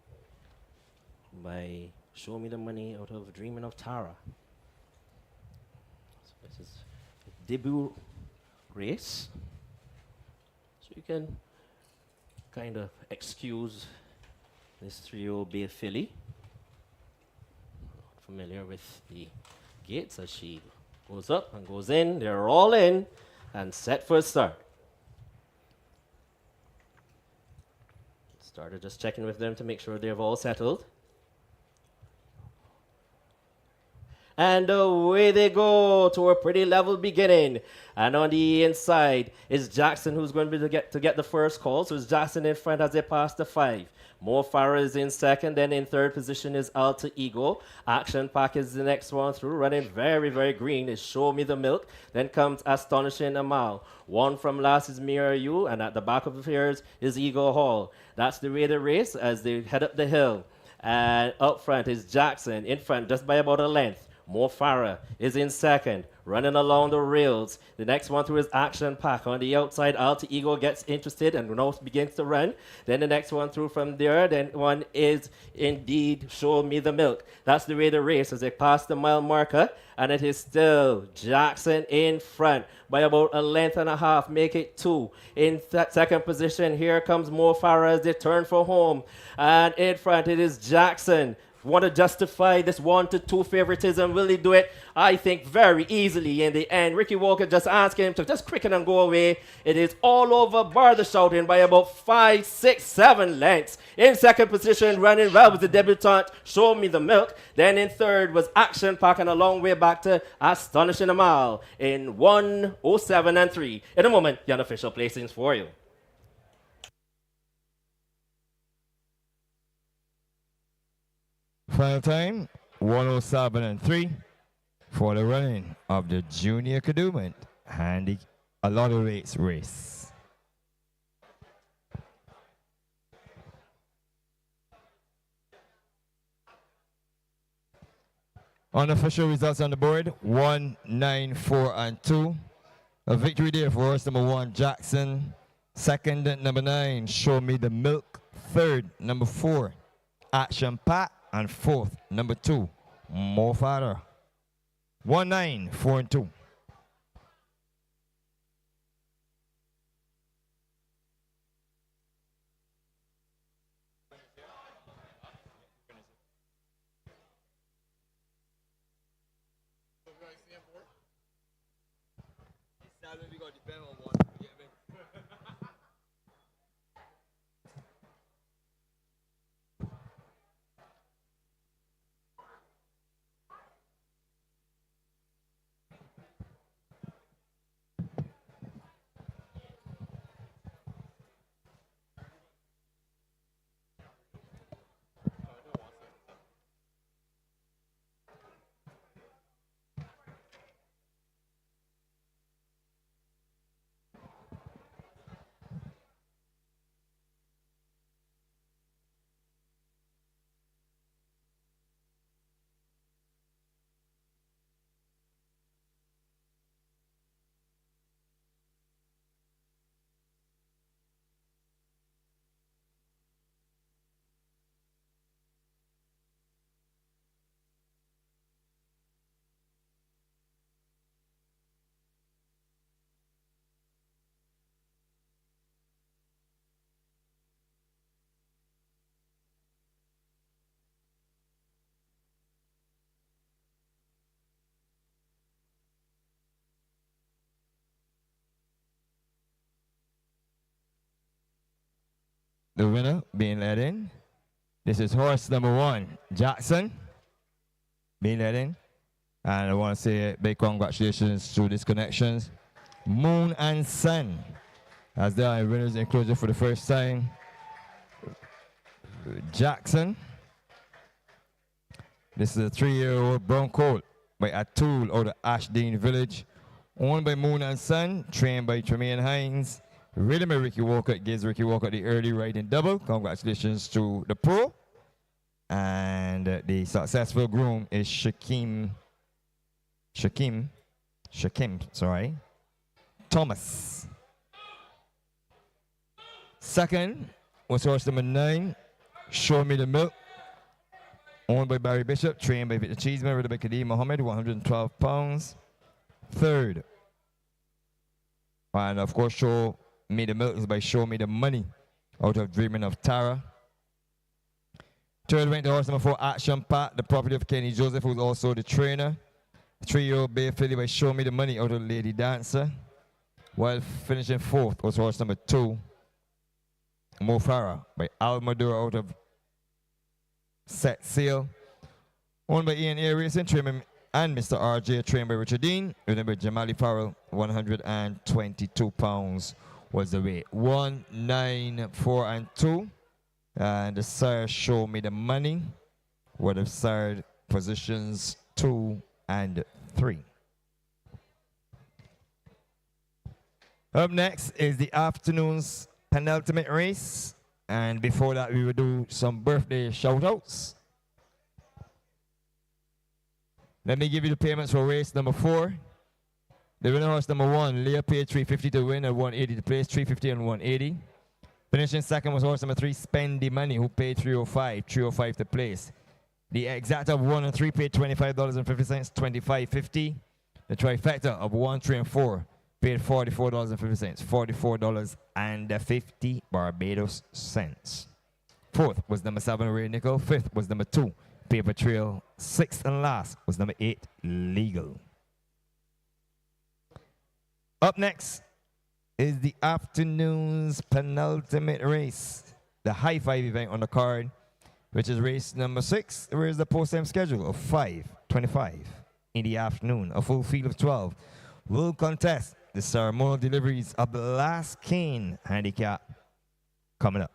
by Show Me the Money out of Dreaming of Tara. So this is a debut race. So you can kind of excuse this 3-year-old Bay filly. Familiar with the gates as she goes up and goes in. They're all in and set for a start. Started just checking with them to make sure they've all settled. And away they go to a pretty level beginning. And on the inside is Jackson, who's going to get the first call. So it's Jackson in front as they pass the 5. Mo Farah is in second. Then in third position is Alter Ego. Action Pack is the next one through. Running very, very green is Show Me the Milk. Then comes Astonishing Amal. One from last is Me or You. And at the back of the affairs is Eagle Hall. That's the way of the race as they head up the hill. And up front is Jackson. In front just by about a length. Mo Farah is in second, running along the rails. The next one through is Action Pack. On the outside, Alter Ego gets interested and now begins to run. Then the next one through from there, then one is indeed Show Me the Milk. That's the way the race as they pass the mile marker, and it is still Jackson in front by about a length and a half, make it 2. In second position, here comes Mo Farah as they turn for home. And in front, it is Jackson. Want to justify this 1-2 favoritism? Will he do it? I think very easily in the end. Ricky Walker just asked him to just cricket and go away. It is all over bar the shouting by about 5, 6, 7 lengths. In second position, running well was the debutante, Show Me the Milk. Then in third was Action Pack and a long way back to Astonishing Amal in 1:07 and 3. In a moment, the unofficial placings for you. Final time, 1:07 and 3 for the running of the Junior Kadooment Handy a Lotto race. Unofficial results on the board, 1, 9, 4, and 2. A victory there for horse number 1, Jackson. Second, number 9, Show Me the Milk. Third, number 4, Action Pack. And fourth, number 2, Mo Farah. 1, 9, 4, and 2. the winner being led in. This is horse number 1, Jackson, being led in. And I want to say big congratulations to these connections. Moon and Sun, as they are winners in closure for the first time. Jackson. This is a 3-year-old brown colt by Atul out of Ashdean Village. Owned by Moon and Sun, trained by Tremaine Hines. Ridden by Ricky Walker, gives Ricky Walker the early riding double. Congratulations to the pro. And the successful groom is Shakim, Thomas. Second was horse number 9, Show Me the Milk. Owned by Barry Bishop, trained by Victor Cheeseman, ridden by Kadeem Mohammed, 112 pounds. Third, and of course, Show Me the Milk is by Show Me the Money, out of Dreaming of Tara. Third went to horse number 4, Action Pack, the property of Kenny Joseph, who's also the trainer. 3-year-old Bay filly by Show Me the Money, out of Lady Dancer. While finishing 4th was horse number 2, Mo Farah by Almador, out of Set Sail. Owned by Ian A. Racing, trained and Mr. RJ, trained by Richard Dean. Ridden by Jamali Farrell, 122 pounds was the weight. 1, 9, 4, and 2. And the sire Show Me the Money would have sired positions 2 and 3. Up next is the afternoon's penultimate race. And before that, we will do some birthday shout-outs. Let me give you the payments for race number 4. The winner horse number 1, Leah paid $350 to win and $180 to place, $350 and $180. Finishing second was horse number 3, Spend the Money, who paid $305 to place. The exact of 1 and 3 paid $25.50, $25.50. The trifecta of 1, 3, and 4 paid $44.50, $44.50 Barbados cents. Fourth was number 7, Ray Nickel. Fifth was number 2, Paper Trail. Sixth and last was number 8, Legal. Up next is the afternoon's penultimate race, the high 5 event on the card, which is race number 6, where is the post-time schedule of 5:25 in the afternoon. A full field of 12 will contest the ceremonial deliveries of the last cane handicap coming up.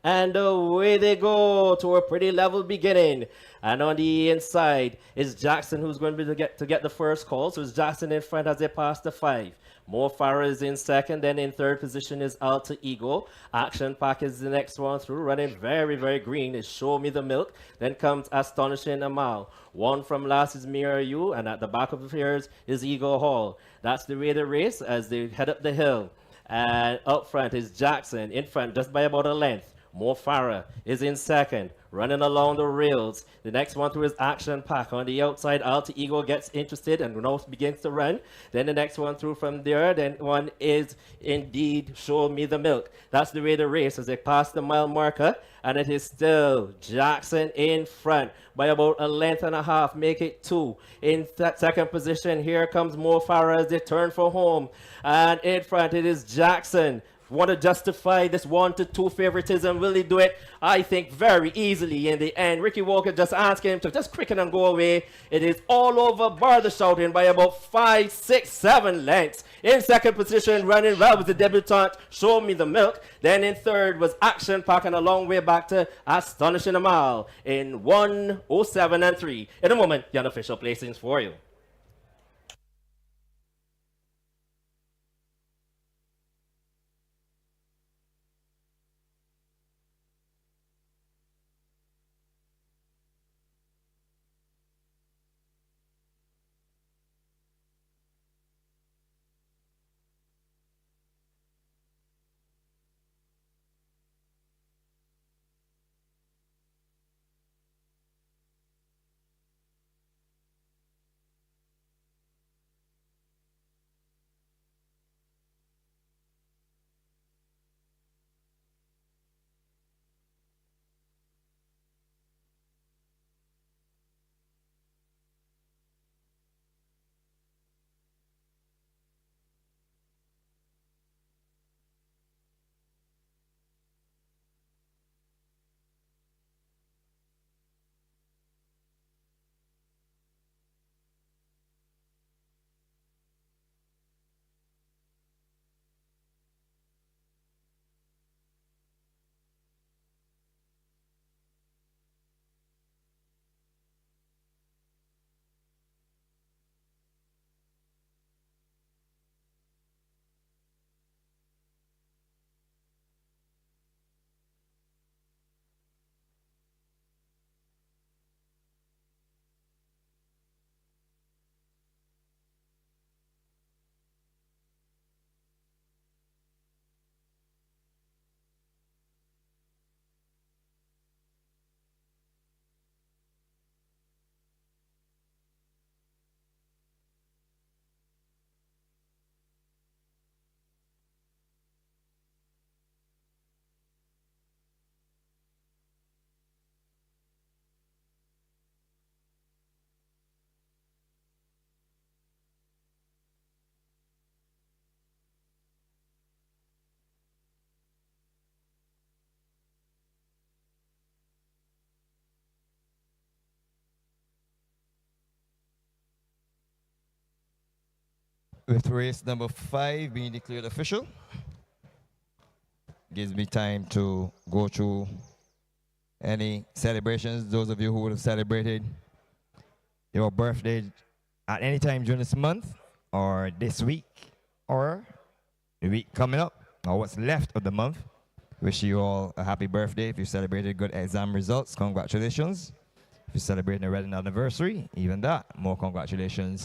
And away they go to a pretty level beginning. And on the inside is Jackson, who's going to be to get the first call. So it's Jackson in front as they pass the 5. Mo Farah is in second. Then in third position is Alter Ego. Action Pack is the next one through. Running very, very green is Show Me the Milk. Then comes Astonishing Amal. One from last is Mirror You. And at the back of the fairs is Eagle Hall. That's the way the race as they head up the hill. And up front is Jackson in front just by about a length. Mo Farah is in second, running along the rails. The next one through is Action Pack. On the outside, Alter Ego gets interested and now begins to run. Then the next one through from there, then one is indeed Show Me the Milk. That's the way the race as they pass the mile marker. And it is still Jackson in front by about a length and a half, make it 2. In that second position, here comes Mo Farah as they turn for home. And in front, it is Jackson. Want to justify this 1-2 favoritism? Will he do it? I think very easily in the end. Ricky Walker just asking him to just quicken and go away. It is all over bar the shouting by about 5, 6, 7 lengths. In second position, running well was the debutante, Show Me the Milk. Then in third was Action Pack and a long way back to Astonishing Amal in 1:07 and 3. In a moment, the unofficial placings for you. with race number 5 being declared official. Gives me time to go through any celebrations. Those of you who would have celebrated your birthday at any time during this month, or this week, or the week coming up, or what's left of the month, wish you all a happy birthday. If you celebrated good exam results, congratulations. If you're celebrating a wedding anniversary, even that, more congratulations.